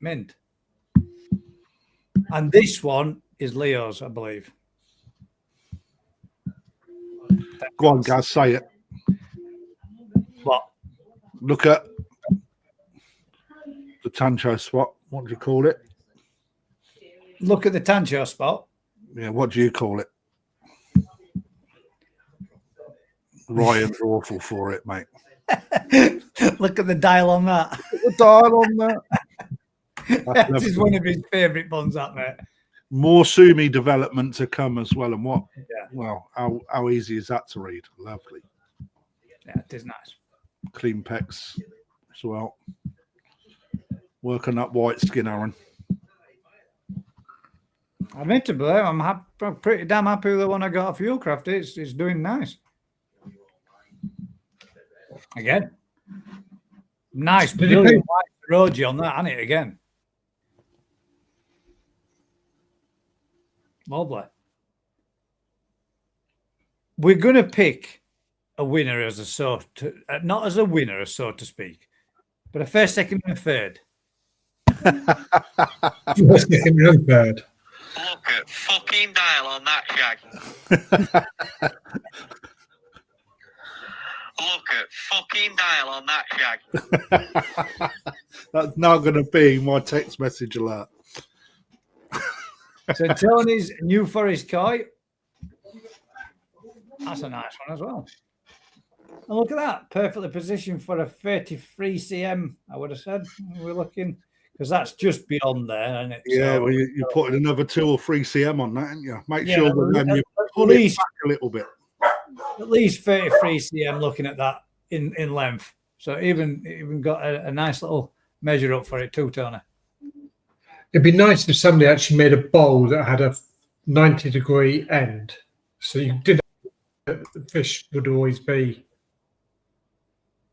mint. And this one is Leo's, I believe. Go on, guys, say it. What? Look at the Tancho spot. What do you call it? Look at the Tancho spot. Yeah, what do you call it? Ryan's awful for it, mate. Look at the dial on that. The dial on that. That is one of his favourite puns, that mate. More Sumi development to come as well. And what? Yeah. Well, how easy is that to read? Lovely. Yeah, it is nice. Clean pecs as well. Working up white skin, Aaron. Admittedly, I'm pretty damn happy with the one I got off Fuelcraft. It's doing nice. Again. Nice, brilliant white roji on that, hasn't it, again? Lovely. We're going to pick a winner as not as a winner, so to speak, but a first, second, and a third. First, second, and third. Look at fucking dial on that, Shag. Look at fucking dial on that, Shag. That's not going to be my text message alert. So Tony's New Forest Koi. That's a nice one as well. And look at that, perfectly positioned for a 33 cm. I would have said we're looking, because that's just beyond there, and Yeah, well, you're putting another 2 or 3 cm on that, aren't you? Make Yeah, sure that then you at pull it least- back a little bit. at least 33 cm. Looking at that in length, so even got a nice little measure up for it too, Tony. It'd be nice if somebody actually made a bowl that had a 90-degree end, so you did. The fish would always be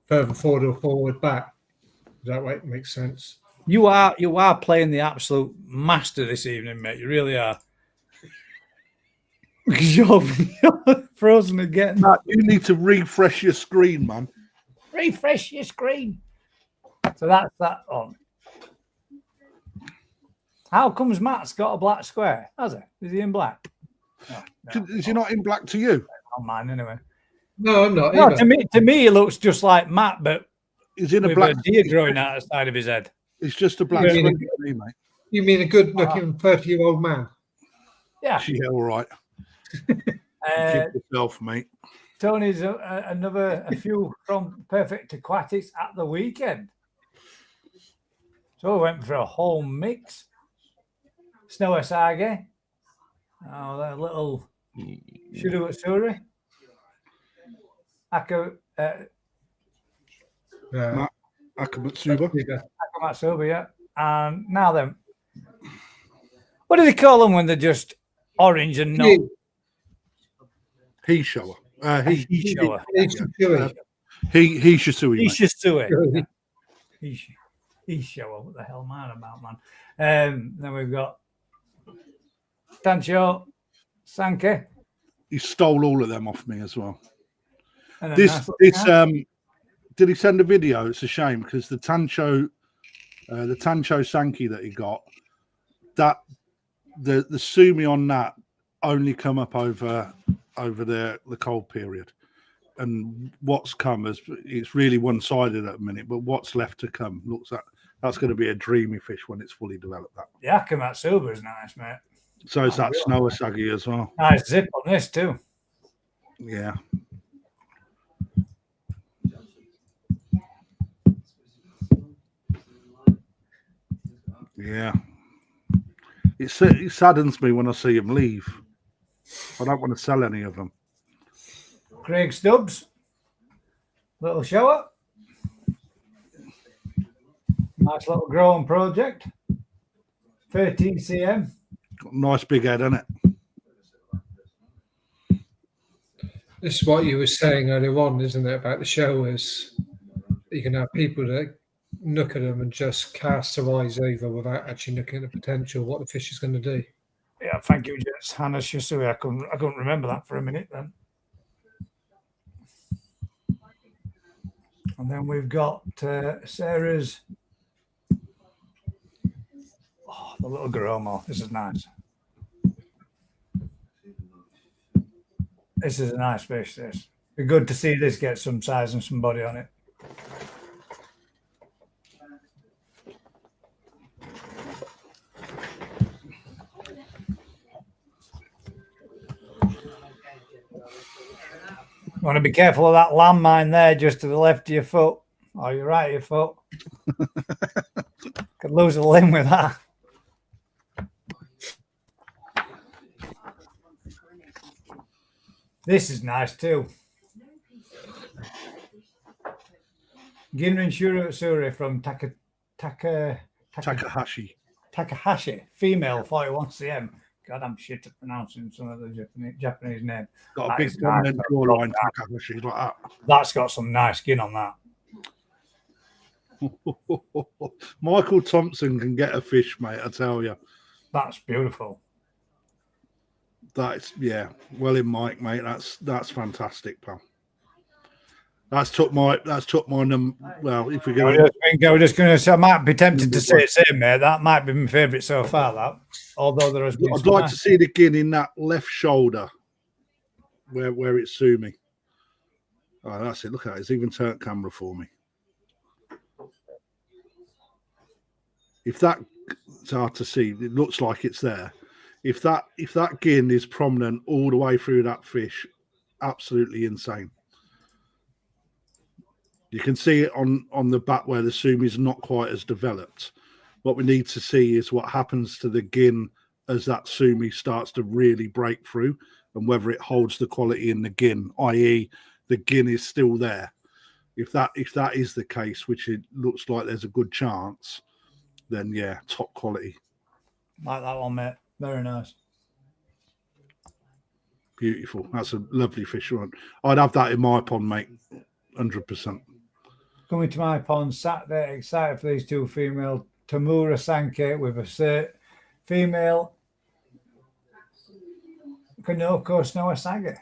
further forward or forward back. That way it makes sense. You are playing the absolute master this evening, mate. You really are. Because you're frozen again. Matt, you need to refresh your screen, man. Refresh your screen. So that's that on. How comes Matt's got a black square? Has he? Is he in black? No, Is he not in black to you? on mine anyway. No, I'm not. No, either. to me, he looks just like Matt, but He's in a with black. a deer growing out of the side of his head. It's just a black Yeah, screen to me, mate. You mean a good-looking 30-year-old man? Yeah. Yeah, all right. Keep yourself, mate. Tony's a few from Perfect Aquatics at the weekend. So we went for a whole mix. Snow Asage. Oh, that little Shuru Atsuri. Akamatsuba. Akamatsuba, yeah. And now then, what do they call them when they're just orange and not? He shower. He shower. He Shisui. He Shisui. He shower. What the hell am I about, man? Then we've got Tancho, Sankey. He stole all of them off me as well. And a This nice little cat. did he send a video? It's a shame because the Tancho Sankey that he got, that the Sumi on that only come up over the cold period, and what's come is it's really one-sided at the minute, but what's left to come looks like that's going to be a dreamy fish when it's fully developed. That The Akamatsuba is nice, mate. so is that Snow Asagi as well. Nice zip on this too. Yeah. Yeah. It saddens me when I see him leave. I don't want to sell any of them. Craig Stubbs, little shower. Nice little growing project. 13 cm. Got a nice big head, isn't it? This is what you were saying earlier on, isn't it, about the showers? You can have people that look at them and just cast their eyes over without actually looking at the potential, what the fish is going to do. Yeah, thank you, Jess. Hannah Shisui. I couldn't remember that for a minute then. And then we've got Sarah's. Oh, the little Garomo. This is nice. This is a nice fish. This be good to see this get some size and some body on it. Want to be careful of that landmine there, just to the left of your foot, or your right of your foot. Could lose a limb with that. This is nice too. Ginrin Shurasuri from Takahashi. Female, 41 cm. God, I'm shit at pronouncing some of the Japanese name. Got a That big is nice. dominant jawline, Takahashi, like that. That's got some nice skin on that. Michael Thompson can get a fish, mate, I tell you. That's beautiful. That's, yeah, well in Mike, mate. That's fantastic, pal. That's took my number. Well, if we're going, we're just going to say, I might be tempted to say the same, mate. That might be my favourite so far. That, although there has been. I'd like to see it again in that left shoulder, where it's Sumi. Oh, that's it. Look at it. It's even turned camera for me. If that, it's hard to see. It looks like it's there. If that gin is prominent all the way through that fish, absolutely insane. You can see it on the back where the Sumi is not quite as developed. What we need to see is what happens to the gin as that Sumi starts to really break through, and whether it holds the quality in the gin, i.e. the gin is still there. If that is the case, which it looks like there's a good chance, then yeah, top quality. Like that one, mate. Very nice. Beautiful. That's a lovely fish. I'd have that in my pond, mate. 100%. Coming to my pond Saturday, excited for these two female Tamura Sanke with a female Kanoko Snowasage.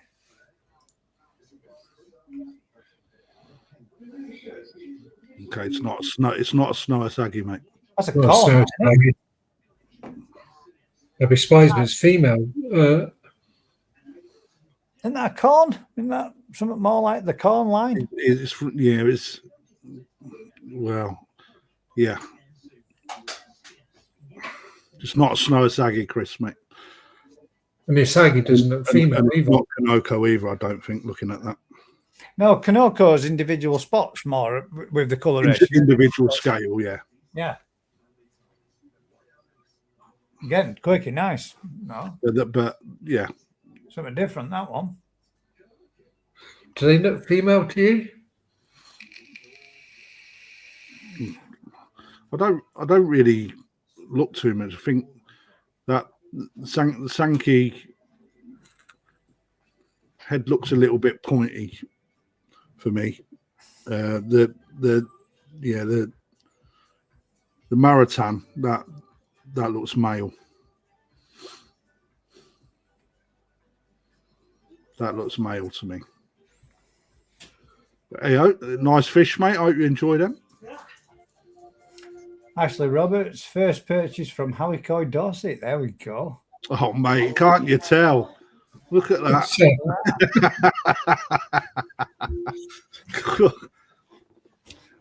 Okay, it's not a Snowasage, mate. That's a corn. I'd be surprised if it's female. Isn't that a corn? Isn't that something more like the corn line? Yeah. It's not a Snowasage, Chris, mate. I mean, Sagi doesn't look female either. Not Kanoko either, I don't think, looking at that. No, Kanoko's individual spots more with the coloration. Individual scale, yeah. Yeah. Again, quirky, nice. No. But yeah. Something different, that one. Do they look female to you? I don't really look too much. I think that the Sankey head looks a little bit pointy for me. The Maritan that looks male. That looks male to me. But, hey, nice fish, mate. I hope you enjoy them. Ashley Roberts, first purchase from Howie Coy Dorset. There we go. Oh, mate, can't you tell? Look at that.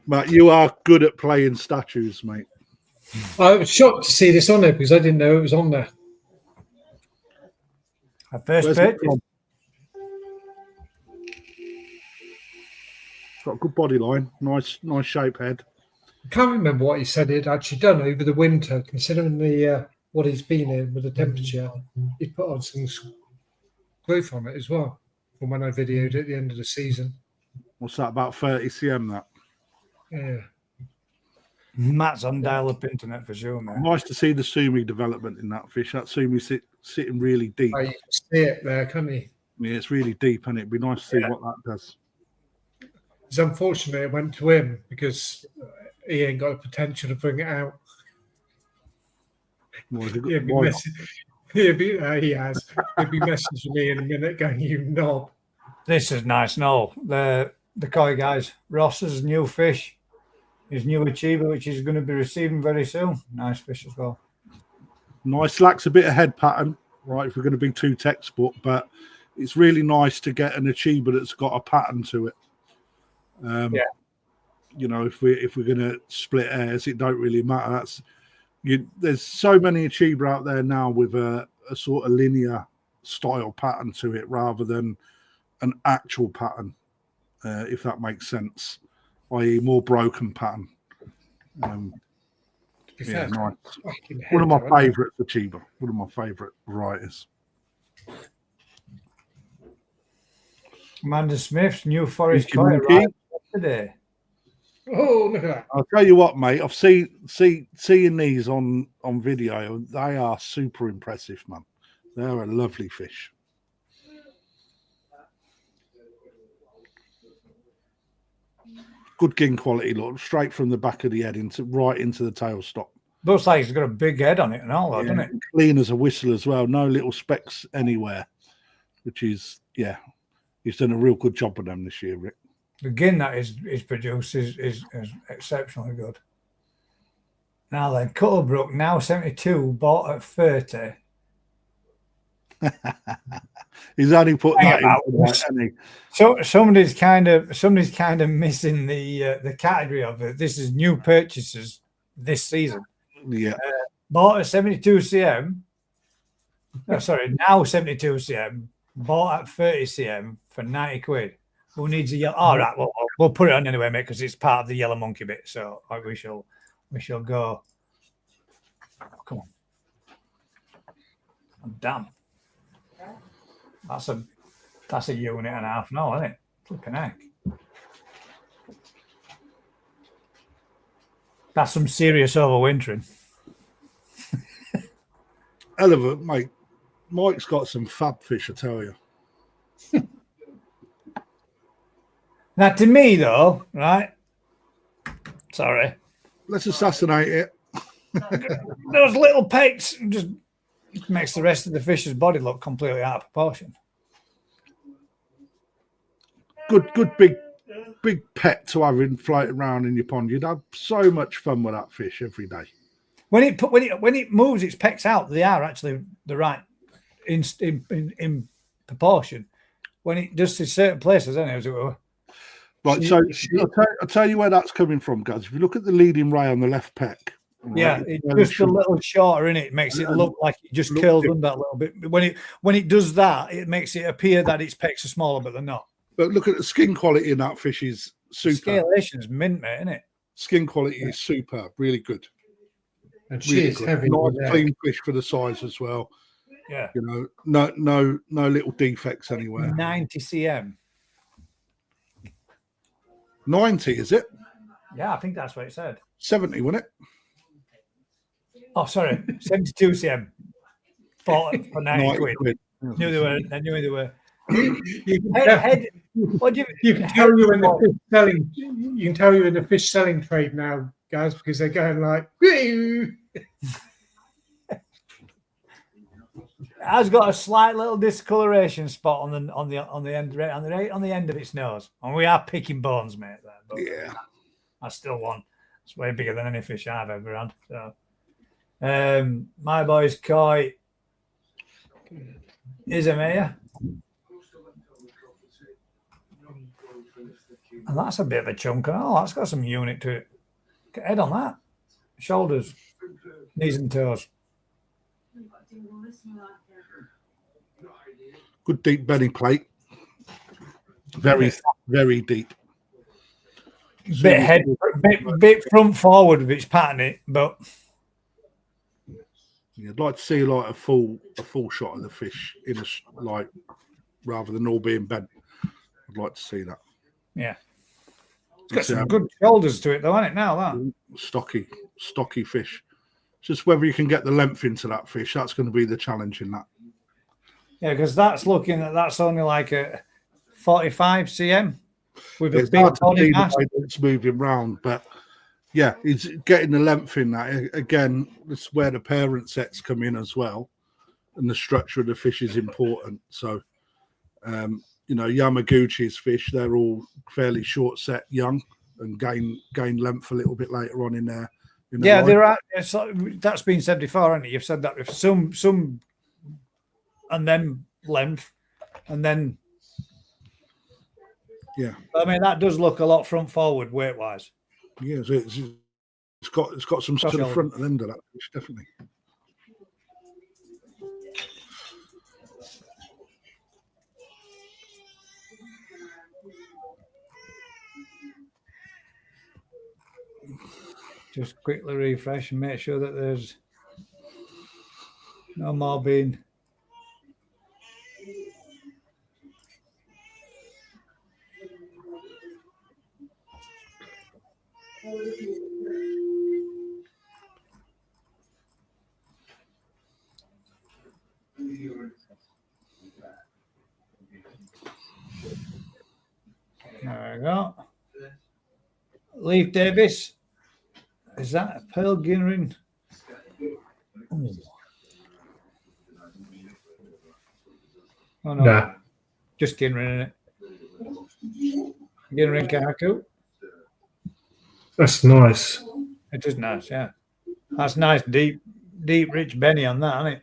Mate, you are good at playing statues, mate. I was shocked to see this on there because I didn't know it was on there. Our first Where's purchase. Got a good body line, nice shape head. I can't remember what he said he'd actually done over the winter, considering the what he's been in with the temperature. He put on some growth on it as well from when I videoed at the end of the season. What's that, about 30 cm that? Yeah. Matt's on dial-up internet for sure, man. Nice to see the Sumi development in that fish. That Sumi sitting really deep. Oh, you can see it there, can't you? Yeah, it's really deep, and it'd be nice to see what that does. It's unfortunate it went to him because he ain't got the potential to bring it out. He has. He'll be messaging me in a minute going, you knob. This is nice. No, the koi guys. Ross's new fish, his new achiever, which he's going to be receiving very soon. Nice fish as well. Nice, lacks a bit of head pattern, right? If we're going to be too textbook, but it's really nice to get an achiever that's got a pattern to it. You know, if we're going to split hairs, it don't really matter. There's so many achiever out there now with a sort of linear style pattern to it, rather than an actual pattern, if that makes sense, i.e., more broken pattern. To be Yeah, fair, nice. fucking One of head, my favourite Chiba. One of my favourite varieties. Amanda Smith's New Forest Thank you, Koi Monkey. arrived yesterday. Oh, look at that. I'll tell you what, mate. I've seeing these on video. They are super impressive, man. They're a lovely fish. Good gin quality, look, straight from the back of the head right into the tail stop. Looks like it's got a big head on it and all that, doesn't it? Clean as a whistle as well. No little specks anywhere, which is, yeah, he's done a real good job of them this year, Rick. The gin that is produced is exceptionally good. Now then, Cuttlebrook, now 72, bought at 30. He's only put that in, hasn't he? So somebody's kind of missing the category of it. This is new purchases this season. Yeah. Bought at 72 cm. No, sorry, now 72 cm. Bought at 30 cm for 90 quid. Who needs a yellow? All right, well, we'll put it on anyway, mate, because it's part of the yellow monkey bit. So we shall go. Come on. Oh, damn. That's a unit and a half now, isn't it? Flipping heck. That's some serious overwintering. Hell of a, mate. Mike's got some fab fish, I tell you. Now, to me, though, right? Sorry. Let's assassinate it. Those little pecks just makes the rest of the fish's body look completely out of proportion. Good big pet to have in floating around in your pond. You'd have so much fun with that fish every day. When it moves its pecks out, they are actually the right in proportion. When it does to certain places, I don't know. Right, so I'll tell you where that's coming from, guys. If you look at the leading ray on the left peck, right, yeah, it's just a little shorter in it. It makes it look like it just curls under a little bit. When it does that, it makes it appear that its pecks are smaller, but they're not. But look at the skin quality in that fish is super. Scalation is mint, mate, isn't it? Skin quality is superb, really good. And she Really is good. heavy. Nice clean fish for the size as well. Yeah. You know, no little defects anywhere. 90 cm. 90, is it? Yeah, I think that's what it said. 70, wasn't it? Oh, sorry, 72 cm. For 90 quid. I knew they were. What do You can tell you're in the fish selling. You can tell you're in the fish selling trade now, guys, because they're going like. It has got a slight little discoloration spot on the end of its nose, and we are picking bones, mate. There, but Yeah. that's still one. It's way bigger than any fish I've ever had. So, my boy's koi is a mare, and that's a bit of a chunk. Oh, that's got some unit to it. Get head on that, shoulders, knees and toes. Good deep belly plate. Very, very deep. Bit front forward with its pattern, but I'd like to see like a full shot of the fish in a rather than all being bent. I'd like to see that. yeah, it's got some good shoulders to it, though, hasn't it? Now that stocky fish. Just whether you can get the length into that fish, that's going to be the challenge in that. yeah, because that's only like a 45 cm with It's a big hard to body see the mass. way that it's moving round, but yeah, it's getting the length in that. Again, that's where the parent sets come in as well, and the structure of the fish is important. So, Yamaguchi's fish, they're all fairly short set, young, and gain length a little bit later on in there. Yeah, there are. That's been said before, hasn't it? You've said that if some, and then length, and then yeah. I mean that does look a lot front forward weight wise. Yeah, so it's got some to the front and end of that fish, definitely. Just quickly refresh and make sure that there's no more being. There we go. Leaf Davis. Is that a pearl Ginrin? Ooh. Oh no, Nah, just Ginrin, isn't it? Ginrin Kahaku. that's nice. It is nice, yeah. That's nice, deep, rich Benny on that, isn't it?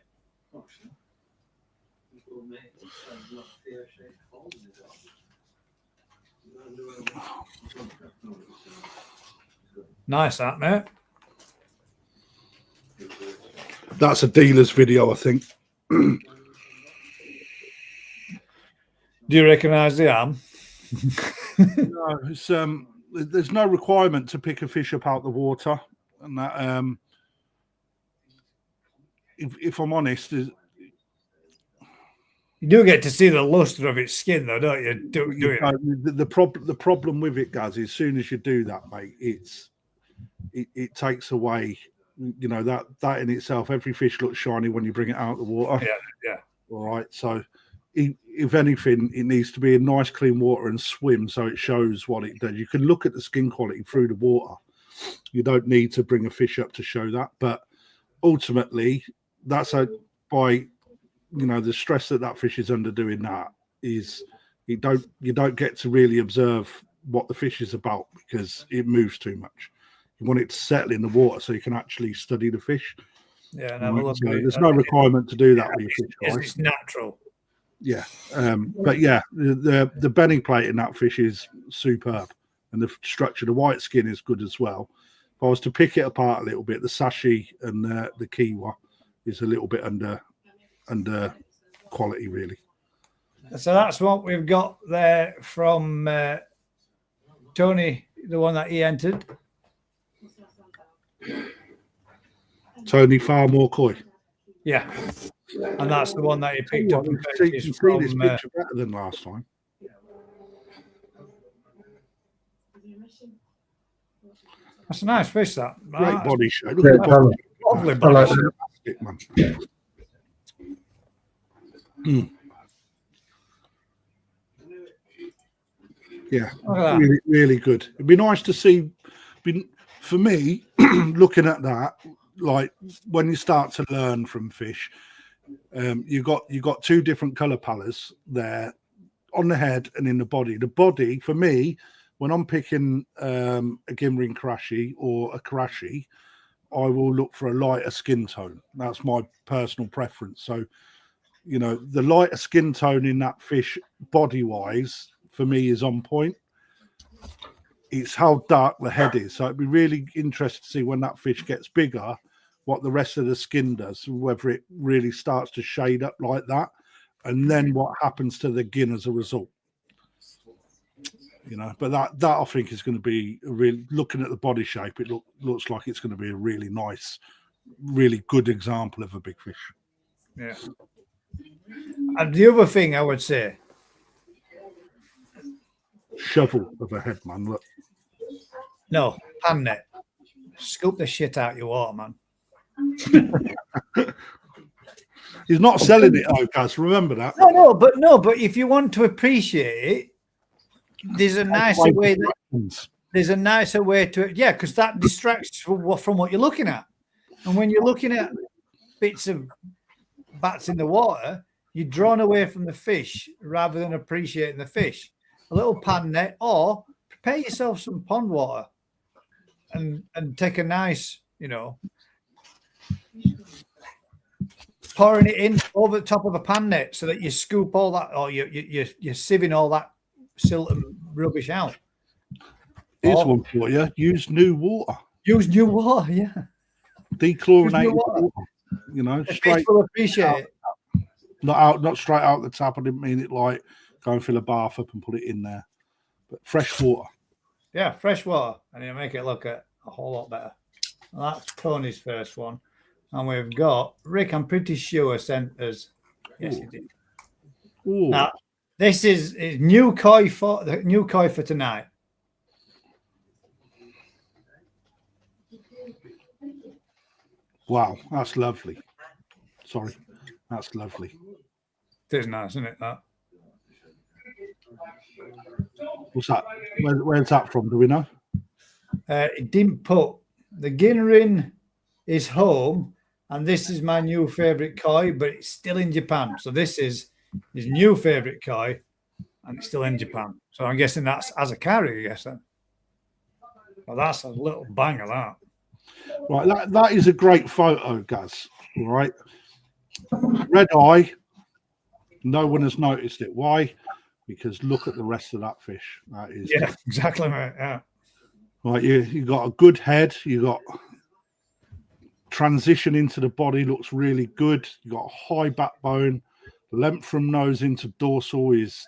Nice, that mate. That's a dealer's video, I think. Do you recognise the arm? No, it's, there's no requirement to pick a fish up out the water, and that. If I'm honest, You do get to see the luster of its skin, though, don't you? the problem with it, Gaz, is as soon as you do that, mate, it takes away. You know that in itself, every fish looks shiny when you bring it out of the water. Yeah. All right, so if anything, it needs to be in nice, clean water and swim so it shows what it does. You can look at the skin quality through the water. You don't need to bring a fish up to show that, but ultimately, that's by the stress that fish is under doing that is you don't get to really observe what the fish is about because it moves too much. You want it to settle in the water so you can actually study the fish. Yeah, and have a look So at it. there's no requirement to do that with your fish, guys. It's natural. Yeah, but yeah, the benning plate in that fish is superb, and the structure, the white skin is good as well. If I was to pick it apart a little bit, the sashi and the kiwa is a little bit under quality, really. So that's what we've got there from Tony, the one that he entered. Tony Farmore Koi. Yeah, and that's the one that he picked up. You can see this picture better than last time. That's a nice fish, that. Great body shape. Look Great at the body. Lovely I body like shape. that. Fantastic, man. Yeah, Look at that. really, really good. It'd be nice to see. For me, looking at that, like when you start to learn from fish, you got two different color palettes there on the head and in the body. The body, for me, when I'm picking a Gimrin Karashi or a Karashi, I will look for a lighter skin tone. That's my personal preference. So, the lighter skin tone in that fish, body-wise, for me, is on point. It's how dark the head is. So it'd be really interesting to see when that fish gets bigger, what the rest of the skin does, whether it really starts to shade up like that, and then what happens to the gin as a result. But that I think is going to be really, looking at the body shape, it looks like it's going to be a really nice, really good example of a big fish. Yeah. And the other thing I would say, Shovel of a head, man. Look. no, pan net. Scoop the shit out your water, man. He's not selling it, Gaz. Remember that. No, but if you want to appreciate it, there's a nicer way. There's a nicer way to it, yeah, because that distracts from what you're looking at. And when you're looking at bits of bats in the water, you're drawn away from the fish rather than appreciating the fish. A little pan net, or prepare yourself some pond water and take a nice, pouring it in over the top of a pan net so that you scoop all that, or you're sieving all that silt and rubbish out. Here's one for you. Use new water. Use new water, yeah. Dechlorinated water. Straight. Will appreciate it. Not straight out the tap. I didn't mean it like go and fill a bath up and put it in there. But fresh water. Yeah, fresh water. And you make it look a whole lot better. Well, that's Tony's first one. And we've got Rick, I'm pretty sure, sent us. Yes, he did. Ooh. Now, this is new koi for tonight. Wow, that's lovely. Sorry, that's lovely. It is nice, isn't it? That. What's that? Where's that from? Do we know? It didn't put the Ginrin is home, and this is my new favorite koi, but it's still in Japan. So this is his new favorite koi, and it's still in Japan. So I'm guessing that's as a carrier, I guess then. Well, that's a little banger, that. Right, that is a great photo, Gaz. All right. Red eye. No one has noticed it. Why? Because look at the rest of that fish. That is exactly right. Yeah. Right, you got a good head. You got transition into the body looks really good. You got a high backbone. Length from nose into dorsal is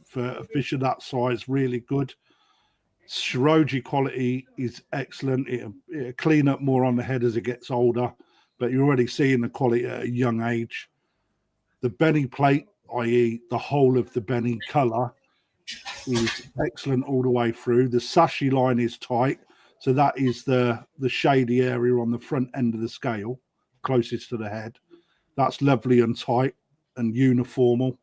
for a fish of that size really good. Shiroji quality is excellent. It'll clean up more on the head as it gets older, but you're already seeing the quality at a young age. The Benny plate, i.e. the whole of the Benny colour, is excellent all the way through. The sashi line is tight, so that is the shady area on the front end of the scale, closest to the head. That's lovely and tight and uniformal.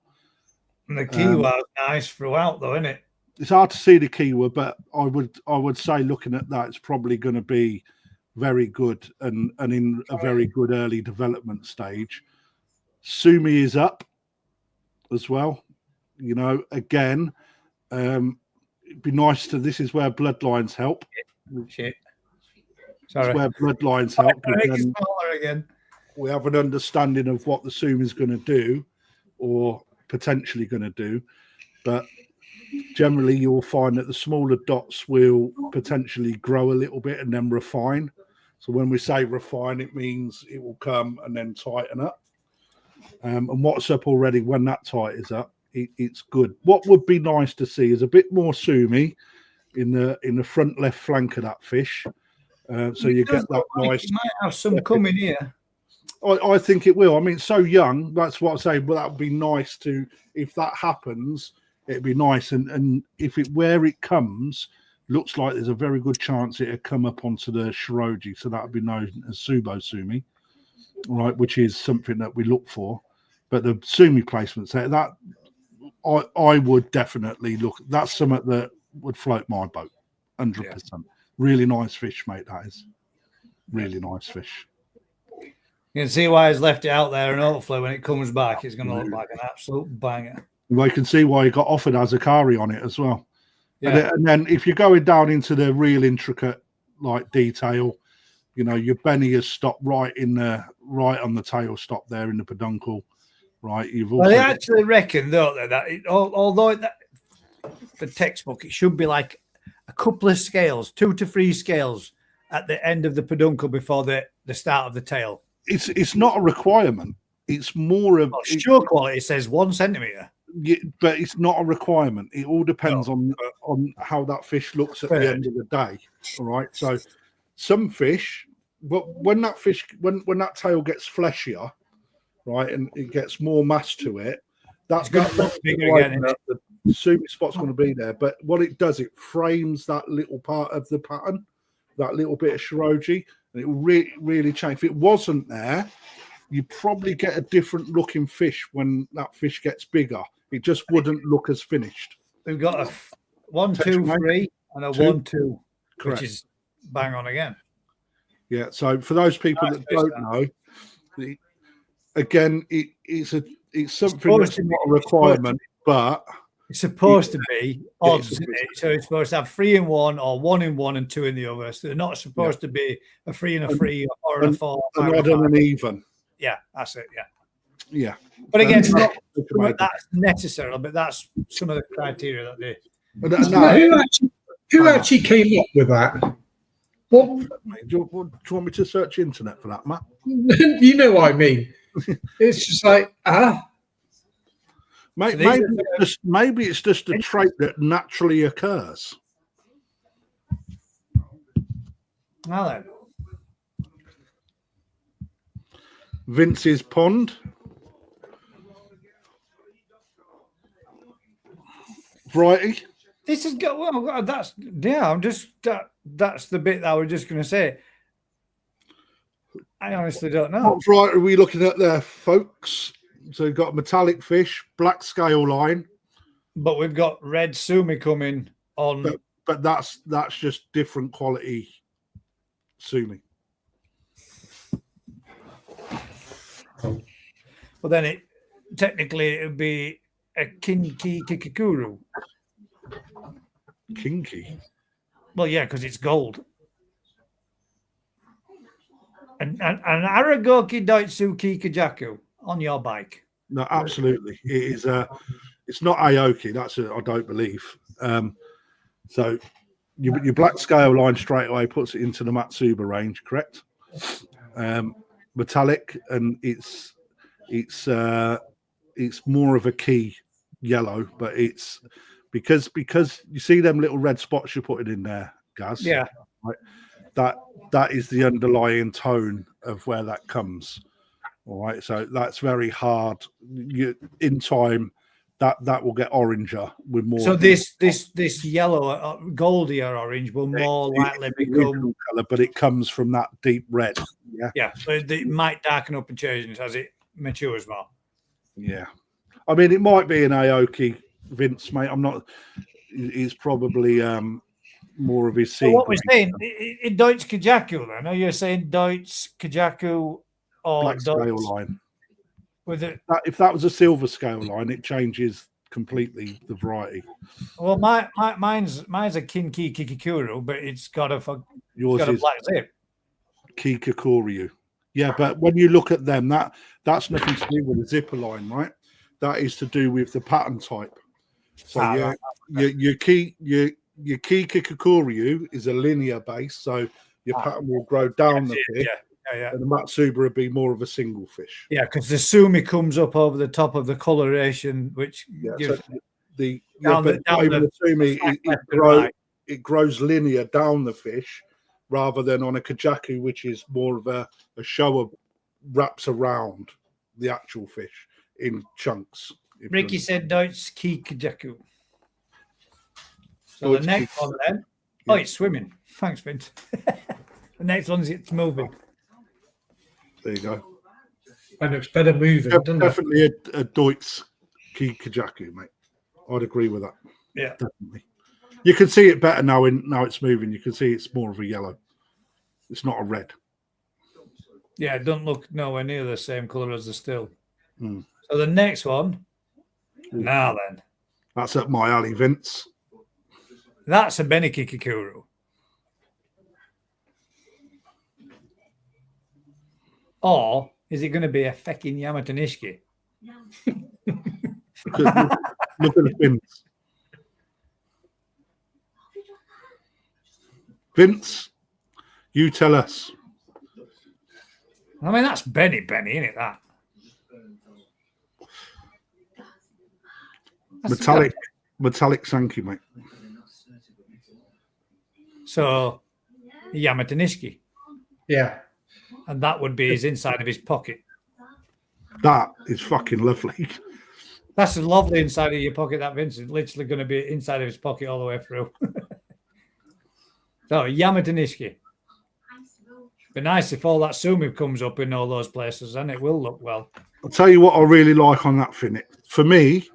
And the kiwa is nice throughout, though, isn't it? It's hard to see the kiwa, but I would say looking at that, it's probably going to be very good and in a very good early development stage. Sumi is up as well. You know, again, it'd be nice to. This is where bloodlines help. Shit. Sorry. It's where bloodlines help. Smaller again. We have an understanding of what the Sumi is going to do, or potentially going to do, but generally you'll find that the smaller dots will potentially grow a little bit and then refine. So when we say refine, it means it will come and then tighten up. And what's up already, when that tightens up, it's good. What would be nice to see is a bit more Sumi in the front left flank of that fish. So you get that nice. You might have some coming here. I think it will. I mean, it's so young. That's what I say. Well, that would be nice to, if that happens, it'd be nice. And if where it comes, looks like there's a very good chance it'll come up onto the Shiroji. So that would be known as Subo Sumi, right? Which is something that we look for. But the Sumi placements there, that I would definitely look. That's something that would float my boat, 100%. Yeah. Really nice fish, mate. That is really nice fish. You can see why he's left it out there, and hopefully when it comes back, it's going to look like an absolute banger. Well, you can see why he got offered Azakari on it as well. Yeah. And then if you're going down into the real intricate like detail, you know, your Benny has stopped right on the tail stop there in the peduncle, right? Well, they actually reckon, don't they, that although the textbook, it should be like a couple of scales, 2 to 3 scales at the end of the peduncle before the start of the tail. It's not a requirement. It's more of show quality says 1 centimeter. Yeah, but it's not a requirement. It all depends on how that fish looks at the end of the day. All right. So some fish, but when that that tail gets fleshier, right, and it gets more mass to it, that's going to look bigger again. The Sumi spot's going to be there. But what it does, it frames that little part of the pattern, that little bit of Shiroji, and it will really change. If it wasn't there, you probably get a different looking fish when that fish gets bigger. It just wouldn't look as finished. We've got a 1, 2, 3 and a 1, 2, which is bang on again. Yeah. So for those people that don't know, again, it's something that's not a requirement, but it's supposed to be odds, isn't it? So it's supposed to have 3 in one, or 1 in one and 2 in the other. So they're not supposed to be a 3 and a 3 or a 4. An odd and an even. Yeah, that's it. Yeah. Yeah. But again, that's necessary, but that's some of the criteria that they. Who actually came up with that? What? Do you want me to search internet for that, Matt? You know what I mean. It's just like maybe it's just a trait that naturally occurs. Now then. Vince's pond. Variety. This has got well. That's I'm just that's the bit that I was just going to say. I honestly don't know. What variety are we looking at there, folks? So we've got metallic fish, black scale line, But we've got red sumi coming on. but that's just different quality sumi. Well, then it would be a kinki kikikuru. Kinky. Well, yeah, because it's gold. An Aragoki Doitsu Kikajaku on your bike. No, absolutely. It is. It's not Aoki. I don't believe. So your black scale line straight away puts it into the Matsuba range, correct? Metallic, and it's more of a key yellow, but it's because you see them little red spots you're putting in there, Gaz. Yeah. Right? That is the underlying tone of where that comes. All right, so that's very hard. In time, that will get oranger with more. So this yellow, goldy or orange will more likely become color, but it comes from that deep red. Yeah, yeah. So it might darken up and change as it matures more. Yeah, I mean, it might be an Aoki, Vince, mate. I'm not. He's probably more of his. So what we're saying in Deutsch Kajaku, then? Are you saying Deutsch Kajaku or black scale line? With it, if that was a silver scale line, it changes completely the variety. well, mine's a Kinki Kikikuru, but it's got a black zip. Kikakuryu. Yeah, but when you look at them, that's nothing to do with the zipper line, right? That is to do with the pattern type. So your Kikakuryu is a linear base, so your pattern will grow down the fish. Yeah. And the Matsuba would be more of a single fish. Yeah, because the sumi comes up over the top of the coloration, which gives the sumi it grows linear down the fish rather than on a kajaku, which is more of a show wraps around the actual fish in chunks. Ricky said Deutsch Ki Kajaku. So the next one then. Yeah. Oh, it's swimming. Thanks, Vince. The next one's it's moving. There you go. And it's better moving, doesn't definitely it? A Deutsch Ki Kajaku, mate. I'd agree with that. Yeah. Definitely. You can see it better now it's moving. You can see it's more of a yellow. It's not a red. Yeah, it doesn't look nowhere near the same colour as the still. Mm. So the next one. Now then. That's up my alley, Vince. That's a Benikikikuru. Or is it going to be a fecking Yamato Nishiki? Look at the fins. Vince, you tell us. I mean, that's Benny, isn't it? That metallic Sankey, mate. So Yamato Nishiki. Yeah. And that would be his inside of his pocket. That is fucking lovely. That's a lovely inside of your pocket, that Vince is literally going to be inside of his pocket all the way through. So Yamato Nishiki. Be nice if all that sumi comes up in all those places, and it will look well. I'll tell you what I really like on that fin. For me,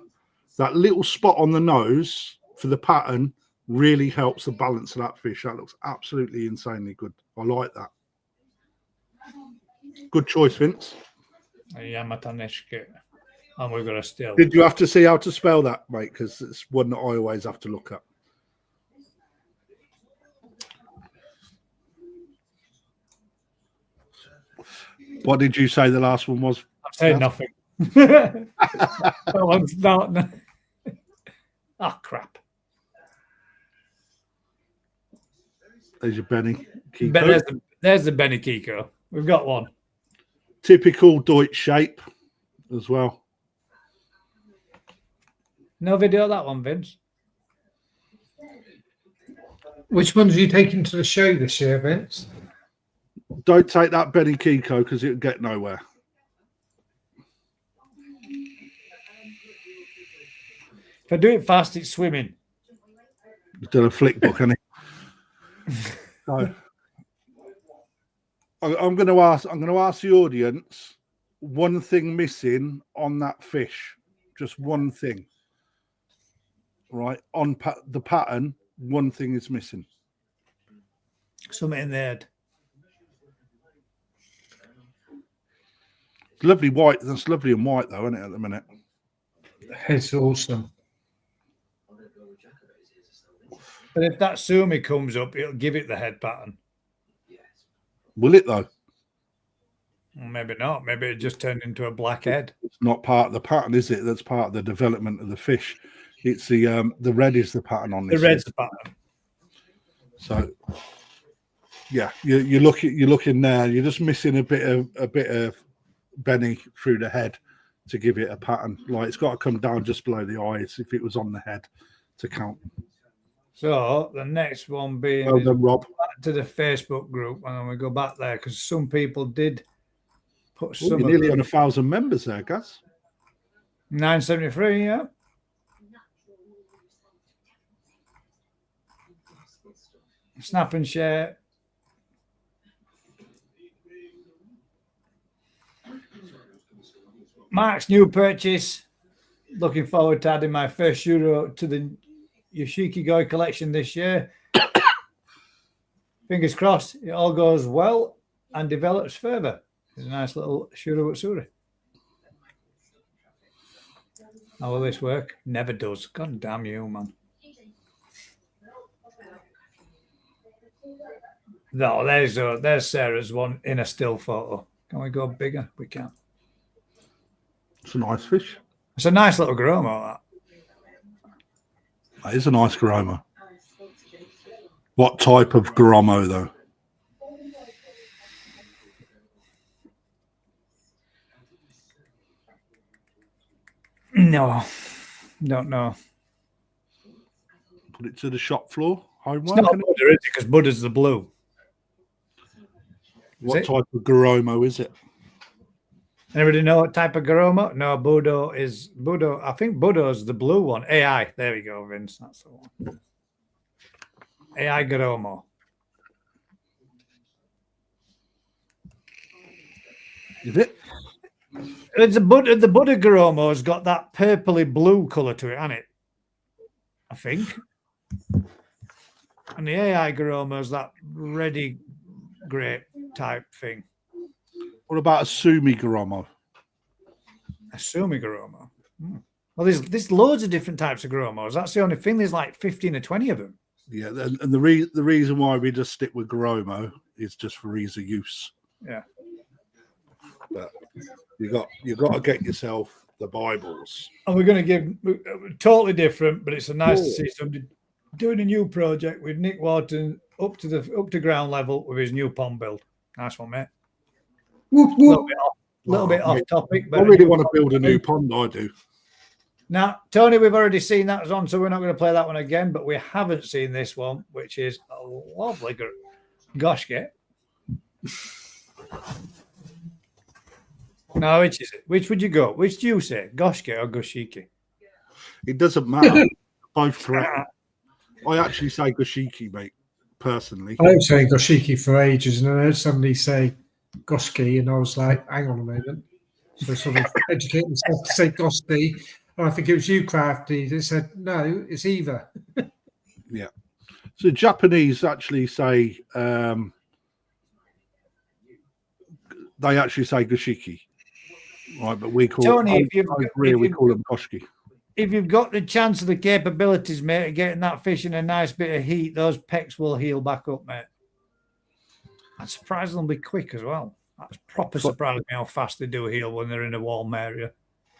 that little spot on the nose for the pattern really helps the balance of that fish. That looks absolutely insanely good. I like that. Good choice, Vince. Yamato Nishiki. And we've got a still. Did you have to see how to spell that, mate? Because it's one that I always have to look up. What did you say the last one was? I'm saying nothing. That one's not. Oh, crap. There's your Benny Kiko. There's the Benny Kiko. We've got one. Typical Deutsch shape as well. No video of that one, Vince. Which ones are you taking to the show this year, Vince? Don't take that Benny Kiko because it'll get nowhere. If I do it fast, it's swimming. He's done a flick book, hasn't he? So, I'm going to ask the audience one thing missing on that fish. Just one thing. Right? On the pattern, one thing is missing. Something in the head. It's lovely white. That's lovely and white, though, isn't it, at the minute? It's awesome. But if that sumi comes up, it'll give it the head pattern. Will it, though? Well, maybe not. Maybe it just turned into a black head. It's not part of the pattern, is it? That's part of the development of the fish. It's the red is the pattern on this. The red's the pattern. So, yeah, you're looking there. You're just missing a bit of Benny through the head to give it a pattern. Like it's got to come down just below the eyes if it was on the head to count. So the next one being Well done, Rob. back to the Facebook group, and then we go back there because some people did put Ooh, some. you're nearly on 1,000 members there, Gaz. 973, yeah. Snap and share. Mark's new purchase. Looking forward to adding my first shuro to the Yoshiki Goi collection this year. Fingers crossed it all goes well and develops further. It's a nice little shuro utsuri. How will this work? Never does. God damn you, man. No, there's Sarah's one in a still photo. Can we go bigger? We can. It's a nice fish. It's a nice little Gromo, That is a nice Garomo. What type of Garomo, though? No, don't know. Put it to the shop floor. It's Homework. not Buddha, is it? Because Buddha's the blue. What it? type of Garomo is it? Anybody know what type of Garomo? No, Budo is Budo. I think Budo's the blue one. AI. There we go, Vince. That's the one. AI Garomo. Is it? It's a Buddha. The Buddha Garomo has got that purpley blue color to it, hasn't it? I think. And the AI Garomo is that reddy grape type thing. What about a Sumi Garomo? A Sumi Garomo. Well, there's loads of different types of Garomos. That's the only thing. There's like 15 or 20 of them. Yeah, and the reason why we just stick with Garomo is just for ease of use. Yeah. But you got to get yourself the Bibles. And we're going to give totally different, but it's nice to see somebody doing a new project with Nick Wharton up to ground level with his new pond build. Nice one, mate. Whoop, whoop. Little bit off topic, but I really want to build a new pond. I do. Now, Tony, we've already seen that on, so we're not going to play that one again. But we haven't seen this one, which is a lovely Goshke. Now, which is it? Which would you go? Which do you say, Goshke or Goshiki? It doesn't matter. Both correct. I actually say Goshiki, mate. Personally, I was saying Goshiki for ages, and I heard somebody say Goski, and I was like, hang on a moment. So sort of educate myself to say Goski. And I think it was you, Crafty, that said, no, it's either. Yeah. So Japanese actually say they actually say Goshiki. Right, but we call Tony, we call them Goshki. If you've got the chance of the capabilities, mate, of getting that fish in a nice bit of heat, those pecs will heal back up, mate. And surprisingly quick as well. That's proper surprised me how fast they do heal when they're in a warm area.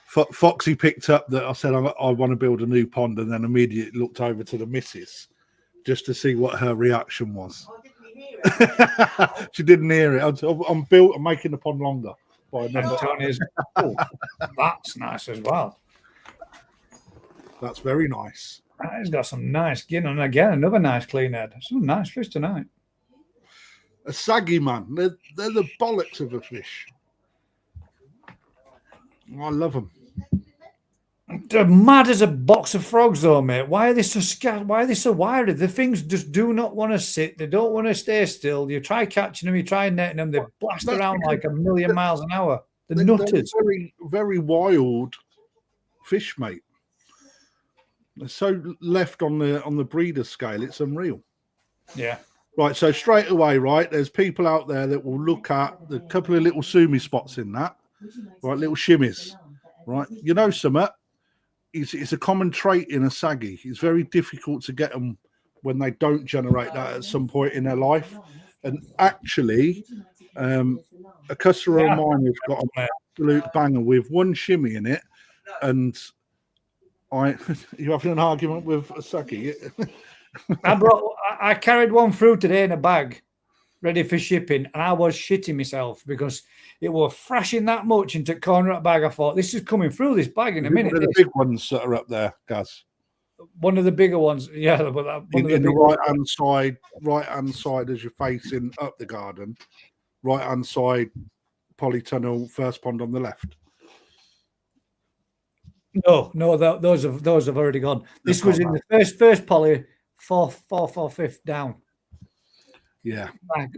Foxy picked up that I said I want to build a new pond, and then immediately looked over to the missus just to see what her reaction was. She didn't hear it. I'm making the pond longer. And Tony's, oh, that's nice as well. That's very nice. He's got some nice skin, and again, another nice clean head. Some nice fish tonight. A saggy, man. They're the bollocks of a fish. I love them. They're mad as a box of frogs, though, mate. Why are they so scared? Why are they so wiry? The things just do not want to sit. They don't want to stay still. You try catching them, you try netting them, they blast around like a million miles an hour. They're nutters. They're very, very wild fish, mate. They're so left on the breeder scale, it's unreal. Yeah. Right, so straight away, right, there's people out there that will look at the couple of little sumi spots in that, right, little shimmies, right? You know, something. It's a common trait in a saggy. It's very difficult to get them when they don't generate that at some point in their life. And actually, a customer of mine has got an absolute banger with one shimmy in it, and you having an argument with a saggy? I carried one through today in a bag, ready for shipping, and I was shitting myself because it was thrashing that much into the corner of the bag. I thought, this is coming through this bag in a minute. One of the big ones that are up there, Gaz. One of the bigger ones, yeah. But in the right-hand side as you're facing up the garden, right-hand side, polytunnel, first pond on the left. No, those have already gone. This was in the first poly, fourth, fifth down. Yeah,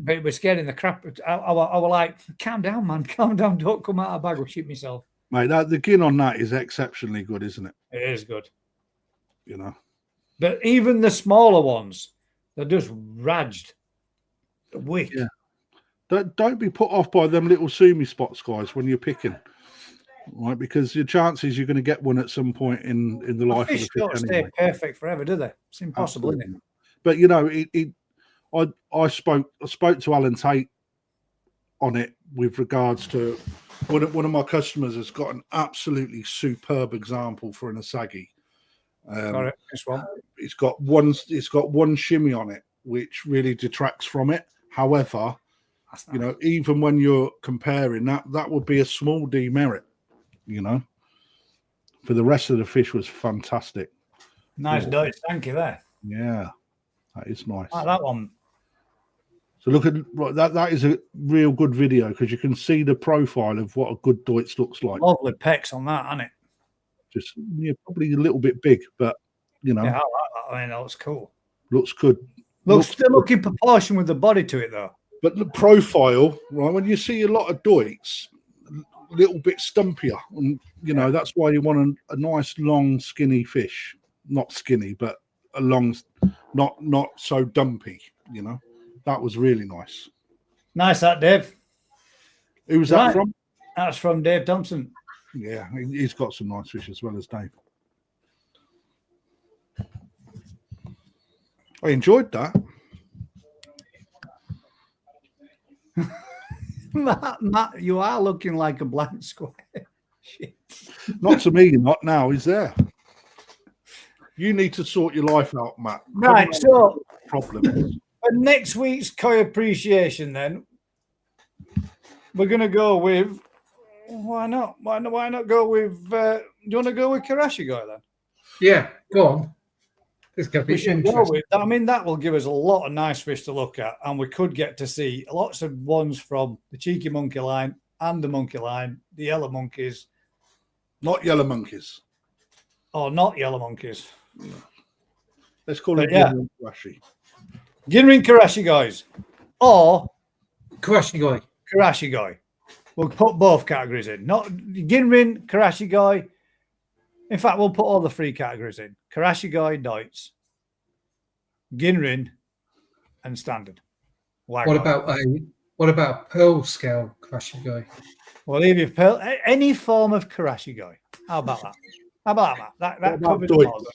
but it was scaring the crap. I was like, calm down, man, calm down. Don't come out of the bag or shit myself. Mate, the gin on that is exceptionally good, isn't it? It is good. You know. But even the smaller ones, they're just raged. Wick. Yeah. Don't be put off by them little sumi spots, guys, when you're picking. Right, because your chances you're going to get one at some point in the life of the fish don't stay perfect forever, do they? It's impossible, isn't it? But you know, I spoke to Alan Tate on it with regards to one of my customers has got an absolutely superb example for an asagi. This one. It's got one shimmy on it, which really detracts from it. However, you know, even when you're comparing that would be a small demerit. You know, for the rest of the fish was fantastic. Nice dose, thank you there. Yeah, that is nice. Like that one. So look at that is a real good video because you can see the profile of what a good Deutz looks like. Lovely pecs on that, isn't it? Just probably a little bit big, but you know, yeah, I like that. I mean, that looks cool. Looks good. Looks in proportion with the body to it, though. But the profile, right? When you see a lot of Deutz, a little bit stumpier, and you know that's why you want a nice long skinny fish. Not skinny, but a long, not so dumpy. You know, that was really nice. Nice that, Dave. Who was that from? That's from Dave Thompson. Yeah, he's got some nice fish as well as Dave. I enjoyed that. Matt, you are looking like a blank square. Shit. Not to me, not now. He's there. You need to sort your life out, Matt. Right, so problems. For next week's koi appreciation, then we're going to go with. Why not? Why not go with? Do you want to go with Karashigoi then? Yeah, go on. This could be interesting. I mean, that will give us a lot of nice fish to look at, and we could get to see lots of ones from the cheeky monkey line and the monkey line, the yellow monkeys. Not yellow monkeys. Oh, not yellow monkeys. Yeah. Let's call it Karashi. Ginrin Karashigoi, or Karashigoi. Karashigoi. We'll put both categories in. Not Ginrin, Karashigoi. In fact, we'll put all the three categories in. Karashigoi, Deutz, Ginrin, and standard. What about a pearl scale Karashigoi? Well, if you pearl, any form of Karashigoi. How about that? How about that? That covers it all.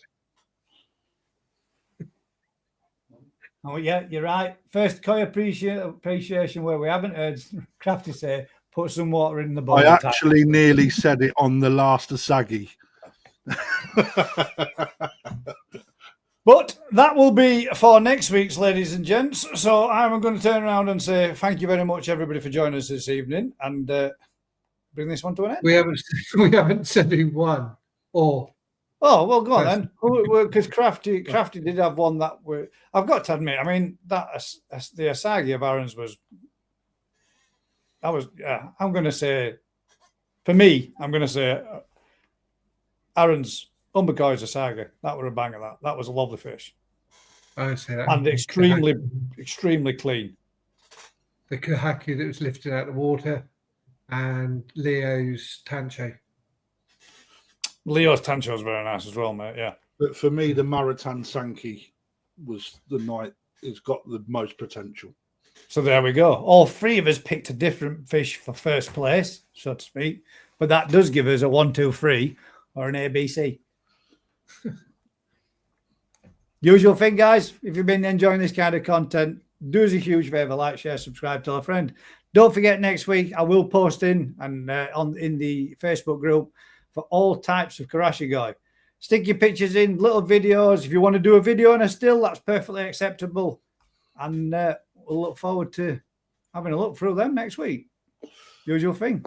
Oh yeah, you're right. First koi appreciation where we haven't heard Crafty say, put some water in the bowl. I actually nearly said it on the last Asagi. But that will be for next week's, ladies and gents. So I'm going to turn around and say thank you very much, everybody, for joining us this evening, and bring this one to an end. We haven't said who won, or Oh, well, go on then. Because Crafty did have one that were. I've got to admit, I mean, the Asagi of Aaron's was. That was, yeah, I'm going to say, for me, I'm going to say Aaron's Umbercoy's Asagi. That were a banger. That was a lovely fish. I would say that. And extremely clean. The Kohaku that was lifted out of the water, and Leo's Tancho. Leo's Tancho was very nice as well, mate. Yeah. But for me, the Maritan Sankey was the night it's got the most potential. So there we go. All three of us picked a different fish for first place, so to speak. But that does give us a 1, 2, 3 or an ABC. Usual thing, guys. If you've been enjoying this kind of content, do us a huge favor, like, share, subscribe, tell a friend. Don't forget, next week I will post in the Facebook group for all types of Karashigoi. Stick your pictures in, little videos. If you want to do a video and a still, that's perfectly acceptable. And we'll look forward to having a look through them next week. Usual thing.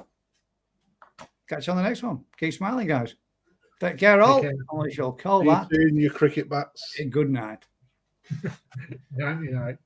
Catch you on the next one. Keep smiling, guys. Take care, all. I shall call that. In your cricket bats. Good night. Night.